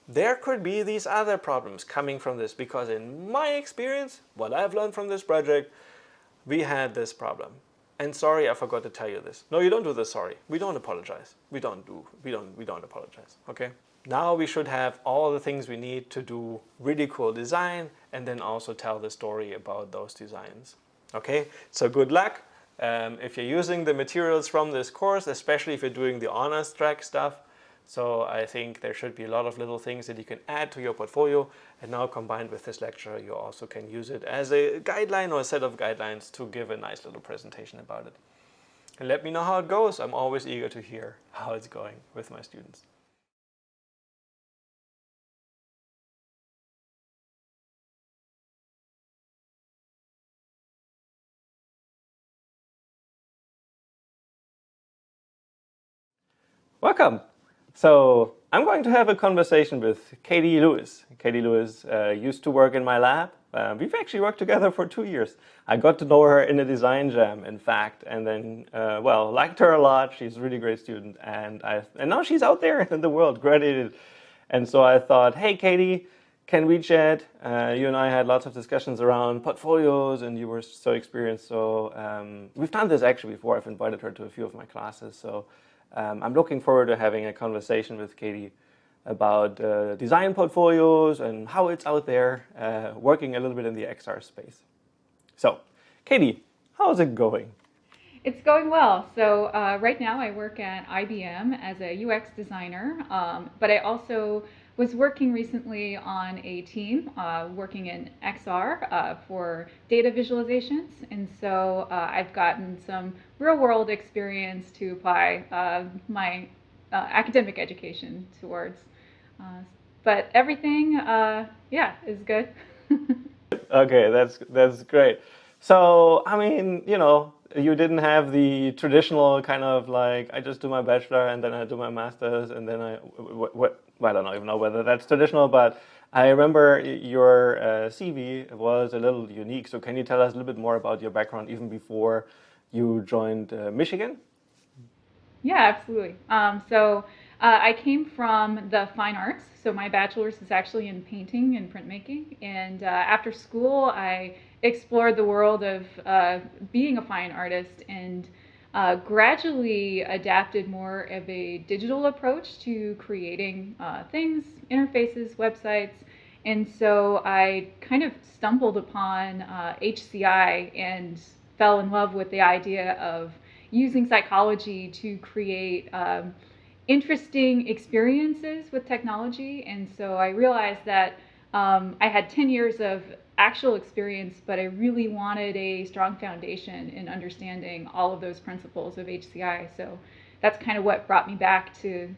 there could be these other problems coming from this, because in my experience, what I've learned from this project, we had this problem. And sorry, I forgot to tell you this. No, you don't do this, sorry. We don't apologize. We don't apologize, okay? Now we should have all the things we need to do really cool design, and then also tell the story about those designs. Okay, so good luck. If you're using the materials from this course, especially if you're doing the honors track stuff, so I think there should be a lot of little things that you can add to your portfolio, and now combined with this lecture, you also can use it as a guideline or a set of guidelines to give a nice little presentation about it. And let me know how it goes. I'm always eager to hear how it's going with my students. Welcome. So I'm going to have a conversation with Katie Lewis. Katie Lewis used to work in my lab. We've actually worked together for 2 years. I got to know her in a design jam, in fact, and then, liked her a lot. She's a really great student, and now she's out there in the world, graduated. And so I thought, hey, Katie, can we chat? You and I had lots of discussions around portfolios, and you were so experienced. So we've done this actually before. I've invited her to a few of my classes. So I'm looking forward to having a conversation with Katie about design portfolios and how it's out there, working a little bit in the XR space. So, Katie, how's it going? It's going well. So right now I work at IBM as a UX designer, but I also was working recently on a team working in XR for data visualizations. And so I've gotten some real world experience to apply my academic education towards. Uh, but everything, yeah, is good. Okay, that's great. So, I mean, you didn't have the traditional kind of like I just do my bachelor and then I do my master's and then I don't even know whether that's traditional, but I remember your CV was a little unique. So, can you tell us a little bit more about your background even before you joined Michigan? Yeah, absolutely. I came from the fine arts. So my bachelor's is actually in painting and printmaking. And after school, I explored the world of being a fine artist and gradually adapted more of a digital approach to creating things, interfaces, websites. And so I kind of stumbled upon HCI and fell in love with the idea of using psychology to create interesting experiences with technology. And so I realized that I had 10 years of actual experience, but I really wanted a strong foundation in understanding all of those principles of HCI. So that's kind of what brought me back to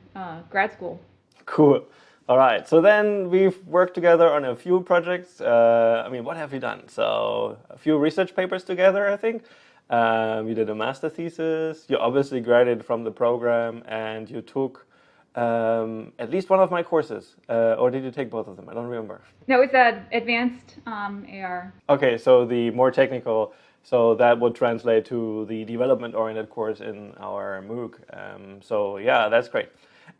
grad school. Cool. All right. So then we've worked together on a few projects. I mean, what have we done? So a few research papers together, I think. You did a master thesis. You obviously graduated from the program, and you took at least one of my courses. Or did you take both of them? I don't remember. No, it's an advanced AR. Okay, so the more technical. So that would translate to the development-oriented course in our MOOC. So yeah, that's great.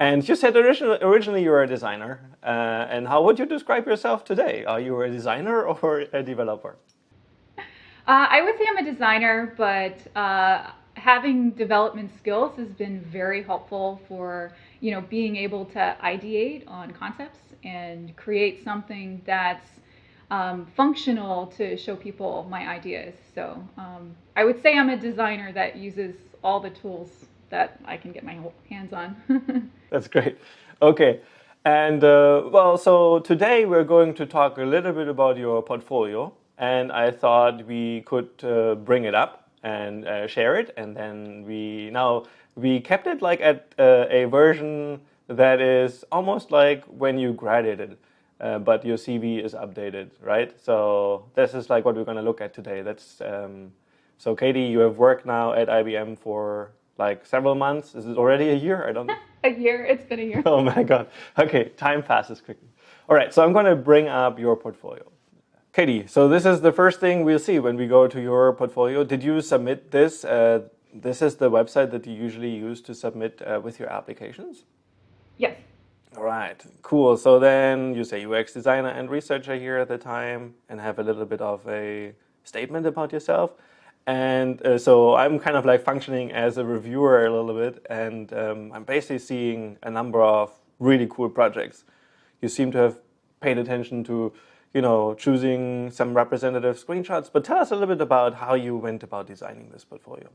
And you said originally you were a designer. And how would you describe yourself today? Are you a designer or a developer? I would say I'm a designer, but having development skills has been very helpful for being able to ideate on concepts and create something that's functional to show people my ideas. So I would say I'm a designer that uses all the tools that I can get my hands on. That's great. Okay. And so today we're going to talk a little bit about your portfolio. And I thought we could bring it up and share it. And then we kept it like at a version that is almost like when you graduated, but your CV is updated, right? So this is like what we're going to look at today. That's so Katie, you have worked now at IBM for like several months. Is it already a year? I don't know. A year. It's been a year. Oh my God. Okay, time passes quickly. All right, so I'm going to bring up your portfolio. Katie, so this is the first thing we'll see when we go to your portfolio. Did you submit this? This is the website that you usually use to submit with your applications? Yes. All right, cool. So then you say UX designer and researcher here at the time and have a little bit of a statement about yourself. And so I'm kind of like functioning as a reviewer a little bit. And I'm basically seeing a number of really cool projects. You seem to have paid attention to choosing some representative screenshots, but tell us a little bit about how you went about designing this portfolio.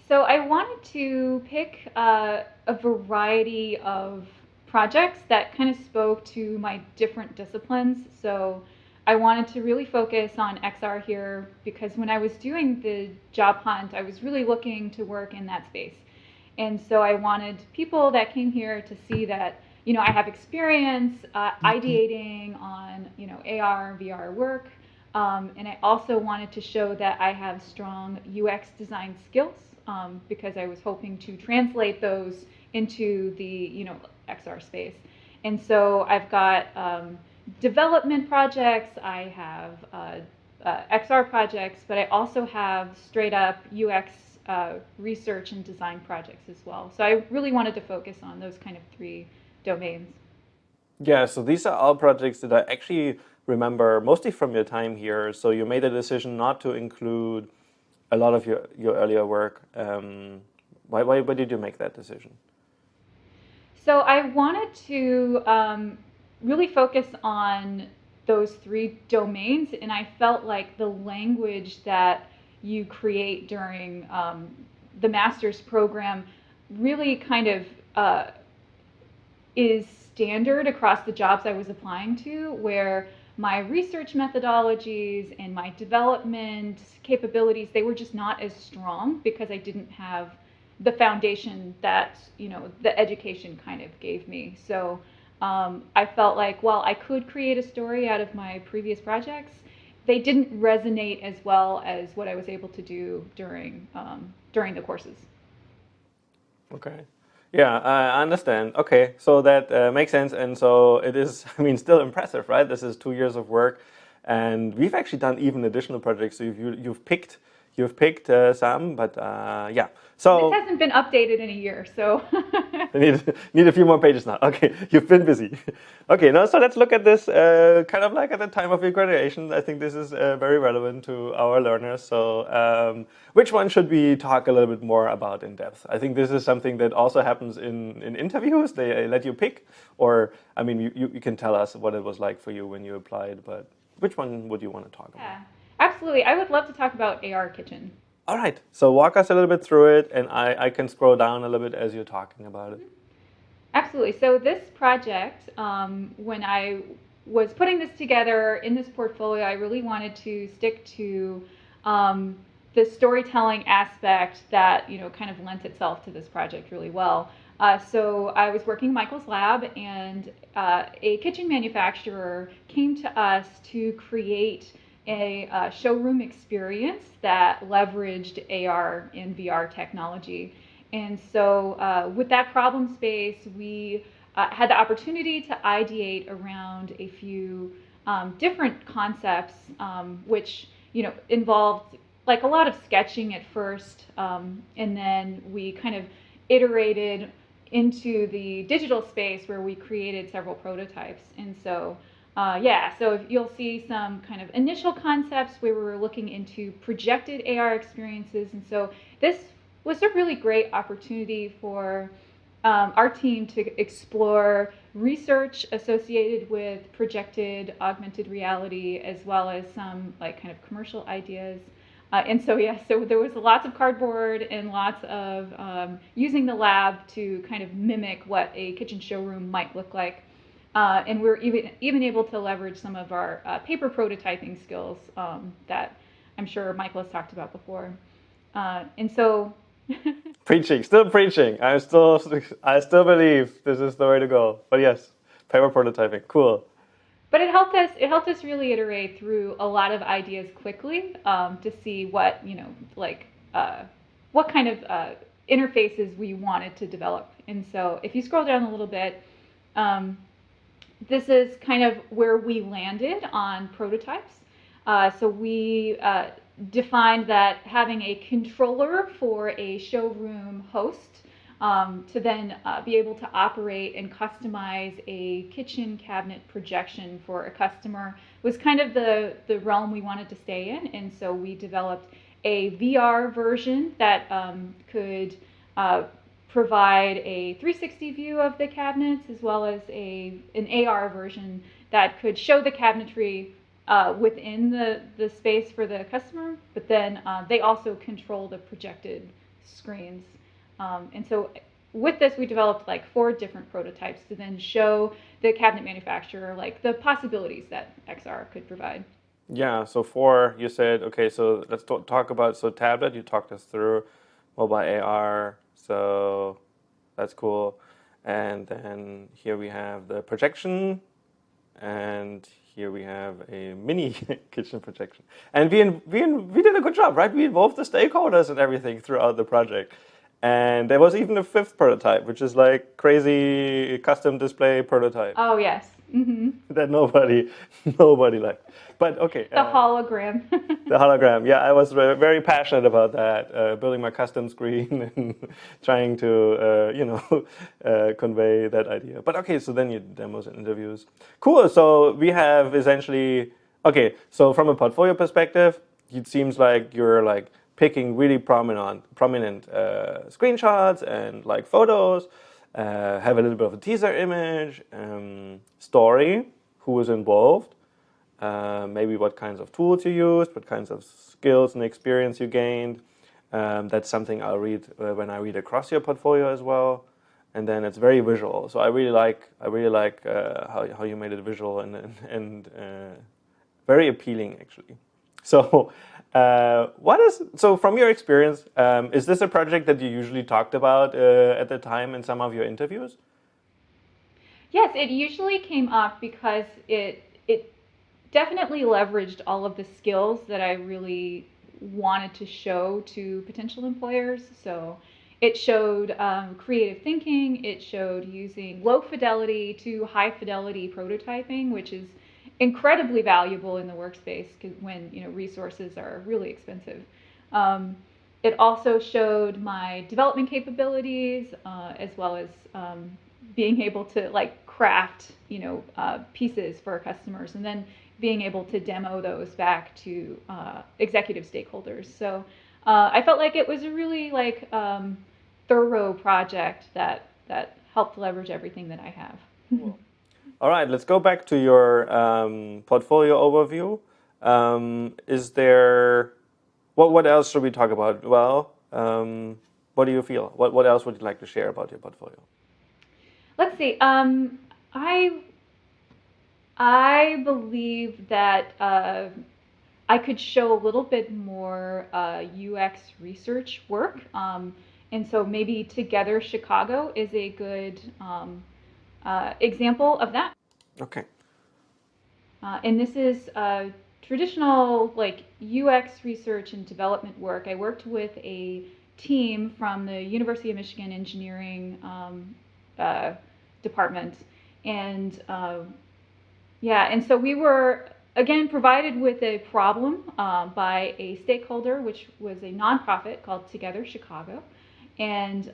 So I wanted to pick a variety of projects that kind of spoke to my different disciplines. So I wanted to really focus on XR here because when I was doing the job hunt, I was really looking to work in that space. And so I wanted people that came here to see that I have experience ideating on, AR, VR work. And I also wanted to show that I have strong UX design skills because I was hoping to translate those into the, XR space. And so I've got development projects, I have XR projects, but I also have straight up UX research and design projects as well. So I really wanted to focus on those kind of three domains. Yeah, so these are all projects that I actually remember mostly from your time here. So you made a decision not to include a lot of your earlier work. Why did you make that decision? So I wanted to really focus on those 3 domains, and I felt like the language that you create during the master's program really kind of is standard across the jobs I was applying to, where my research methodologies and my development capabilities, they were just not as strong because I didn't have the foundation that, the education kind of gave me. So I felt like, while I could create a story out of my previous projects, they didn't resonate as well as what I was able to do during the courses. Okay. Yeah, I understand. Okay, so that makes sense. And so it is, I mean, still impressive, right? This is 2 years of work. And we've actually done even additional projects. So you've picked some, but yeah. So this hasn't been updated in a year, so I need a few more pages now. Okay, you've been busy. Okay, now so let's look at this kind of like at the time of your graduation. I think this is very relevant to our learners. So which one should we talk a little bit more about in depth? I think this is something that also happens in interviews. They let you pick, or I mean, you can tell us what it was like for you when you applied, but which one would you want to talk about? yeah, absolutely. I would love to talk about AR Kitchen. All right, so walk us a little bit through it, and I can scroll down a little bit as you're talking about it. Absolutely. So this project, when I was putting this together in this portfolio, I really wanted to stick to the storytelling aspect that kind of lent itself to this project really well. So I was working in Michael's lab, and a kitchen manufacturer came to us to create a showroom experience that leveraged AR and VR technology. And so with that problem space, we had the opportunity to ideate around a few different concepts, which involved like a lot of sketching at first, and then we kind of iterated into the digital space where we created several prototypes. And so so you'll see some kind of initial concepts where we were looking into projected AR experiences. And so this was a really great opportunity for our team to explore research associated with projected augmented reality, as well as some like kind of commercial ideas. So there was lots of cardboard and lots of using the lab to kind of mimic what a kitchen showroom might look like. And we're even able to leverage some of our paper prototyping skills that I'm sure Michael has talked about before. And so Still preaching. I still believe this is the way to go. But yes, paper prototyping, cool. But it helped us really iterate through a lot of ideas quickly to see what what kind of interfaces we wanted to develop. And so if you scroll down a little bit, this is kind of where we landed on prototypes. So we defined that having a controller for a showroom host to then be able to operate and customize a kitchen cabinet projection for a customer was kind of the realm we wanted to stay in. And so we developed a VR version that could provide a 360 view of the cabinets, as well as an AR version that could show the cabinetry within the space for the customer, but then they also control the projected screens. And so with this, we developed like 4 different prototypes to then show the cabinet manufacturer like the possibilities that XR could provide. Yeah, so 4, you said, okay, so let's talk about, so tablet, you talked us through mobile AR, so that's cool. And then here we have the projection, and here we have a mini kitchen projection. And we did a good job, right? We involved the stakeholders and everything throughout the project. And there was even a 5th prototype, which is like crazy custom display prototype. Oh, yes. Mm-hmm. That nobody liked. But okay. The hologram. The hologram. Yeah, I was very passionate about that, building my custom screen and trying to, convey that idea. But okay, so then you demos and interviews. Cool. So we have essentially, okay, so from a portfolio perspective, it seems like you're like picking really prominent screenshots and like photos. have a little bit of a teaser image, story, who was involved, maybe what kinds of tools you used, what kinds of skills and experience you gained. That's something I'll read when I read across your portfolio as well. And then it's very visual. So I really like how you made it visual and very appealing actually. So so from your experience, is this a project that you usually talked about at the time in some of your interviews? Yes, it usually came up because it definitely leveraged all of the skills that I really wanted to show to potential employers. So it showed creative thinking. It showed using low fidelity to high fidelity prototyping, which is incredibly valuable in the workspace when resources are really expensive. Um, it also showed my development capabilities as well as being able to like craft pieces for customers and then being able to demo those back to executive stakeholders. So I felt like it was a really thorough project that helped leverage everything that I have. Cool. All right, let's go back to your portfolio overview. Is there what else should we talk about? Well, what do you feel? What else would you like to share about your portfolio? Let's see. I believe that I could show a little bit more UX research work. And so maybe Together Chicago is a good example of that. Okay. And this is traditional UX research and development work. I worked with a team from the University of Michigan Engineering department. And and so we were, again, provided with a problem by a stakeholder, which was a nonprofit called Together Chicago. And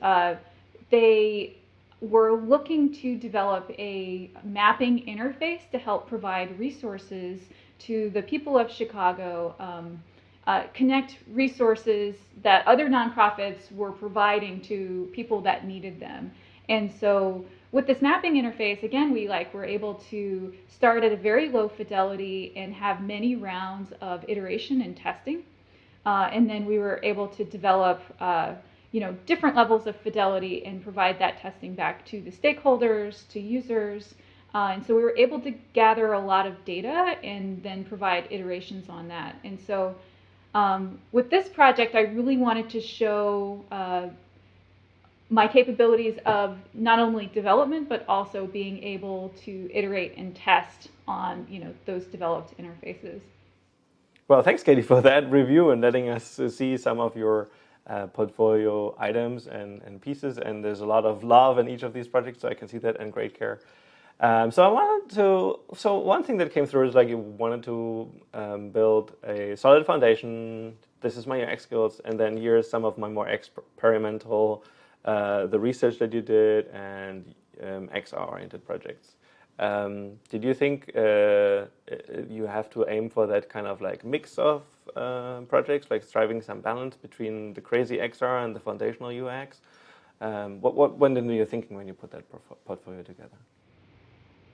they were looking to develop a mapping interface to help provide resources to the people of Chicago, connect resources that other nonprofits were providing to people that needed them. And so with this mapping interface, again, we were able to start at a very low fidelity and have many rounds of iteration and testing. And then we were able to develop different levels of fidelity and provide that testing back to the stakeholders, to users. And so we were able to gather a lot of data and then provide iterations on that. And so with this project, I really wanted to show my capabilities of not only development, but also being able to iterate and test on those developed interfaces. Well, thanks, Katie, for that review and letting us see some of your portfolio items and pieces. And there's a lot of love in each of these projects, so I can see that, and great care. So one thing that came through is you wanted to build a solid foundation. This is my UX skills, and then here's some of my more experimental, the research that you did, and XR-oriented projects. Did you think you have to aim for that kind of mix of projects, striving some balance between the crazy XR and the foundational UX? What went into your thinking when you put that portfolio together?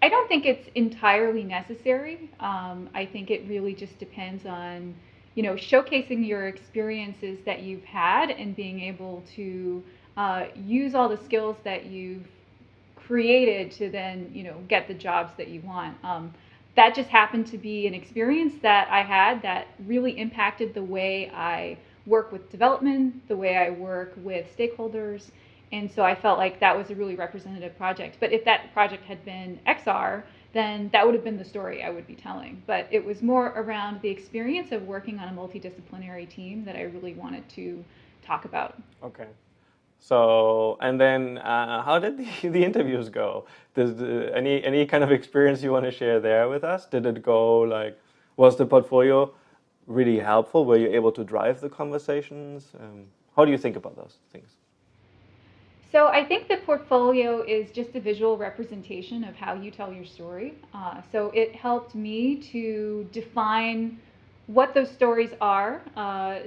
I don't think it's entirely necessary. I think it really just depends on, showcasing your experiences that you've had and being able to use all the skills that you've created to then, get the jobs that you want. That just happened to be an experience that I had that really impacted the way I work with development, the way I work with stakeholders. And so I felt like that was a really representative project. But if that project had been XR, then that would have been the story I would be telling. But it was more around the experience of working on a multidisciplinary team that I really wanted to talk about. Okay. So, and then how did the interviews go? Any kind of experience you want to share there with us? Did it go was the portfolio really helpful? Were you able to drive the conversations? How do you think about those things? So I think the portfolio is just a visual representation of how you tell your story. So it helped me to define what those stories are,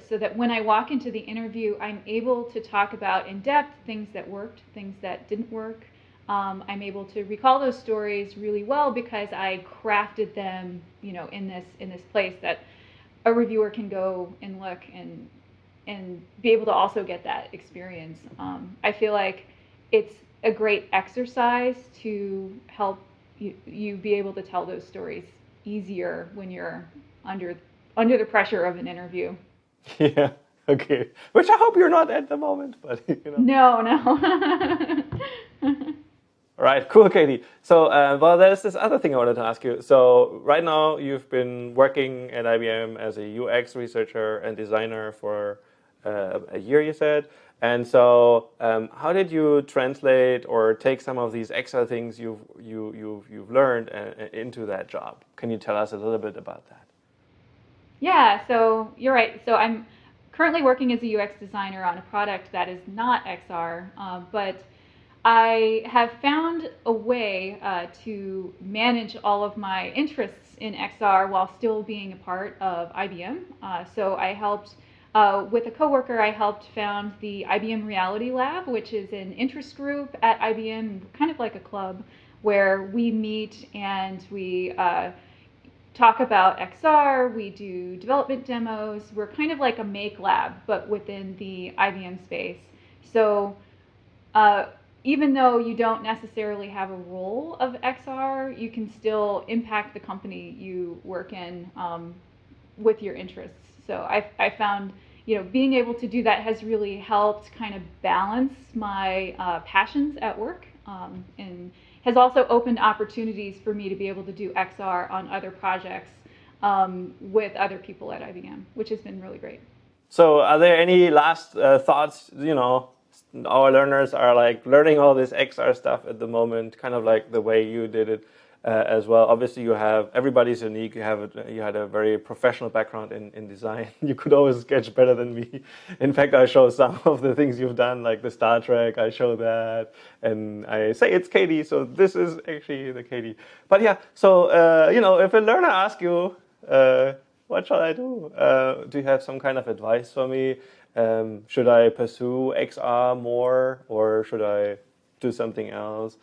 so that when I walk into the interview, I'm able to talk about in depth things that worked, things that didn't work. I'm able to recall those stories really well because I crafted them, in this place that a reviewer can go and look and be able to also get that experience. I feel like it's a great exercise to help you be able to tell those stories easier when you're under the pressure of an interview. Yeah. Okay. Which I hope you're not at the moment, but No. All right, cool, Katie. So, well, there's this other thing I wanted to ask you. So, right now you've been working at IBM as a UX researcher and designer for a year, you said. And so, how did you translate or take some of these extra things you've learned into that job? Can you tell us a little bit about that? Yeah, so you're right. So I'm currently working as a UX designer on a product that is not XR, but I have found a way to manage all of my interests in XR while still being a part of IBM. So I helped, with a coworker, I helped found the IBM Reality Lab, which is an interest group at IBM, kind of like a club, where we meet and we talk about XR, we do development demos. We're kind of like a make lab, but within the IBM space. So even though you don't necessarily have a role of XR, you can still impact the company you work in with your interests. So I found, being able to do that has really helped kind of balance my passions at work, and has also opened opportunities for me to be able to do XR on other projects with other people at IBM, which has been really great. So, are there any last thoughts? Our learners are like learning all this XR stuff at the moment, kind of like the way you did it as well. Obviously, everybody's unique. You had a very professional background in design. You could always sketch better than me. In fact, I show some of the things you've done, like the Star Trek. I show that, and I say it's Katie. So this is actually the Katie. But yeah, so if a learner asks you, what shall I do? Do you have some kind of advice for me? Should I pursue XR more, or should I do something else?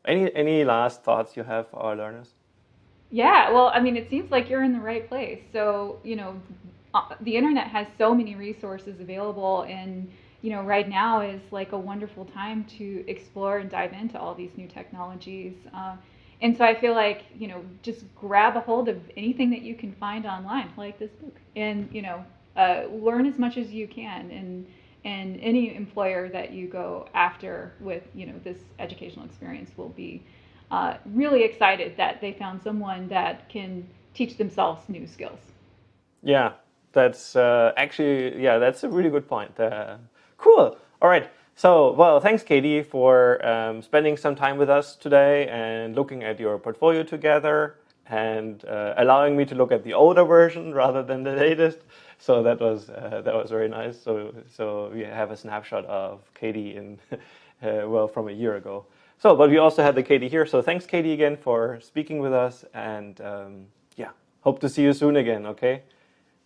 Any last thoughts you have for our learners? Yeah, well, I mean, it seems like you're in the right place. So, the internet has so many resources available, and, right now is like a wonderful time to explore and dive into all these new technologies. And so I feel like, just grab a hold of anything that you can find online, like this book, and, learn as much as you can. And any employer that you go after with, this educational experience will be really excited that they found someone that can teach themselves new skills. Yeah, that's that's a really good point. Cool. All right. So, well, thanks, Katie, for spending some time with us today and looking at your portfolio together and allowing me to look at the older version rather than the latest. So that was very nice. So we have a snapshot of Katie from a year ago. So, but we also had the Katie here. So thanks, Katie, again for speaking with us, and hope to see you soon again. Okay,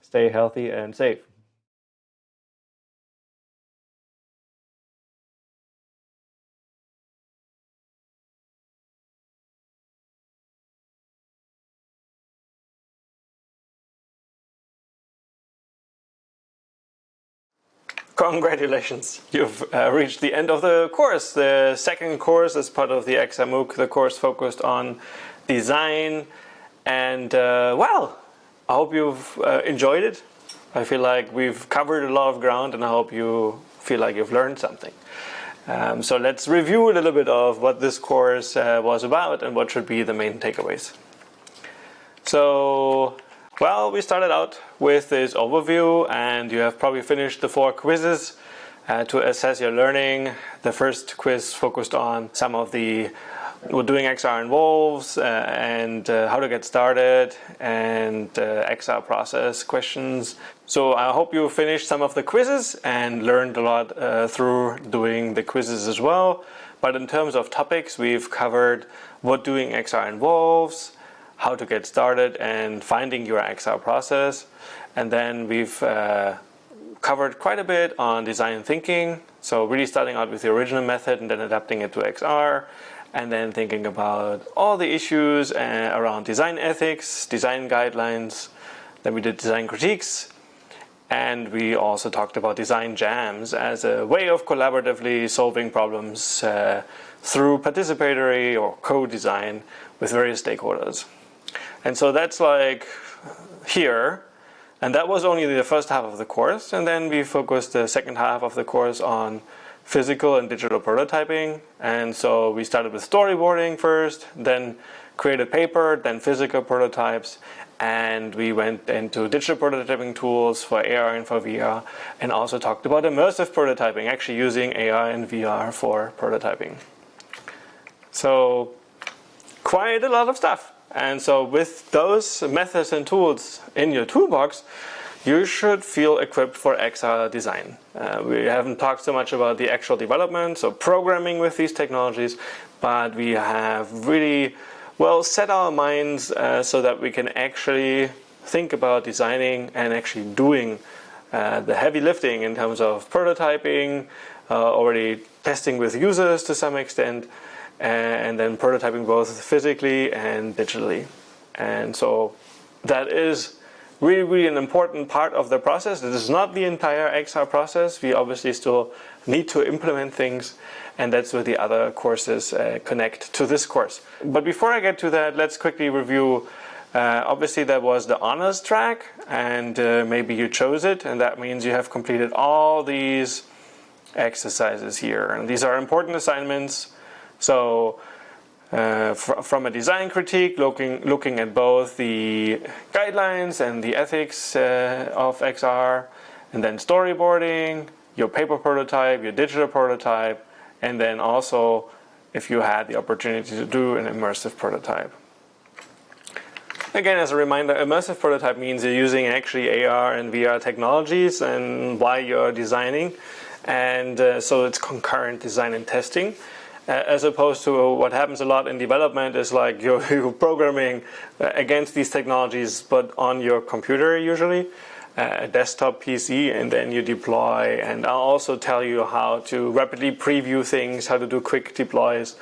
stay healthy and safe. Congratulations, you've reached the end of the course. The second course is part of the XR MOOC, the course focused on design. And I hope you've enjoyed it. I feel like we've covered a lot of ground, and I hope you feel like you've learned something. So let's review a little bit of what this course was about and what should be the main takeaways. So, we started out with this overview, and you have probably finished the 4 quizzes to assess your learning. The first quiz focused on some of what doing XR involves and how to get started, and XR process questions. So I hope you finished some of the quizzes and learned a lot through doing the quizzes as well. But in terms of topics, we've covered what doing XR involves, how to get started and finding your XR process. And then we've covered quite a bit on design thinking. So really starting out with the original method and then adapting it to XR, and then thinking about all the issues around design ethics, design guidelines. Then we did design critiques, and we also talked about design jams as a way of collaboratively solving problems through participatory or co-design with various stakeholders. And so that's like here. And that was only the first half of the course. And then we focused the second half of the course on physical and digital prototyping. And so we started with storyboarding first, then created paper, then physical prototypes. And we went into digital prototyping tools for AR and for VR, and also talked about immersive prototyping, actually using AR and VR for prototyping. So quite a lot of stuff. And so with those methods and tools in your toolbox, you should feel equipped for XR design. We haven't talked so much about the actual development, so programming with these technologies, but we have really well set our minds so that we can actually think about designing and actually doing the heavy lifting in terms of prototyping, already testing with users to some extent, and then prototyping both physically and digitally. And so that is really, really an important part of the process. This is not the entire XR process. We obviously still need to implement things, and that's where the other courses connect to this course. But before I get to that, let's quickly review. Obviously, there was the honors track, and maybe you chose it, and that means you have completed all these exercises here. And these are important assignments. So from a design critique, looking at both the guidelines and the ethics of XR, and then storyboarding, your paper prototype, your digital prototype, and then also if you had the opportunity to do an immersive prototype. Again, as a reminder, immersive prototype means you're using actually AR and VR technologies and while you're designing, and so it's concurrent design and testing. As opposed to what happens a lot in development is like you're programming against these technologies, but on your computer usually, a desktop PC, and then you deploy. And I'll also tell you how to rapidly preview things, how to do quick deploys,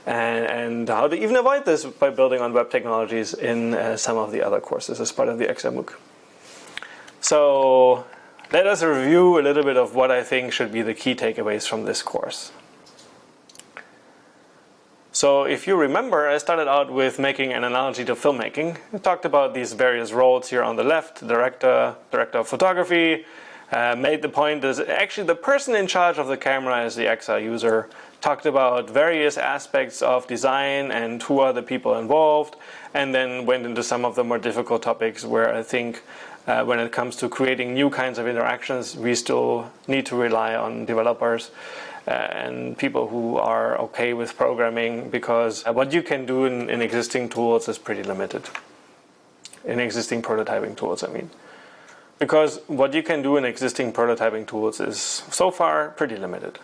and how to even avoid this by building on web technologies in some of the other courses as part of the XR MOOC. So let us review a little bit of what I think should be the key takeaways from this course. So if you remember, I started out with making an analogy to filmmaking. I talked about these various roles here on the left, director of photography, made the point that actually the person in charge of the camera is the XR user, talked about various aspects of design and who are the people involved, and then went into some of the more difficult topics where I think when it comes to creating new kinds of interactions, we still need to rely on developers and people who are okay with programming, because what you can do in existing tools is pretty limited. In existing prototyping tools, I mean. Because what you can do in existing prototyping tools is so far pretty limited.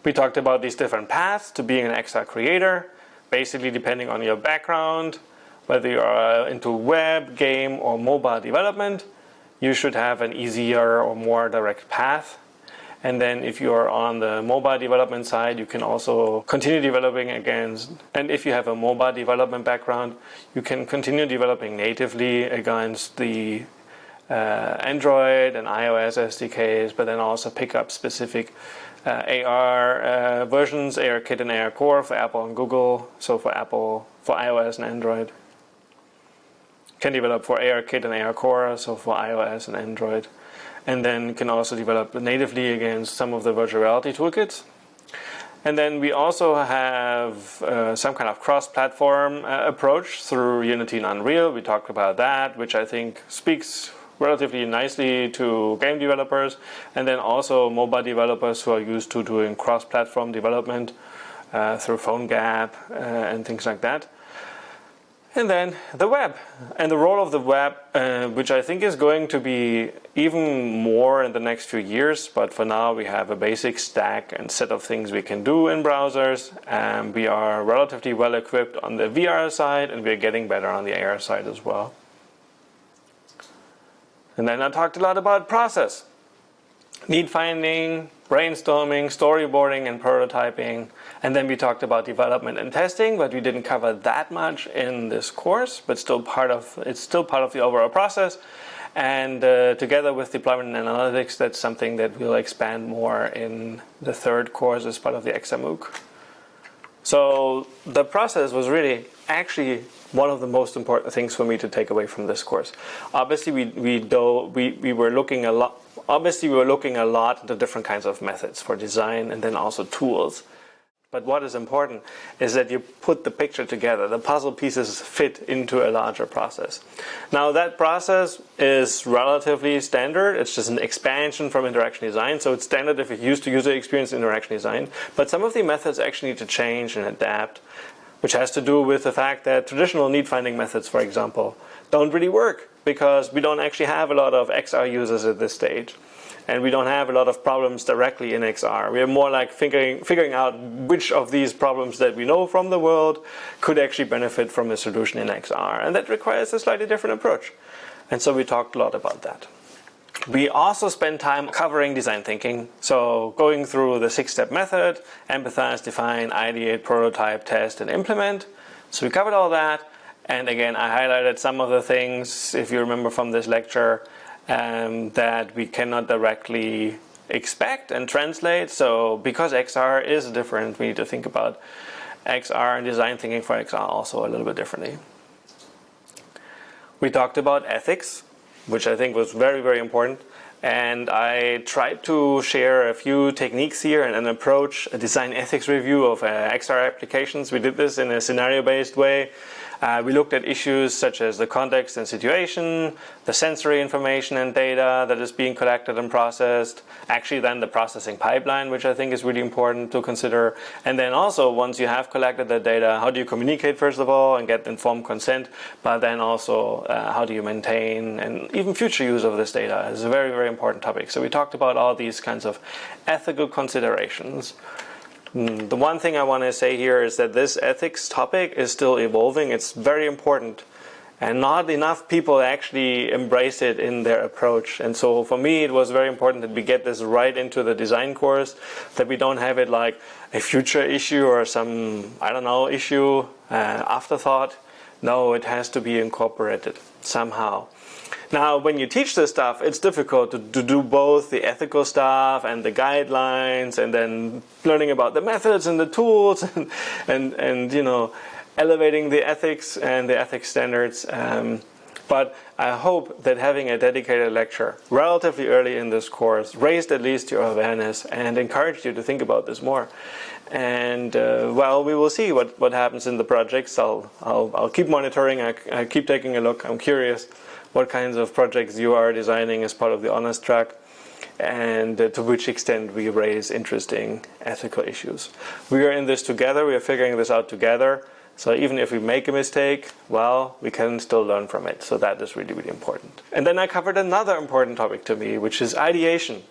We talked about these different paths to being an XR creator, basically depending on your background, whether you are into web, game, or mobile development, you should have an easier or more direct path. And then if you are on the mobile development side, you can also continue developing against, and if you have a mobile development background, you can continue developing natively against the Android and iOS SDKs, but then also pick up specific AR versions, ARKit and AR Core for Apple and Google, so for Apple, for iOS and Android. Can develop for ARKit and AR Core, so for iOS and Android. And then can also develop natively against some of the virtual reality toolkits. And then we also have some kind of cross-platform approach through Unity and Unreal. We talked about that, which I think speaks relatively nicely to game developers, and then also mobile developers who are used to doing cross-platform development through PhoneGap and things like that. And then the web, and the role of the web, which I think is going to be even more in the next few years, but for now we have a basic stack and set of things we can do in browsers, and we are relatively well equipped on the VR side, and we're getting better on the AR side as well. And then I talked a lot about process. Need finding, brainstorming, storyboarding, and prototyping. And then we talked about development and testing, but we didn't cover that much in this course, but it's still part of the overall process. And together with deployment and analytics, that's something that we'll expand more in the third course as part of the XR MOOC. So the process was really actually one of the most important things for me to take away from this course. Obviously, we were looking a lot. Obviously, we were looking a lot into different kinds of methods for design and then also tools. But what is important is that you put the picture together. The puzzle pieces fit into a larger process. Now, that process is relatively standard. It's just an expansion from interaction design. So it's standard if you're used to user experience interaction design. But some of the methods actually need to change and adapt, which has to do with the fact that traditional need-finding methods, for example, don't really work because we don't actually have a lot of XR users at this stage. And we don't have a lot of problems directly in XR. We are more like figuring out which of these problems that we know from the world could actually benefit from a solution in XR. And that requires a slightly different approach. And so we talked a lot about that. We also spent time covering design thinking. So going through the 6-step method, empathize, define, ideate, prototype, test, and implement. So we covered all that. And again, I highlighted some of the things, if you remember from this lecture, that we cannot directly expect and translate. So because XR is different, we need to think about XR and design thinking for XR also a little bit differently. We talked about ethics, which I think was very, very important. And I tried to share a few techniques here and an approach, a design ethics review of XR applications. We did this in a scenario-based way. We looked at issues such as the context and situation, the sensory information and data that is being collected and processed, actually then the processing pipeline, which I think is really important to consider. And then also, once you have collected that data, how do you communicate first of all and get informed consent, but then also how do you maintain and even future use of this data is a very, very important topic. So we talked about all these kinds of ethical considerations. The one thing I want to say here is that this ethics topic is still evolving. It's very important, and not enough people actually embrace it in their approach. And so for me, it was very important that we get this right into the design course, that we don't have it like a future issue or some, I don't know, issue, afterthought. No, it has to be incorporated somehow. Now, when you teach this stuff, it's difficult to do both the ethical stuff and the guidelines, and then learning about the methods and the tools, and you know, elevating the ethics and the ethics standards. But I hope that having a dedicated lecture relatively early in this course raised at least your awareness and encouraged you to think about this more. And well, we will see what happens in the projects. I'll keep monitoring. I keep taking a look. I'm curious what kinds of projects you are designing as part of the honors track, and to which extent we raise interesting ethical issues. We are in this together. We are figuring this out together. So even if we make a mistake, well, we can still learn from it. So that is really, really important. And then I covered another important topic to me, which is ideation.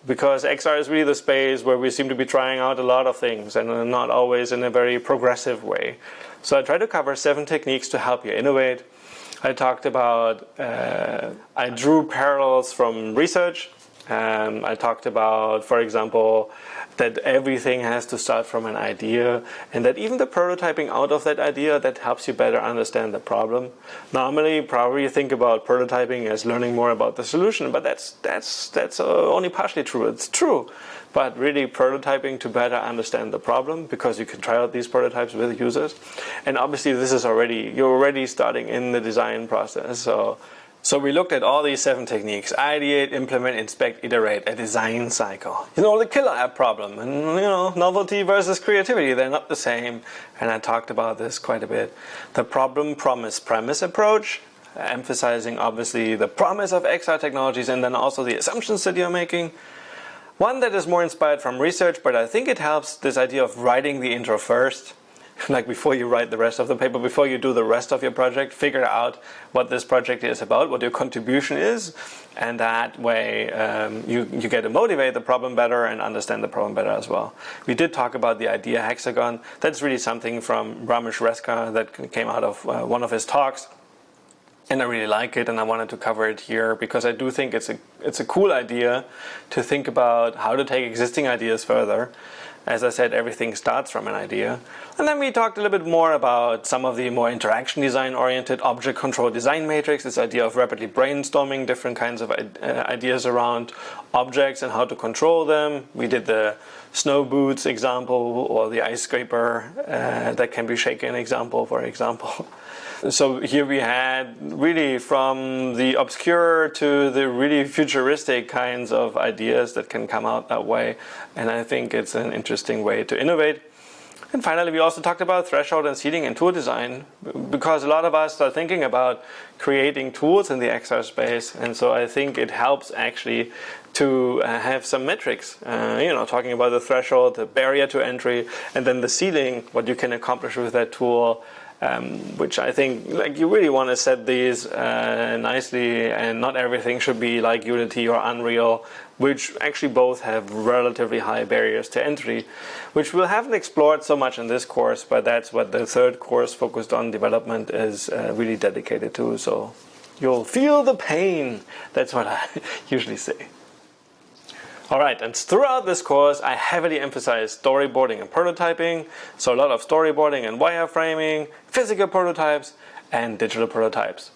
Because XR is really the space where we seem to be trying out a lot of things, and not always in a very progressive way. So I try to cover 7 techniques to help you innovate. I talked about, I drew parallels from research. I talked about, for example, that everything has to start from an idea, and that even the prototyping out of that idea, that helps you better understand the problem. Normally, probably you think about prototyping as learning more about the solution, but that's only partially true. It's true, but really prototyping to better understand the problem, because you can try out these prototypes with users. And obviously, this is you're already starting in the design process. So we looked at all these 7 techniques: ideate, implement, inspect, iterate, a design cycle. You know, the killer app problem, and you know, novelty versus creativity, they're not the same. And I talked about this quite a bit. The problem, promise, premise approach, emphasizing obviously the promise of XR technologies and then also the assumptions that you're making. One that is more inspired from research, but I think it helps, this idea of writing the intro first. like before you write the rest of the paper, before you do the rest of your project, figure out what this project is about, what your contribution is, and that way you get to motivate the problem better and understand the problem better as well. We did talk about the idea hexagon. That's really something from Ramesh Reska that came out of one of his talks. And I really like it, and I wanted to cover it here because I do think it's a cool idea to think about how to take existing ideas further. As I said, everything starts from an idea. And then we talked a little bit more about some of the more interaction design oriented object control design matrix, this idea of rapidly brainstorming different kinds of ideas around objects and how to control them. We did the snow boots example or the ice scraper that can be shaken example, for example. So here we had really from the obscure to the really futuristic kinds of ideas that can come out that way. And I think it's an interesting way to innovate. And finally, we also talked about threshold and seeding and tool design, because a lot of us are thinking about creating tools in the XR space. And so I think it helps actually to have some metrics, talking about the threshold, the barrier to entry, and then the ceiling, what you can accomplish with that tool. Which I think you really want to set these nicely, and not everything should be like Unity or Unreal, which actually both have relatively high barriers to entry, which we haven't explored so much in this course, but that's what the third course focused on development is really dedicated to. So you'll feel the pain. That's what I usually say. Alright, and throughout this course I heavily emphasize storyboarding and prototyping, so a lot of storyboarding and wireframing, physical prototypes and digital prototypes.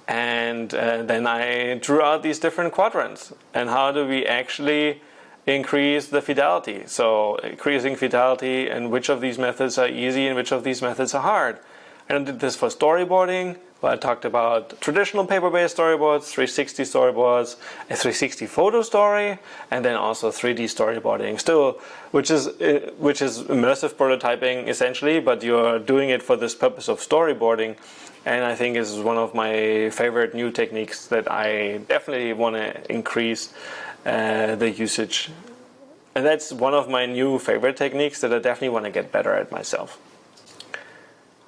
And then I drew out these different quadrants, and how do we actually increase the fidelity. So increasing fidelity, and which of these methods are easy and which of these methods are hard. And I did this for storyboarding. Well, I talked about traditional paper-based storyboards, 360 storyboards, a 360 photo story, and then also 3D storyboarding. Still, which is immersive prototyping essentially, but you're doing it for this purpose of storyboarding. And I think this is one of my favorite new techniques that I definitely want to increase the usage. And that's one of my new favorite techniques that I definitely want to get better at myself.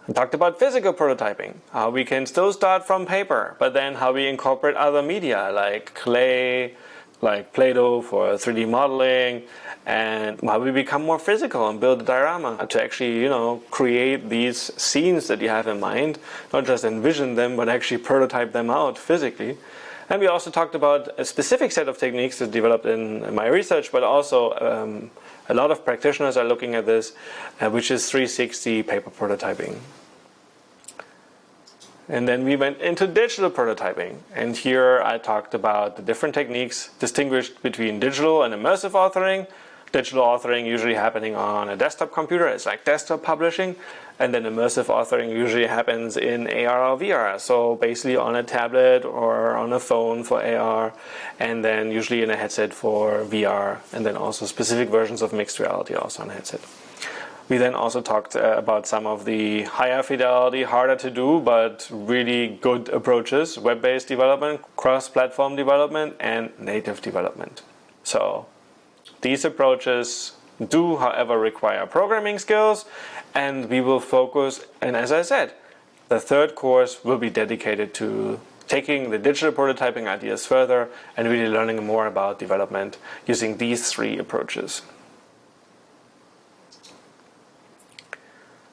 I talked about physical prototyping, how we can still start from paper, but then how we incorporate other media like clay, like Play-Doh for 3D modeling, and how we become more physical and build a diorama to actually, create these scenes that you have in mind, not just envision them, but actually prototype them out physically. And we also talked about a specific set of techniques that developed in my research, but also a lot of practitioners are looking at this, which is 360 paper prototyping. And then we went into digital prototyping. And here I talked about the different techniques distinguished between digital and immersive authoring. Digital authoring usually happening on a desktop computer, it's like desktop publishing. And then immersive authoring usually happens in AR or VR. So basically on a tablet or on a phone for AR, and then usually in a headset for VR, and then also specific versions of mixed reality also on a headset. We then also talked about some of the higher fidelity, harder to do, but really good approaches, web-based development, cross-platform development, and native development. So these approaches do, however, require programming skills, and we will focus, and as I said, the third course will be dedicated to taking the digital prototyping ideas further and really learning more about development using these three approaches.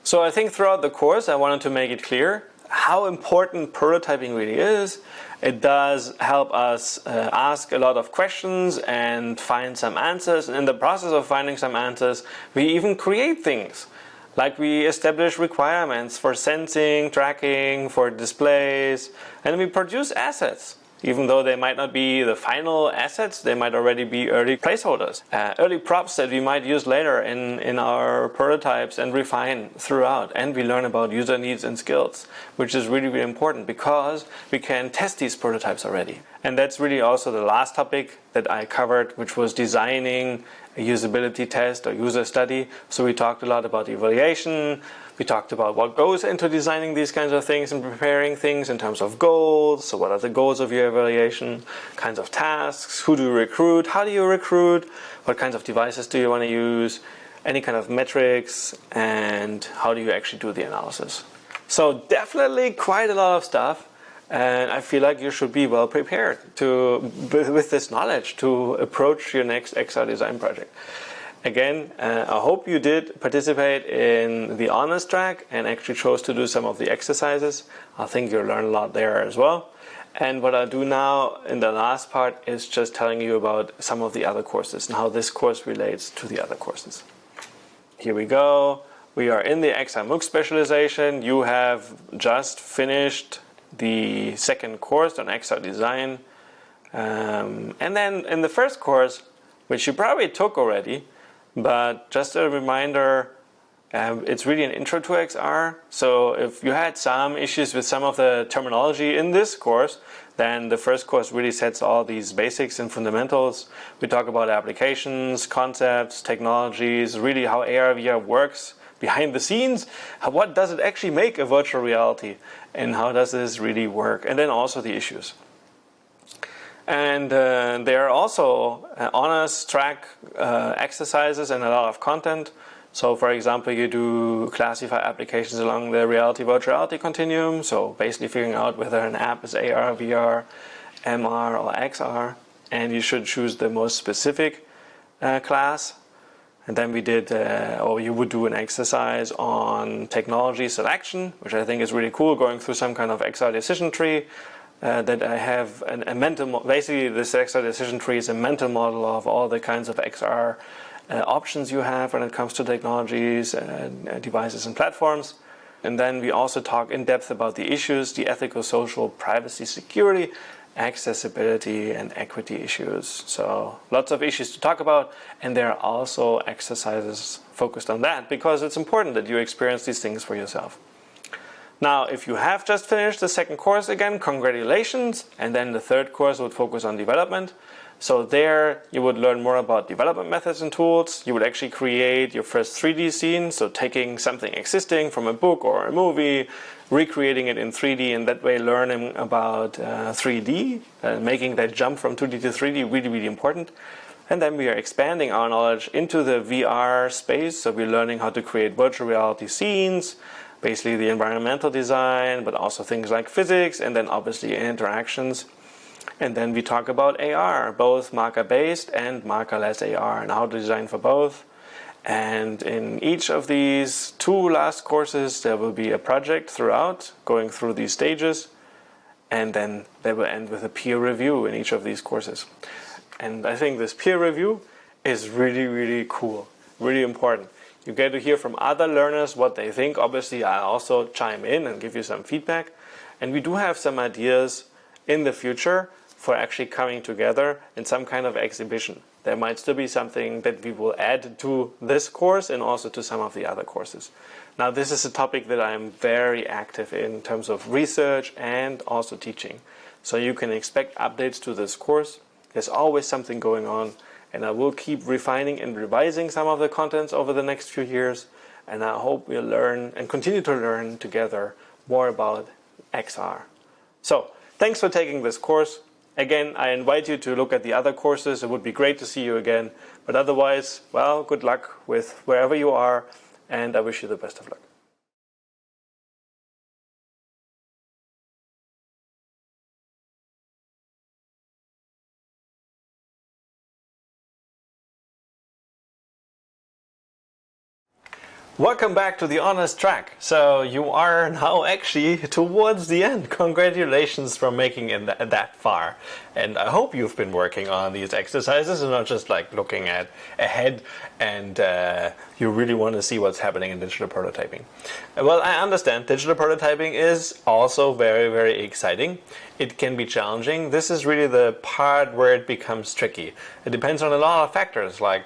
So I think throughout the course I wanted to make it clear how important prototyping really is. It does help us ask a lot of questions and find some answers. And in the process of finding some answers, we even create things. Like we establish requirements for sensing, tracking, for displays, and we produce assets. Even though they might not be the final assets, they might already be early placeholders, early props that we might use later in our prototypes and refine throughout. And we learn about user needs and skills, which is really, really important because we can test these prototypes already. And that's really also the last topic that I covered, which was designing a usability test or user study. So we talked a lot about evaluation. We talked about what goes into designing these kinds of things and preparing things in terms of goals. So what are the goals of your evaluation? Kinds of tasks. Who do you recruit? How do you recruit? What kinds of devices do you want to use? any kind of metrics, and how do you actually do the analysis. So definitely quite a lot of stuff, and I feel like you should be well prepared with this knowledge to approach your next XR design project. Again, I hope you did participate in the honors track and actually chose to do some of the exercises. I think you'll learn a lot there as well. And what I'll do now in the last part is just telling you about some of the other courses and how this course relates to the other courses. Here we go. We are in the XR MOOC specialization. You have just finished the second course on XR design. And then in the first course, which you probably took already, but just a reminder, it's really an intro to XR. So if you had some issues with some of the terminology in this course, then the first course really sets all these basics and fundamentals. We talk about applications, concepts, technologies, really how AR, VR works behind the scenes. What does it actually make a virtual reality? And how does this really work? And then also the issues. And there are also honors track exercises and a lot of content. So for example, you do classify applications along the reality-virtual reality continuum. So basically figuring out whether an app is AR, VR, MR, or XR. And you should choose the most specific class. And then we did, or you would do an exercise on technology selection, which I think is really cool, going through some kind of XR decision tree. That I have a mental, basically this XR decision tree is a mental model of all the kinds of XR options you have when it comes to technologies, devices and platforms. And then we also talk in depth about the issues, the ethical, social, privacy, security, accessibility and equity issues. So lots of issues to talk about, and there are also exercises focused on that because it's important that you experience these things for yourself. Now, if you have just finished the second course, again, congratulations. And then the third course would focus on development. So there you would learn more about development methods and tools. You would actually create your first 3D scene. So taking something existing from a book or a movie, recreating it in 3D, and that way learning about 3D, making that jump from 2D to 3D, really, really important. And then we are expanding our knowledge into the VR space. So we're learning how to create virtual reality scenes, basically the environmental design, but also things like physics, and then obviously interactions. And then we talk about AR, both marker-based and markerless AR, and how to design for both. And in each of these two last courses, there will be a project throughout, going through these stages, and then they will end with a peer review in each of these courses. And I think this peer review is really, really cool, really important. You get to hear from other learners what they think. Obviously, I also chime in and give you some feedback. And we do have some ideas in the future for actually coming together in some kind of exhibition. There might still be something that we will add to this course and also to some of the other courses. Now, this is a topic that I'm very active in terms of research and also teaching. So you can expect updates to this course. There's always something going on. And I will keep refining and revising some of the contents over the next few years. And I hope we'll learn and continue to learn together more about XR. So, thanks for taking this course. Again, I invite you to look at the other courses. It would be great to see you again. But otherwise, well, good luck with wherever you are. And I wish you the best of luck. Welcome back to the honors track. So you are now actually towards the end. Congratulations for making it that far. And I hope you've been working on these exercises and not just like looking at ahead and you really want to see what's happening in digital prototyping. Well, I understand digital prototyping is also very, very exciting. It can be challenging. This is really the part where it becomes tricky. It depends on a lot of factors, like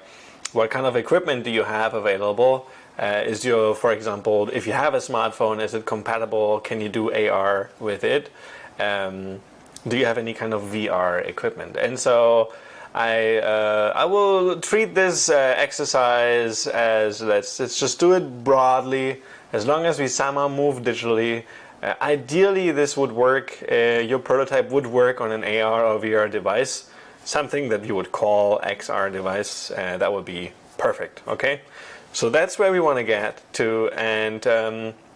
what kind of equipment do you have available? Is your, for example, if you have a smartphone, is it compatible? Can you do AR with it? Do you have any kind of VR equipment? And so I will treat this exercise as let's just do it broadly. As long as we somehow move digitally, ideally this would work. Your prototype would work on an AR or VR device, something that you would call XR device. That would be perfect. Okay. So that's where we want to get to. And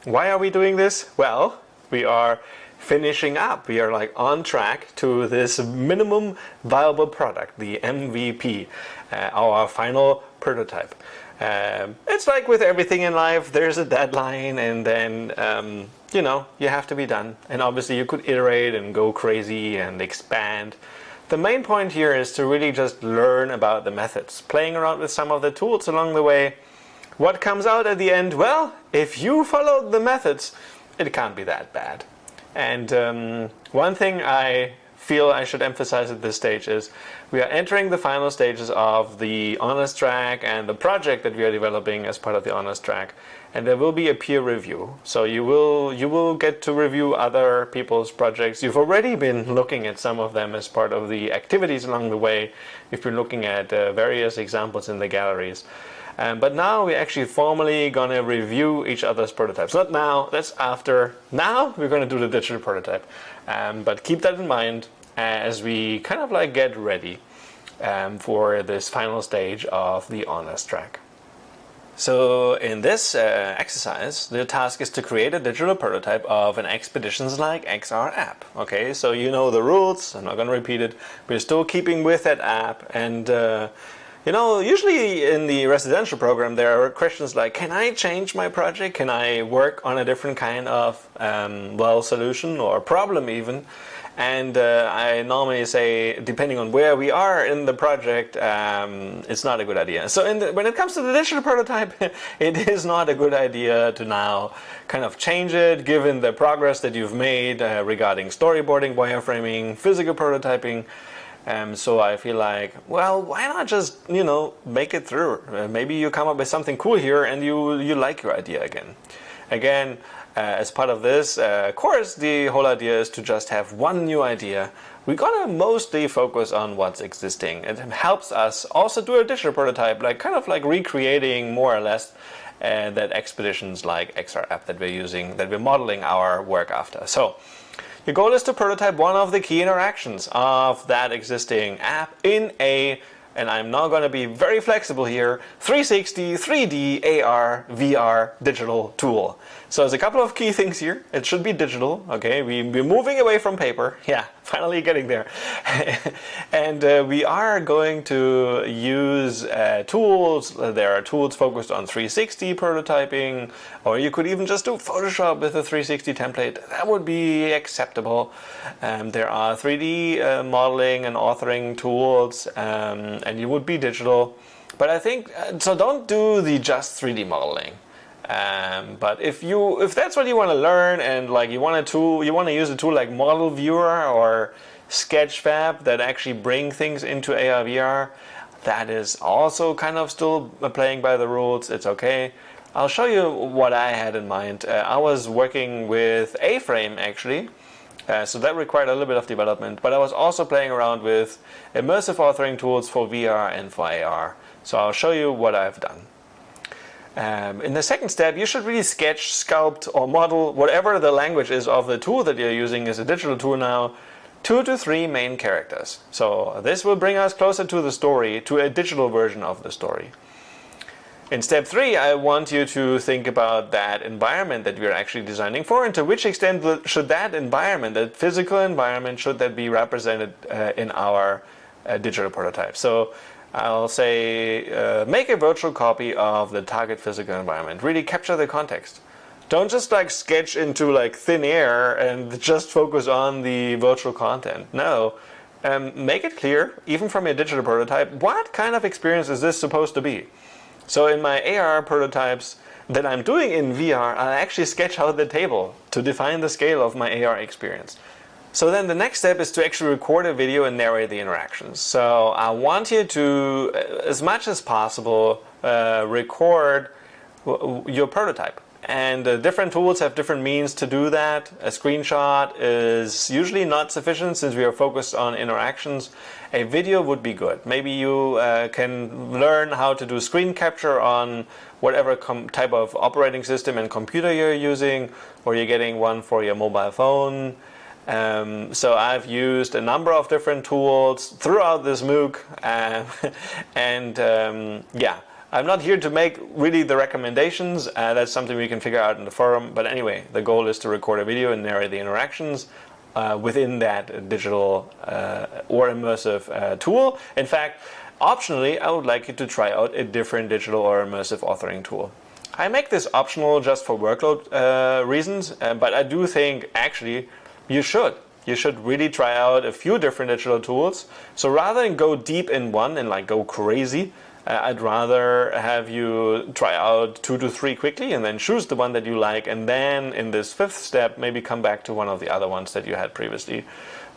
why are we doing this? Well, we are finishing up. We are like on track to this minimum viable product, the MVP, our final prototype. It's like with everything in life, there's a deadline, and then you have to be done. And obviously you could iterate and go crazy and expand. The main point here is to really just learn about the methods, playing around with some of the tools along the way. What comes out at the end? Well, if you follow the methods, it can't be that bad. And one thing I feel I should emphasize at this stage is we are entering the final stages of the honors track and the project that we are developing as part of the honors track, and there will be a peer review. So you will get to review other people's projects. You've already been looking at some of them as part of the activities along the way. You've been looking at various examples in the galleries. But now we're actually formally going to review each other's prototypes. Not now, that's after. Now we're going to do the digital prototype. But keep that in mind as we kind of like get ready for this final stage of the honors track. So in this exercise, the task is to create a digital prototype of an expeditions-like XR app. Okay, so you know the rules. I'm not going to repeat it. We're still keeping with that app, and usually in the residential program, there are questions like, can I change my project? Can I work on a different kind of, solution or problem even? And I normally say, depending on where we are in the project, it's not a good idea. So when it comes to the digital prototype, it is not a good idea to now kind of change it, given the progress that you've made regarding storyboarding, wireframing, physical prototyping. So I feel like, well, why not just, make it through? Maybe you come up with something cool here and you like your idea again. Again, as part of this course, the whole idea is to just have one new idea. We're gonna mostly focus on what's existing. It helps us also do a digital prototype, kind of like recreating more or less that expeditions like XR app that we're using, that we're modeling our work after. So your goal is to prototype one of the key interactions of that existing app in and I'm now going to be very flexible here, 360, 3D, AR, VR digital tool. So there's a couple of key things here. It should be digital, okay? We're moving away from paper. Yeah, finally getting there. And we are going to use tools. There are tools focused on 360 prototyping, or you could even just do Photoshop with a 360 template. That would be acceptable. There are 3D modeling and authoring tools, and you would be digital. But I think, so don't do the just 3D modeling. But if that's what you want to learn, and you want to use a tool like Model Viewer or Sketchfab that actually bring things into AR VR, that is also kind of still playing by the rules. It's okay. I'll show you what I had in mind. I was working with A-Frame actually, so that required a little bit of development, but I was also playing around with immersive authoring tools for VR and for AR. So I'll show you what I've done. In the second step, you should really sketch, sculpt, or model whatever the language is of the tool that you're using as a digital tool now, 2 to 3 main characters. So this will bring us closer to the story, to a digital version of the story. In step 3, I want you to think about that environment that we're actually designing for, and to which extent should that environment, that physical environment, should that be represented in our digital prototype. So I'll say make a virtual copy of the target physical environment. Really capture the context. Don't just sketch into thin air and just focus on the virtual content. No, make it clear, even from your digital prototype, what kind of experience is this supposed to be? So in my AR prototypes that I'm doing in VR, I'll actually sketch out the table to define the scale of my AR experience. So then the next step is to actually record a video and narrate the interactions. So I want you to, as much as possible, record your prototype. And different tools have different means to do that. A screenshot is usually not sufficient since we are focused on interactions. A video would be good. Maybe you can learn how to do screen capture on whatever type of operating system and computer you're using, or you're getting one for your mobile phone. So I've used a number of different tools throughout this MOOC, I'm not here to make really the recommendations. That's something we can figure out in the forum. But anyway, the goal is to record a video and narrate the interactions within that digital or immersive tool. In fact, optionally, I would like you to try out a different digital or immersive authoring tool. I make this optional just for workload reasons, but I do think actually you should. You should really try out a few different digital tools. So rather than go deep in one and like go crazy, I'd rather have you try out 2 to 3 quickly and then choose the one that you like, and then in this 5th step maybe come back to one of the other ones that you had previously,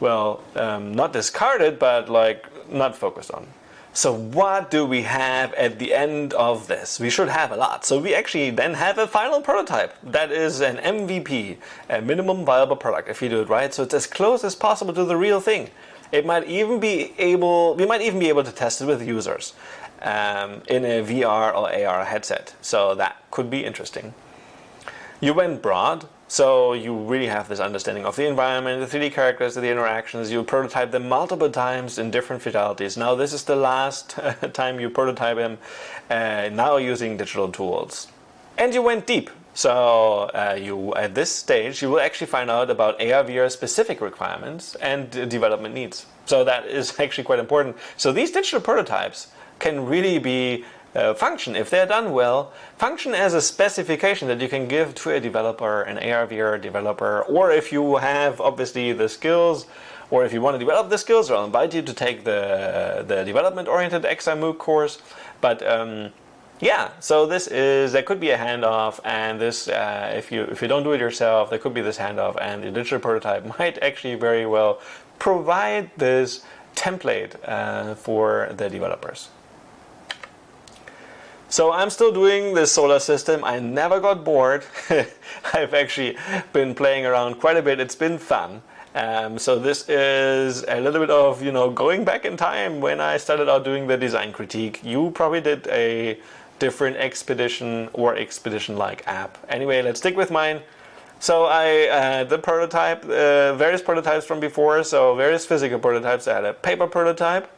well, not discarded, but like not focused on. So what do we have at the end of this? We should have a lot. So we actually then have a final prototype. That is an MVP, a minimum viable product, if you do it right. So it's as close as possible to the real thing. It might even be able, we might even be able to test it with users in a VR or AR headset. So that could be interesting. You went broad. So you really have this understanding of the environment, the 3D characters, the interactions. You prototype them multiple times in different fidelities. Now this is the last time you prototype them, now using digital tools. And you went deep. So you, at this stage, you will actually find out about AR/VR specific requirements and development needs. So that is actually quite important. So these digital prototypes can really be function, if they're done well, function as a specification that you can give to a developer, an AR/VR developer, or if you have obviously the skills, or if you want to develop the skills, I'll invite you to take the development-oriented XR MOOC course. But yeah, so this is, there could be a handoff, and this, if you don't do it yourself, there could be this handoff, and the digital prototype might actually very well provide this template for the developers. So I'm still doing this solar system. I never got bored. I've actually been playing around quite a bit. It's been fun. So this is a little bit of, going back in time when I started out doing the design critique. You probably did a different expedition or expedition-like app. Anyway, let's stick with mine. So the prototype, various prototypes from before. So various physical prototypes. I had a paper prototype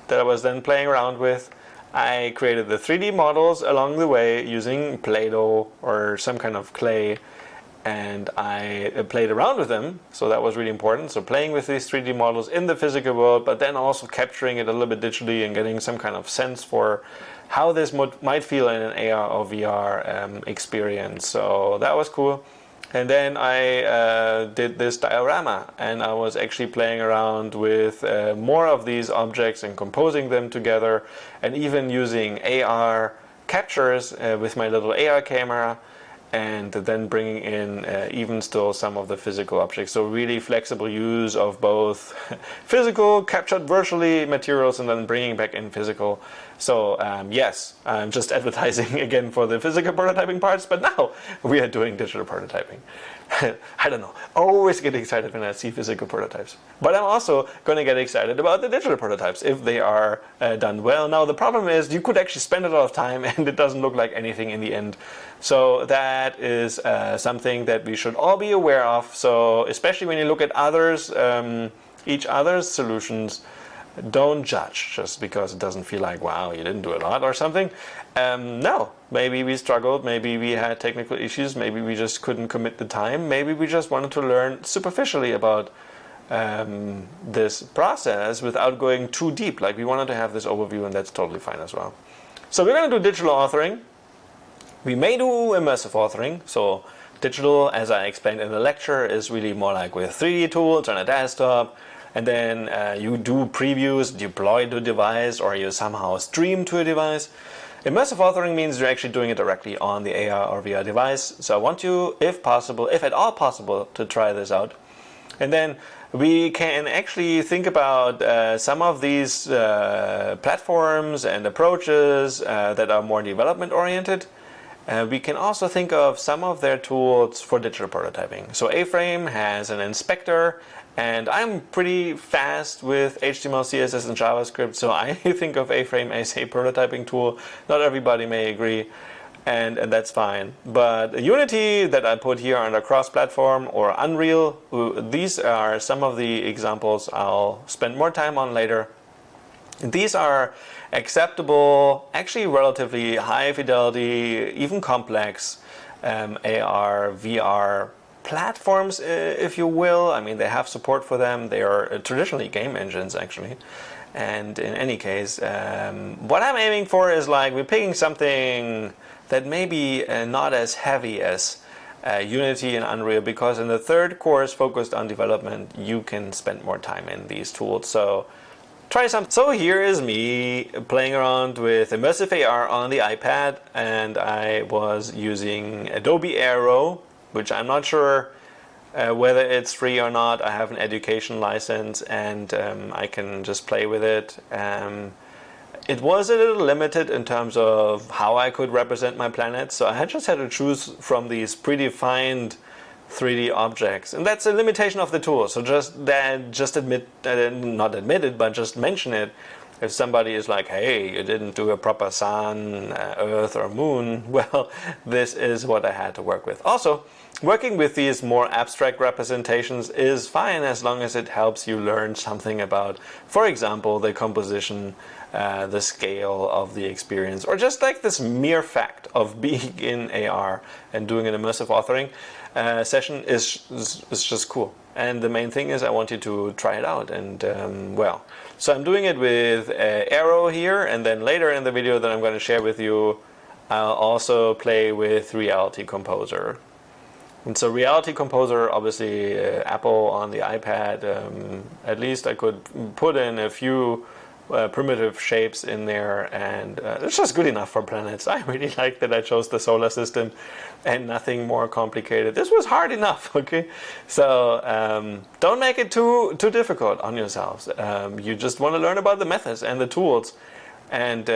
that I was then playing around with. I created the 3D models along the way using Play-Doh or some kind of clay, and I played around with them, so that was really important. So playing with these 3D models in the physical world, but then also capturing it a little bit digitally and getting some kind of sense for how this might feel in an AR or VR experience. So that was cool. And then I did this diorama, and I was actually playing around with more of these objects and composing them together, and even using AR captures with my little AR camera, and then bringing in even still some of the physical objects. So really flexible use of both physical, captured virtually materials, and then bringing back in physical. So yes, I'm just advertising again for the physical prototyping parts, but now we are doing digital prototyping. I don't know, always get excited when I see physical prototypes. But I'm also going to get excited about the digital prototypes if they are done well. Now the problem is you could actually spend a lot of time and it doesn't look like anything in the end. So that is something that we should all be aware of. So especially when you look at others, each other's solutions, don't judge just because it doesn't feel like, wow, you didn't do a lot or something. No, maybe we struggled, maybe we had technical issues, maybe we just couldn't commit the time, maybe we just wanted to learn superficially about this process without going too deep. Like we wanted to have this overview, and that's totally fine as well. So we're going to do digital authoring. We may do immersive authoring. So digital, as I explained in the lecture, is really more like with 3D tools on a desktop. And then you do previews, deploy to a device, or you somehow stream to a device. Immersive authoring means you're actually doing it directly on the AR or VR device. So I want you, if possible, if at all possible, to try this out. And then we can actually think about some of these platforms and approaches that are more development oriented. We can also think of some of their tools for digital prototyping. So A-Frame has an inspector, and I'm pretty fast with HTML, CSS, and JavaScript, so I think of A-Frame as a prototyping tool. Not everybody may agree, and that's fine. But Unity that I put here under cross-platform, or Unreal, these are some of the examples I'll spend more time on later. These are acceptable, actually relatively high fidelity, even complex AR, VR platforms, if you will. I mean, they have support for them. They are traditionally game engines, actually. And in any case, what I'm aiming for is like we're picking something that may be not as heavy as Unity and Unreal, because in the third course focused on development, you can spend more time in these tools. So try some. So here is me playing around with immersive AR on the iPad, and I was using Adobe Aero, which I'm not sure whether it's free or not. I have an education license, and I can just play with it. It was a little limited in terms of how I could represent my planet, so I just had to choose from these predefined 3D objects, and that's a limitation of the tool. So just not admit it, but just mention it. If somebody is like, hey, you didn't do a proper sun, earth, or moon, well, this is what I had to work with. Also, working with these more abstract representations is fine as long as it helps you learn something about, for example, the composition, the scale of the experience, or just like this mere fact of being in AR and doing an immersive authoring session is just cool. And the main thing is I want you to try it out. And so I'm doing it with Aero here, and then later in the video that I'm going to share with you, I'll also play with Reality Composer. And so Reality Composer, obviously Apple on the iPad, at least I could put in a few primitive shapes in there, and it's just good enough for planets. I really like that I chose the solar system and nothing more complicated. This was hard enough, okay? So don't make it too difficult on yourselves. You just want to learn about the methods and the tools, and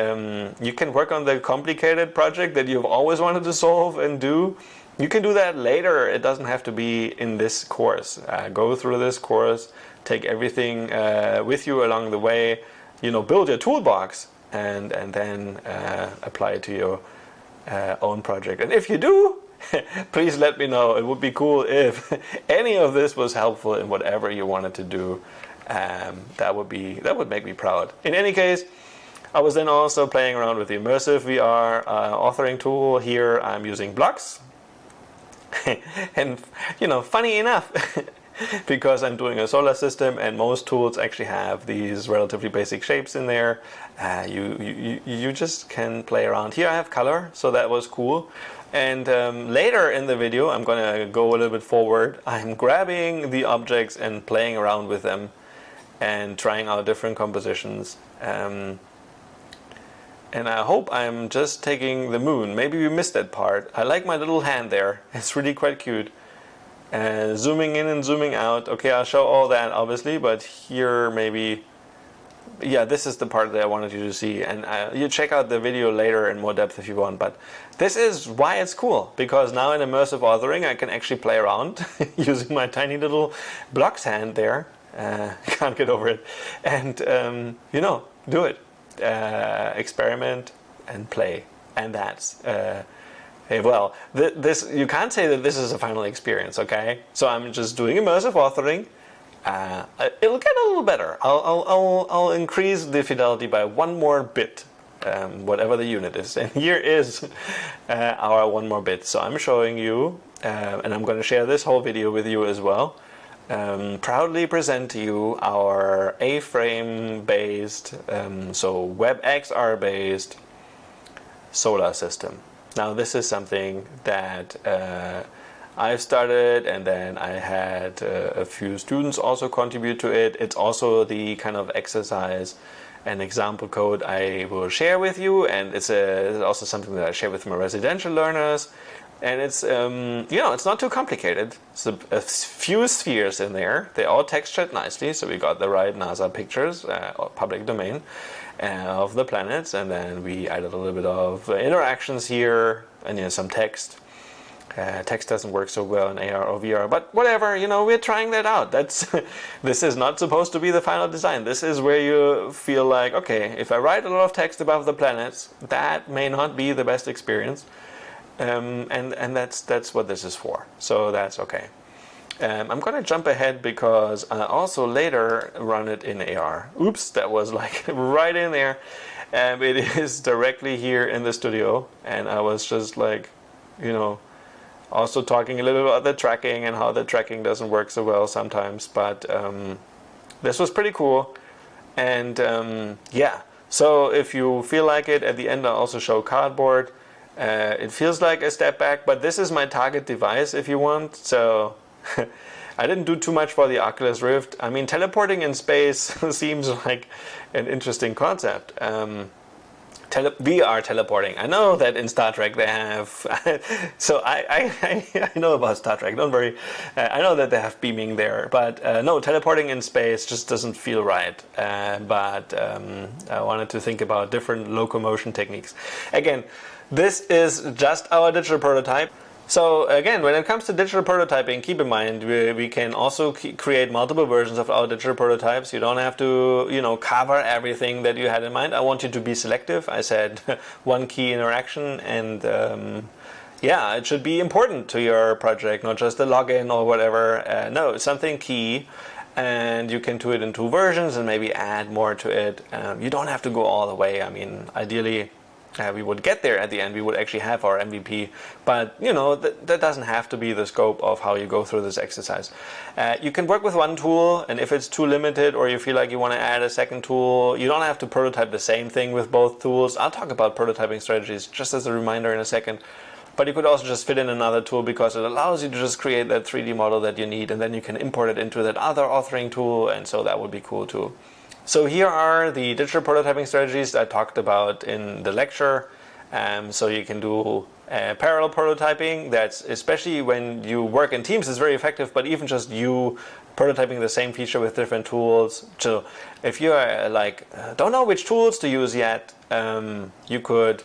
you can work on the complicated project that you've always wanted to solve and do. You can do that later. It doesn't have to be in this course. Go through this course, take everything with you along the way. Build your toolbox and then apply it to your own project. And if you do, please let me know. It would be cool if any of this was helpful in whatever you wanted to do. That would make me proud. In any case, I was then also playing around with the immersive VR authoring tool. Here I'm using blocks. And funny enough, because I'm doing a solar system and most tools actually have these relatively basic shapes in there, you just can play around. Here I have color, so that was cool. And later in the video, I'm going to go a little bit forward. I'm grabbing the objects and playing around with them and trying out different compositions. And I hope I'm just taking the moon. Maybe you missed that part. I like my little hand there. It's really quite cute. Zooming in and zooming out. Okay, I'll show all that obviously, but here maybe, yeah, this is the part that I wanted you to see, and you check out the video later in more depth if you want. But this is why it's cool, because now in immersive authoring I can actually play around using my tiny little blocks hand there. Can't get over it, and do it, experiment and play, and that's. Well, this you can't say that this is a final experience, okay? So I'm just doing immersive authoring. It'll get a little better. I'll increase the fidelity by 1 more bit, whatever the unit is. And here is our 1 more bit. So I'm showing you, and I'm going to share this whole video with you as well. Proudly present to you our A-frame based, so WebXR based solar system. Now this is something that I've started, and then I had a few students also contribute to it. It's also the kind of exercise and example code I will share with you, and it's also something that I share with my residential learners. And it's it's not too complicated. It's a few spheres in there. They all textured nicely, so we got the right NASA pictures, public domain, of the planets, and then we added a little bit of interactions here, and some text. Text doesn't work so well in AR or VR, but whatever. We're trying that out. This is not supposed to be the final design. This is where you feel like, okay, if I write a lot of text above the planets, that may not be the best experience. And that's what this is for, so that's okay. I'm going to jump ahead because I also later run it in AR. Oops, that was like right in there. It is directly here in the studio, and I was just like, also talking a little bit about the tracking and how the tracking doesn't work so well sometimes. But this was pretty cool. And yeah, so if you feel like it, at the end I also show cardboard. It feels like a step back, but this is my target device if you want. So I didn't do too much for the Oculus Rift. I mean, teleporting in space seems like an interesting concept. VR teleporting. I know that in Star Trek they have. So I know about Star Trek. Don't worry. I know that they have beaming there, but no, teleporting in space just doesn't feel right. But I wanted to think about different locomotion techniques. Again, this is just our digital prototype. So again, when it comes to digital prototyping, keep in mind we can also create multiple versions of our digital prototypes. You don't have to, cover everything that you had in mind. I want you to be selective. I said one key interaction, and yeah, it should be important to your project, not just a login or whatever. No, something key, and you can do it in 2 versions and maybe add more to it. You don't have to go all the way. I mean, ideally, we would get there at the end. We would actually have our MVP, but that doesn't have to be the scope of how you go through this exercise. You can work with one tool, and if it's too limited or you feel like you want to add a second tool, you don't have to prototype the same thing with both tools. I'll talk about prototyping strategies just as a reminder in a second. But you could also just fit in another tool because it allows you to just create that 3D model that you need, and then you can import it into that other authoring tool, and so that would be cool too. So here are the digital prototyping strategies I talked about in the lecture. So you can do parallel prototyping. That's especially when you work in teams is very effective, but even just you prototyping the same feature with different tools. So if you're don't know which tools to use yet, you could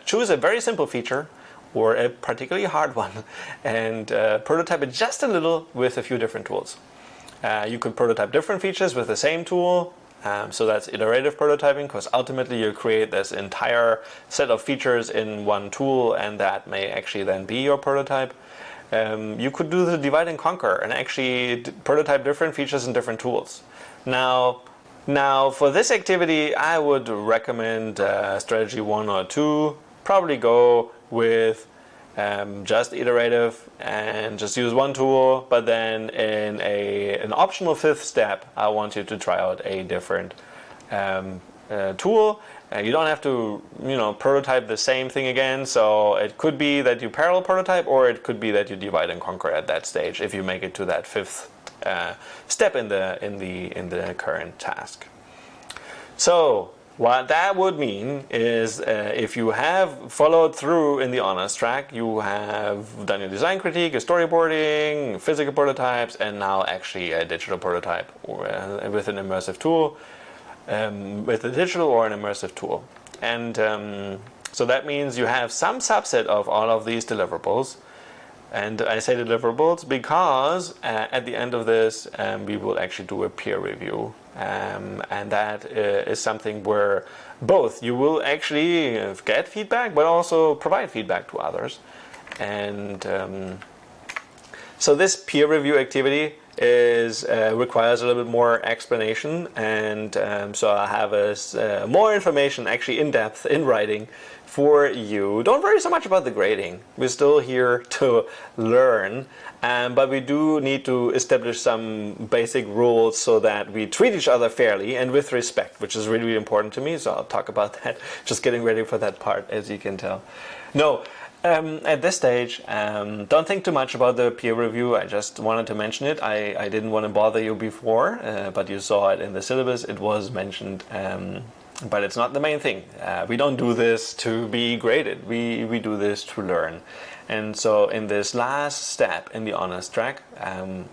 choose a very simple feature or a particularly hard one and prototype it just a little with a few different tools. You could prototype different features with the same tool. So that's iterative prototyping, because ultimately you create this entire set of features in one tool, and that may actually then be your prototype. You could do the divide and conquer and actually prototype different features in different tools. Now for this activity, I would recommend strategy 1 or 2. Probably go with just iterative and just use one tool, but then in an optional 5th step, I want you to try out a different tool. You don't have to prototype the same thing again, so it could be that you parallel prototype, or it could be that you divide and conquer at that stage if you make it to that 5th step in the current task. So what that would mean is if you have followed through in the honors track, you have done your design critique, your storyboarding, physical prototypes, and now actually a digital prototype with an immersive tool, with a digital or an immersive tool. And so that means you have some subset of all of these deliverables. And I say deliverables because at the end of this, we will actually do a peer review. And that is something where both you will actually get feedback, but also provide feedback to others. And so this peer review activity requires a little bit more explanation, and so I have more information, actually in depth, in writing for you. Don't worry so much about the grading. We're still here to learn, but we do need to establish some basic rules so that we treat each other fairly and with respect, which is really, really important to me, so I'll talk about that. Just getting ready for that part, as you can tell. No. At this stage, don't think too much about the peer review. I just wanted to mention it. I didn't want to bother you before, but you saw it in the syllabus. It was mentioned, but it's not the main thing. We don't do this to be graded. We do this to learn. And so in this last step in the honors track,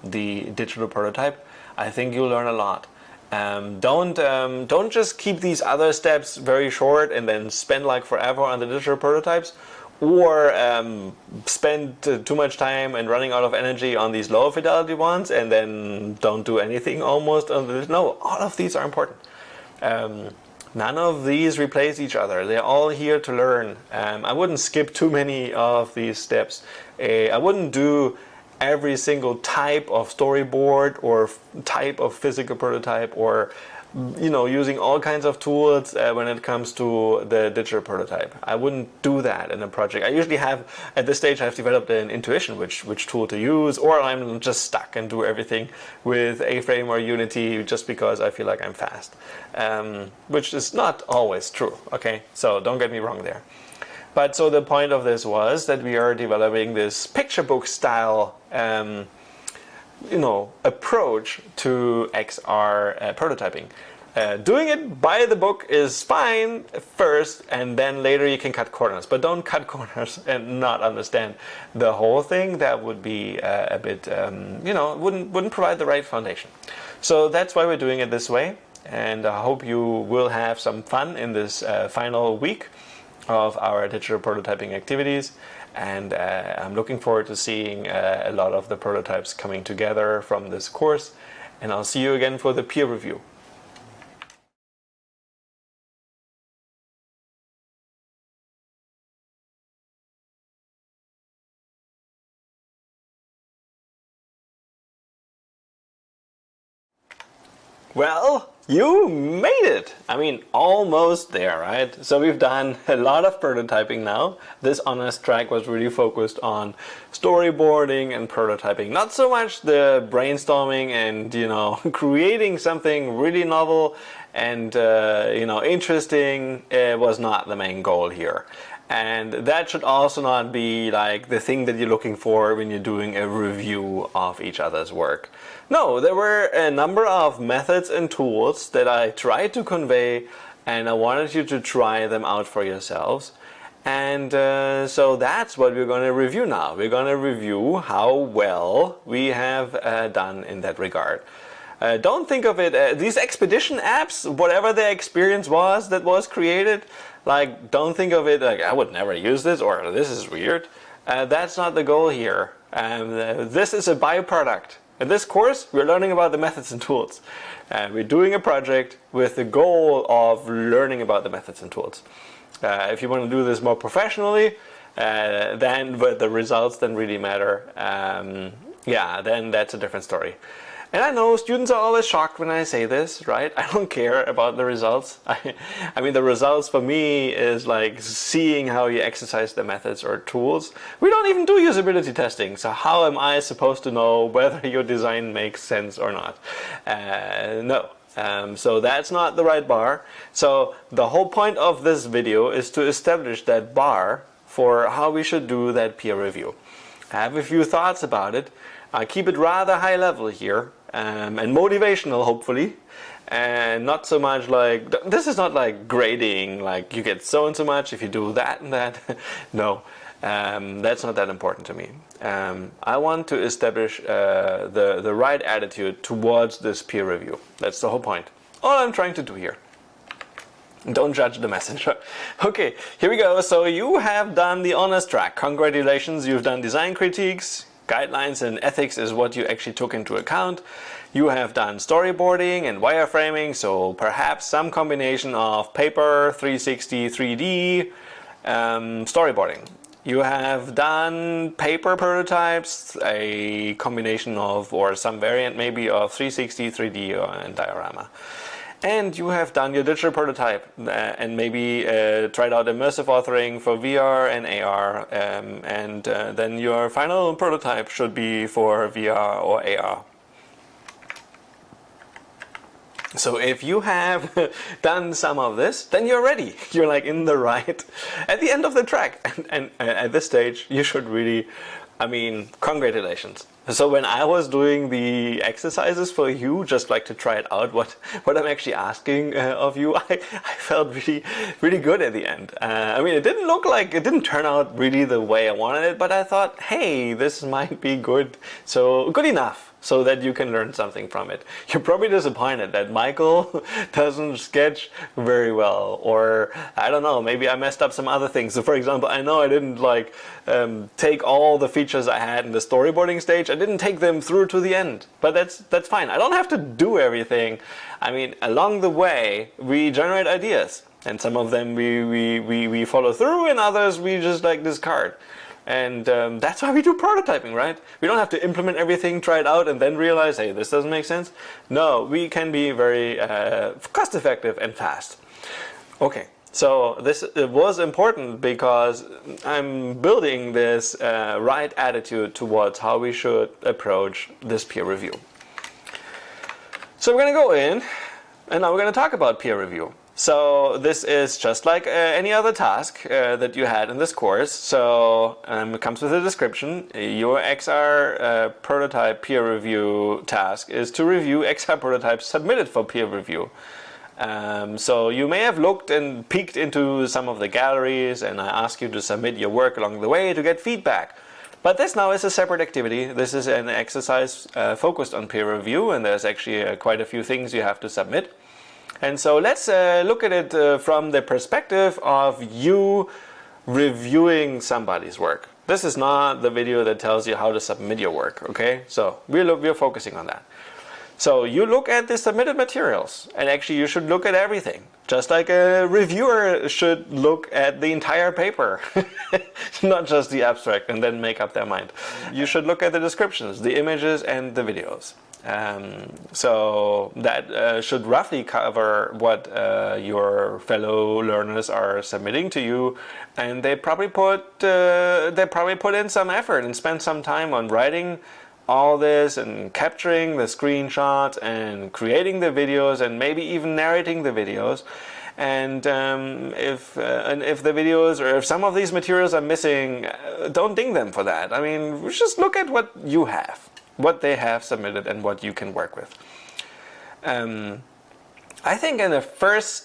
the digital prototype, I think you'll learn a lot. Don't just keep these other steps very short and then spend like forever on the digital prototypes, or spend too much time and running out of energy on these lower fidelity ones and then don't do anything almost on this. No, all of these are important. None of these replace each other. They're all here to learn. I wouldn't skip too many of these steps. I wouldn't do every single type of storyboard or type of physical prototype, or using all kinds of tools when it comes to the digital prototype. I wouldn't do that in a project. I usually have, at this stage, I've developed an intuition which tool to use, or I'm just stuck and do everything with A-Frame or Unity just because I feel like I'm fast, which is not always true, okay? So don't get me wrong there. But so the point of this was that we are developing this picture book style approach to XR prototyping. Doing it by the book is fine first, and then later you can cut corners. But don't cut corners and not understand the whole thing. That would be a bit, wouldn't provide the right foundation. So that's why we're doing it this way. And I hope you will have some fun in this final week of our digital prototyping activities. And I'm looking forward to seeing a lot of the prototypes coming together from this course. And I'll see you again for the peer review. Well, you made it! I mean, almost there, right? So we've done a lot of prototyping now. This honors track was really focused on storyboarding and prototyping. Not so much the brainstorming and, creating something really novel and, interesting was not the main goal here. And that should also not be like the thing that you're looking for when you're doing a review of each other's work. No, there were a number of methods and tools that I tried to convey, and I wanted you to try them out for yourselves. And so that's what we're going to review now. We're going to review how well we have done in that regard. Don't think of it, these expedition apps, whatever the experience was that was created, like, don't think of it like, I would never use this, or this is weird. That's not the goal here. This is a byproduct. In this course, we're learning about the methods and tools. We're doing a project with the goal of learning about the methods and tools. If you want to do this more professionally, then the results then really matter. Then that's a different story. And I know students are always shocked when I say this, right? I don't care about the results. I mean, the results for me is like seeing how you exercise the methods or tools. We don't even do usability testing, so how am I supposed to know whether your design makes sense or not? No. So that's not the right bar. So the whole point of this video is to establish that bar for how we should do that peer review. I have a few thoughts about it. I keep it rather high level here. And motivational, hopefully, and not so much like, this is not like grading, like you get so and so much if you do that and that. No, that's not that important to me. I want to establish the right attitude towards this peer review. That's the whole point. All I'm trying to do here. Don't judge the messenger. Okay, here we go. So you have done the honors track. Congratulations, you've done design critiques. Guidelines and ethics is what you actually took into account. You have done storyboarding and wireframing, so perhaps some combination of paper, 360, 3D, storyboarding. You have done paper prototypes, a combination of, or some variant maybe of 360, 3D and diorama. And you have done your digital prototype and maybe tried out immersive authoring for VR and AR, and then your final prototype should be for VR or AR. So if you have done some of this, then you're ready. You're like in the right at the end of the track. And at this stage, you should really, congratulations. So when I was doing the exercises for you, just like to try it out, what I'm actually asking of you, I felt really good at the end. It didn't turn out really the way I wanted it, but I thought, hey, this might be good. So good enough so that you can learn something from it. You're probably disappointed that Michael doesn't sketch very well, or I don't know, maybe I messed up some other things. So for example, I know I didn't take all the features I had in the storyboarding stage. I didn't take them through to the end, but that's fine. I don't have to do everything. Along the way, we generate ideas, and some of them we follow through, and others we just discard. And that's why we do prototyping, right? We don't have to implement everything, try it out, and then realize, hey, this doesn't make sense. No, we can be very cost effective and fast. Okay, so this was important because I'm building this right attitude towards how we should approach this peer review. So we're going to go in, and now we're going to talk about peer review. So this is just like any other task that you had in this course. So it comes with a description. Your XR prototype peer review task is to review XR prototypes submitted for peer review. So you may have looked and peeked into some of the galleries, and I ask you to submit your work along the way to get feedback. But this now is a separate activity. This is an exercise focused on peer review, and there's actually quite a few things you have to submit. And so let's look at it from the perspective of you reviewing somebody's work. This is not the video that tells you how to submit your work, okay? So we're focusing on that. So you look at the submitted materials, and actually you should look at everything. Just like a reviewer should look at the entire paper, not just the abstract, and then make up their mind. You should look at the descriptions, the images, and the videos. So that should roughly cover what your fellow learners are submitting to you, and they probably put in some effort and spend some time on writing all this and capturing the screenshots and creating the videos and maybe even narrating the videos. And if the videos or if some of these materials are missing, don't ding them for that. I mean, just look at what you have, what they have submitted, and what you can work with. I think in the first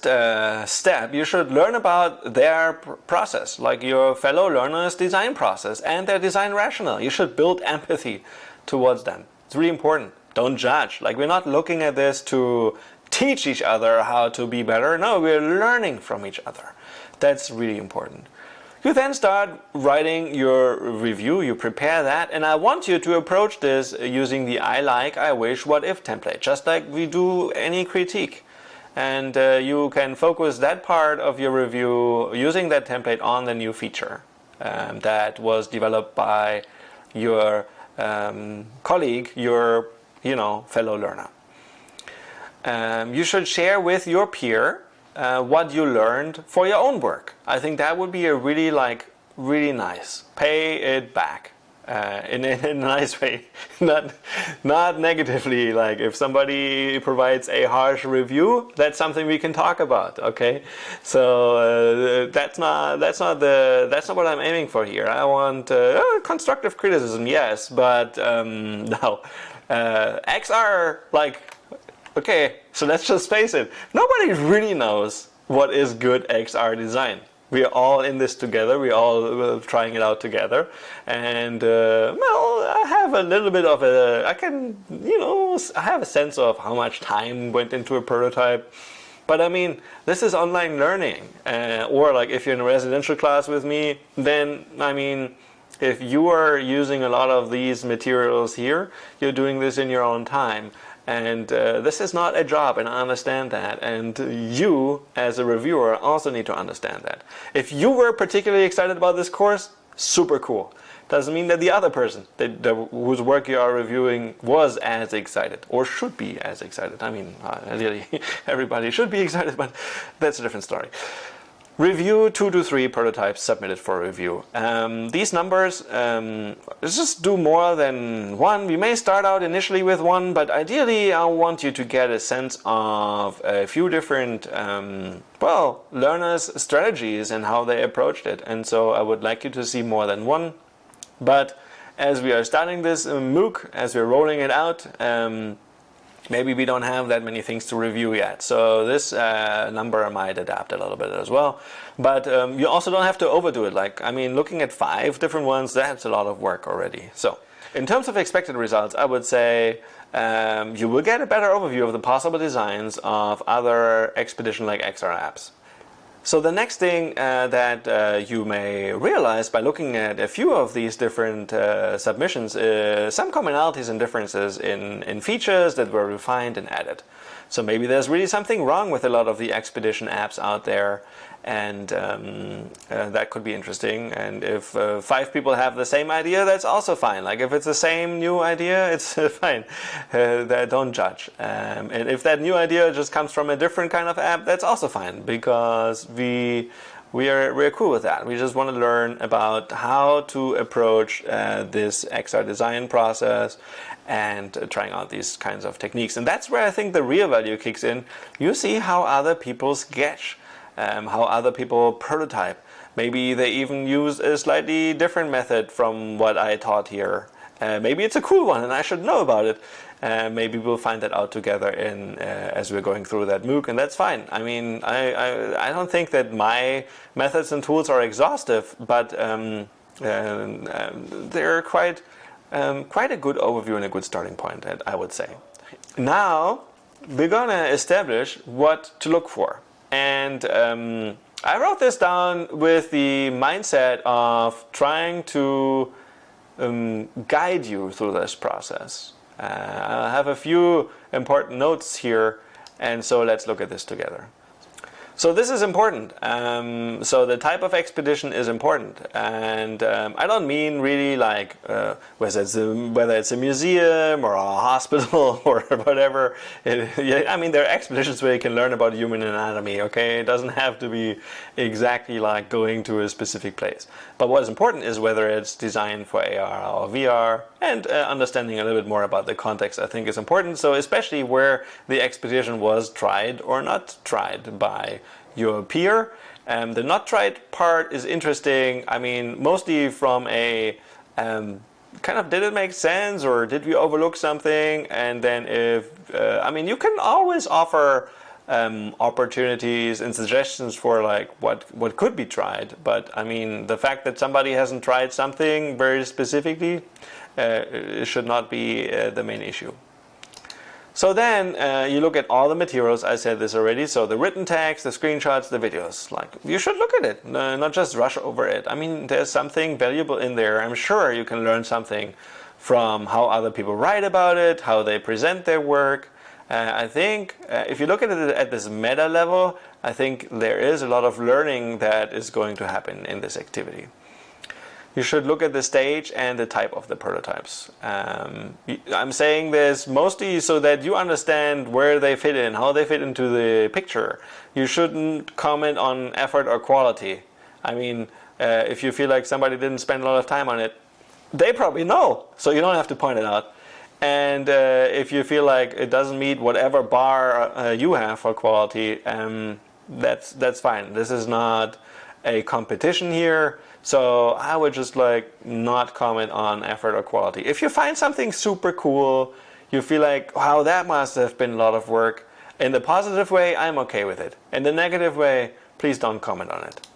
step, you should learn about their process, like your fellow learners' design process and their design rationale. You should build empathy towards them. It's really important. Don't judge. Like, we're not looking at this to teach each other how to be better. No, we're learning from each other. That's really important. You then start writing your review, you prepare that, and I want you to approach this using the I like, I wish, what if template, just like we do any critique. And you can focus that part of your review using that template on the new feature that was developed by your colleague, your fellow learner. You should share with your peer what you learned for your own work. I think that would be a really nice. Pay it back in a nice way, not negatively. Like, if somebody provides a harsh review, that's something we can talk about. Okay, so that's not what I'm aiming for here. I want constructive criticism, yes, but no, XR, like. Okay, so let's just face it. Nobody really knows what is good XR design. We are all in this together. We're all trying it out together. And, I have a little bit of I have a sense of how much time went into a prototype. But I mean, this is online learning. Or like if you're in a residential class with me, then, I mean, if you are using a lot of these materials here, you're doing this in your own time. And this is not a job, and I understand that. And you, as a reviewer, also need to understand that. If you were particularly excited about this course, super cool. Doesn't mean that the other person whose work you are reviewing was as excited, or should be as excited. I mean, ideally, everybody should be excited, but that's a different story. Review 2 to 3 prototypes submitted for review. These numbers, let's just do more than one. We may start out initially with one, but ideally I want you to get a sense of a few different learners' strategies and how they approached it. And so I would like you to see more than one. But as we are starting this MOOC, as we're rolling it out, maybe we don't have that many things to review yet. So this number might adapt a little bit as well. But you also don't have to overdo it. Like, I mean, looking at 5 different ones, that's a lot of work already. So in terms of expected results, I would say you will get a better overview of the possible designs of other Expedition like XR apps. So the next thing that you may realize by looking at a few of these different submissions is some commonalities and differences in features that were refined and added. So maybe there's really something wrong with a lot of the Expedition apps out there, and that could be interesting. And if 5 people have the same idea, that's also fine. Like if it's the same new idea, it's fine. Don't judge. And if that new idea just comes from a different kind of app, that's also fine, because we're cool with that. We just want to learn about how to approach this XR design process and trying out these kinds of techniques. And that's where I think the real value kicks in. You see how other people sketch, how other people prototype. Maybe they even use a slightly different method from what I taught here. Maybe it's a cool one and I should know about it. Maybe we'll find that out together as we're going through that MOOC, and that's fine. I mean, I don't think that my methods and tools are exhaustive, but they're quite a good overview and a good starting point, I would say. Now, we're gonna establish what to look for. And I wrote this down with the mindset of trying to guide you through this process. I have a few important notes here, and so let's look at this together. So this is important. So the type of expedition is important, and I don't mean really like whether it's a museum or a hospital or whatever. I mean, there are expeditions where you can learn about human anatomy. Okay, it doesn't have to be exactly like going to a specific place. But what is important is whether it's designed for AR or VR, and understanding a little bit more about the context, I think, is important. So especially where the expedition was tried or not tried by your peer. The not tried part is interesting. I mean, mostly from a kind of, did it make sense or did we overlook something? And then if, I mean, you can always offer opportunities and suggestions for like what could be tried. But I mean, the fact that somebody hasn't tried something very specifically it should not be the main issue. So then you look at all the materials. I said this already. So the written text, the screenshots, the videos. Like, you should look at it, not just rush over it. I mean, there's something valuable in there. I'm sure you can learn something from how other people write about it, how they present their work. I think if you look at it at this meta level, I think there is a lot of learning that is going to happen in this activity. You should look at the stage and the type of the prototypes. I'm saying this mostly so that you understand where they fit in, how they fit into the picture. You shouldn't comment on effort or quality. I mean, if you feel like somebody didn't spend a lot of time on it, they probably know, so you don't have to point it out. And if you feel like it doesn't meet whatever bar you have for quality, that's fine. This is not a competition here. So I would just like not comment on effort or quality. If you find something super cool, you feel like, wow, that must have been a lot of work. In the positive way, I'm okay with it. In the negative way, please don't comment on it.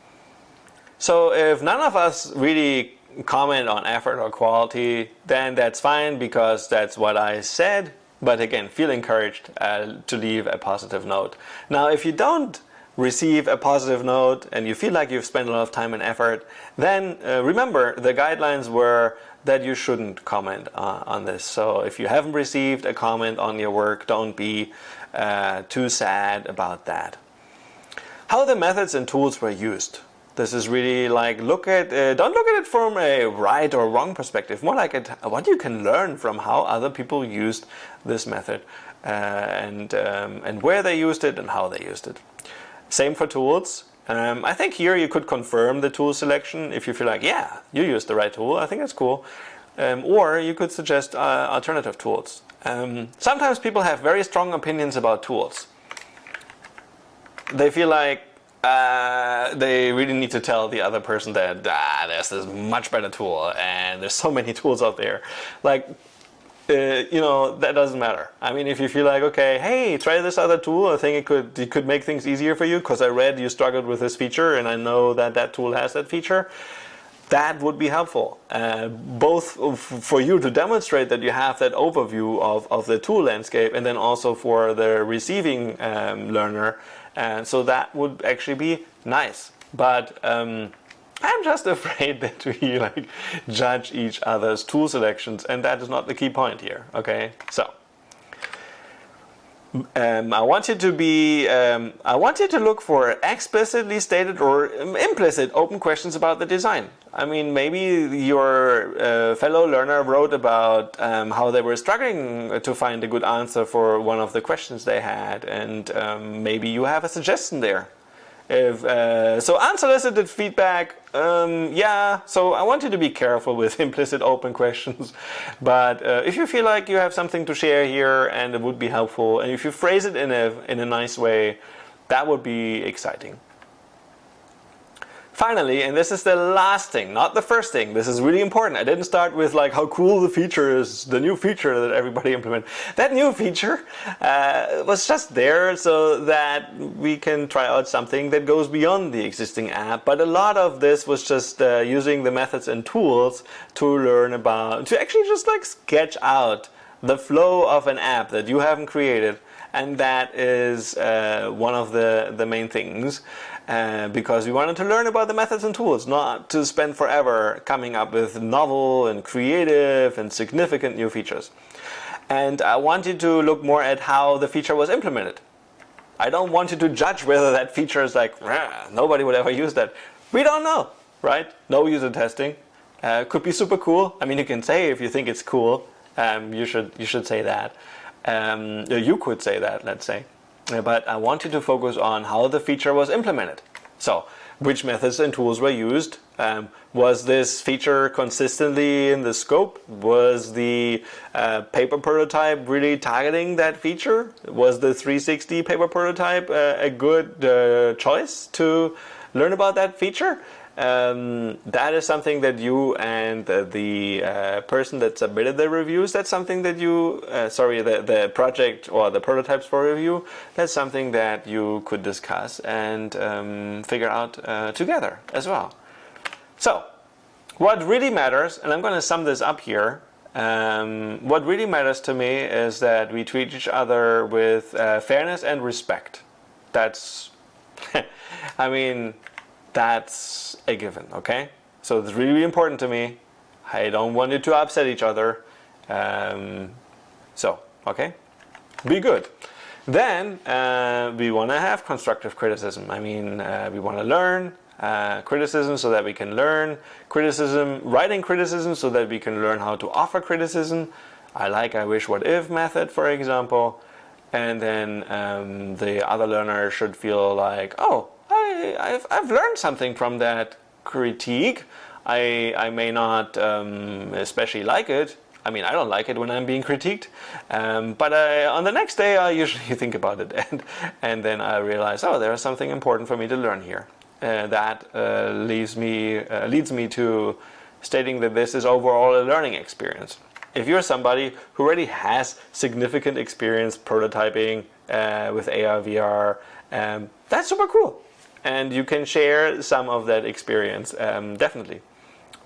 So if none of us really comment on effort or quality, then that's fine, because that's what I said. But again, feel encouraged to leave a positive note. Now, if you don't receive a positive note and you feel like you've spent a lot of time and effort, then remember the guidelines were that you shouldn't comment on this. So if you haven't received a comment on your work, don't be too sad about that. How the methods and tools were used. This is really like, don't look at it from a right or wrong perspective, more like what you can learn from how other people used this method and where they used it and how they used it. Same for tools. I think here you could confirm the tool selection if you feel like, yeah, you used the right tool. I think that's cool. Or you could suggest alternative tools. Sometimes people have very strong opinions about tools. They feel like they really need to tell the other person that there's this much better tool and there's so many tools out there. Like, you know, that doesn't matter. I mean, if you feel like, okay, hey, try this other tool, I think it could make things easier for you because I read you struggled with this feature and I know that that tool has that feature. that would be helpful, both for you to demonstrate that you have that overview of the tool landscape, and then also for the receiving learner. And so that would actually be nice. But I'm just afraid that we like judge each other's tool selections, and that is not the key point here. Okay, so. I want you to look for explicitly stated or implicit open questions about the design. I mean, maybe your fellow learner wrote about how they were struggling to find a good answer for one of the questions they had, and maybe you have a suggestion there. So unsolicited feedback, yeah, so I want you to be careful with implicit open questions, but if you feel like you have something to share here and it would be helpful, and if you phrase it in a nice way, that would be exciting. Finally, and this is the last thing, not the first thing, this is really important. I didn't start with like how cool the feature is, the new feature that everybody implemented. That new feature was just there so that we can try out something that goes beyond the existing app. But a lot of this was just using the methods and tools to learn about, to actually just like sketch out the flow of an app that you haven't created. And that is one of the main things. Because we wanted to learn about the methods and tools, not to spend forever coming up with novel and creative and significant new features. And I want you to look more at how the feature was implemented. I don't want you to judge whether that feature is like, nobody would ever use that. We don't know, right? No user testing. Could be super cool. I mean, you can say if you think it's cool, you should say that. You could say that, let's say. But I want you to focus on how the feature was implemented. So, which methods and tools were used? Was this feature consistently in the scope? Was the paper prototype really targeting that feature? Was the 360 paper prototype a good choice to learn about that feature? That is something that you and the person that submitted the reviews, that's something that you, the project or the prototypes for review, that's something that you could discuss and figure out together as well. So, what really matters, and I'm going to sum this up here, what really matters to me is that we treat each other with fairness and respect. That's, I mean, that's a given, okay? So it's really important to me. I don't want you to upset each other. Okay? Be good. Then we want to have constructive criticism. I mean, we want to learn criticism so that we can learn criticism, writing criticism so that we can learn how to offer criticism. I wish, what if method, for example. And then the other learner should feel like, oh, I've learned something from that critique. I may not especially like it. I mean, I don't like it when I'm being critiqued, but on the next day I usually think about it, and then I realize, oh, there's something important for me to learn here. That leads me to stating that this is overall a learning experience. If you're somebody who already has significant experience prototyping with AR, VR, that's super cool. And you can share some of that experience, definitely.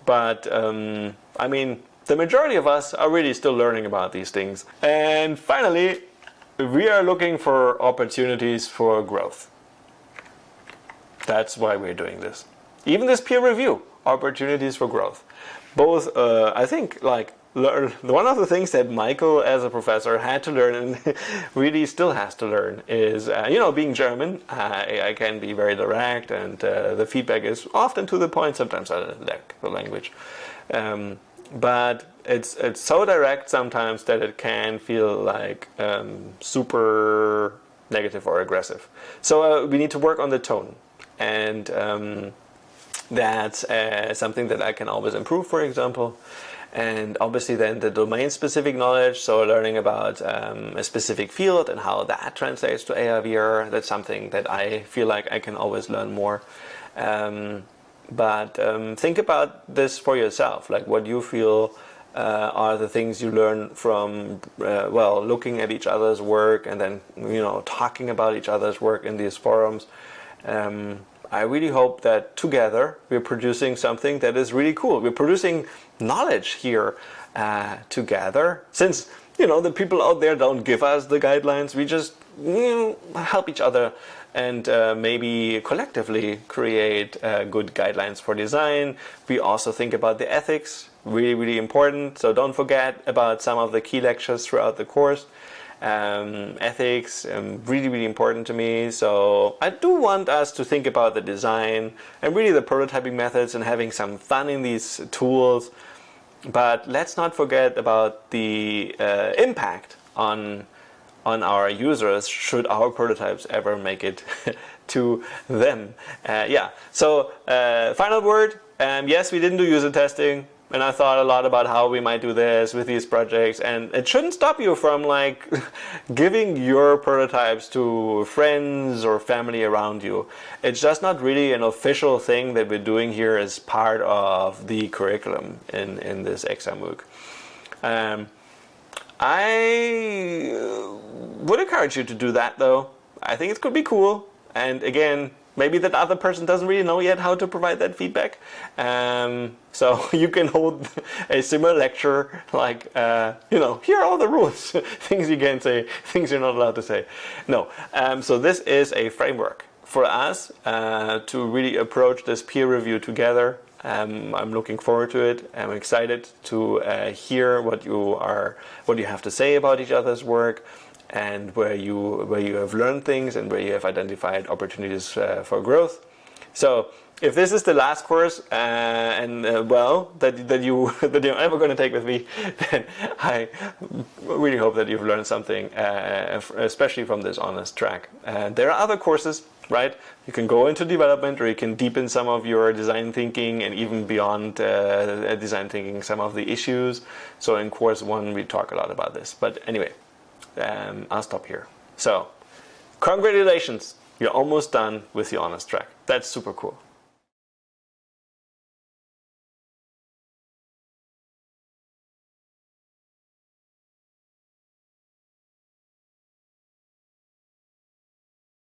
But, I mean, the majority of us are really still learning about these things. And finally, we are looking for opportunities for growth. That's why we're doing this. Even this peer review, opportunities for growth. Both, I think, like, one of the things that Michael as a professor had to learn and really still has to learn is, being German, I can be very direct, and the feedback is often to the point. Sometimes I lack the language. But it's so direct sometimes that it can feel like super negative or aggressive. So we need to work on the tone. And that's something that I can always improve, for example. And obviously then the domain-specific knowledge, so learning about a specific field and how that translates to AR, VR, that's something that I feel like I can always learn more. But think about this for yourself, like what you feel are the things you learn from, looking at each other's work and then, talking about each other's work in these forums. I really hope that together we're producing something that is really cool. We're producing knowledge here together. Since, the people out there don't give us the guidelines, we just help each other and maybe collectively create good guidelines for design. We also think about the ethics, really, really important. So don't forget about some of the key lectures throughout the course. Ethics, really, really important to me. So I do want us to think about the design and really the prototyping methods and having some fun in these tools. But let's not forget about the impact on our users should our prototypes ever make it to them. So final word, yes, we didn't do user testing. And I thought a lot about how we might do this with these projects, and it shouldn't stop you from giving your prototypes to friends or family around you. It's just not really an official thing that we're doing here as part of the curriculum in this XR MOOC. I would encourage you to do that though. I think it could be cool. And again, maybe that other person doesn't really know yet how to provide that feedback. So you can hold a similar lecture here are all the rules, things you can say, things you're not allowed to say. No, so this is a framework for us to really approach this peer review together. I'm looking forward to it. I'm excited to hear what you have to say about each other's work, and where you have learned things and where you have identified opportunities for growth. So if this is the last course that you're ever going to take with me, then I really hope that you've learned something, especially from this honest track. There are other courses, right? You can go into development, or you can deepen some of your design thinking, and even beyond design thinking, some of the issues. So in course 1 we talk a lot about this. But anyway, I'll stop here. So, congratulations, you're almost done with the honors track. That's super cool.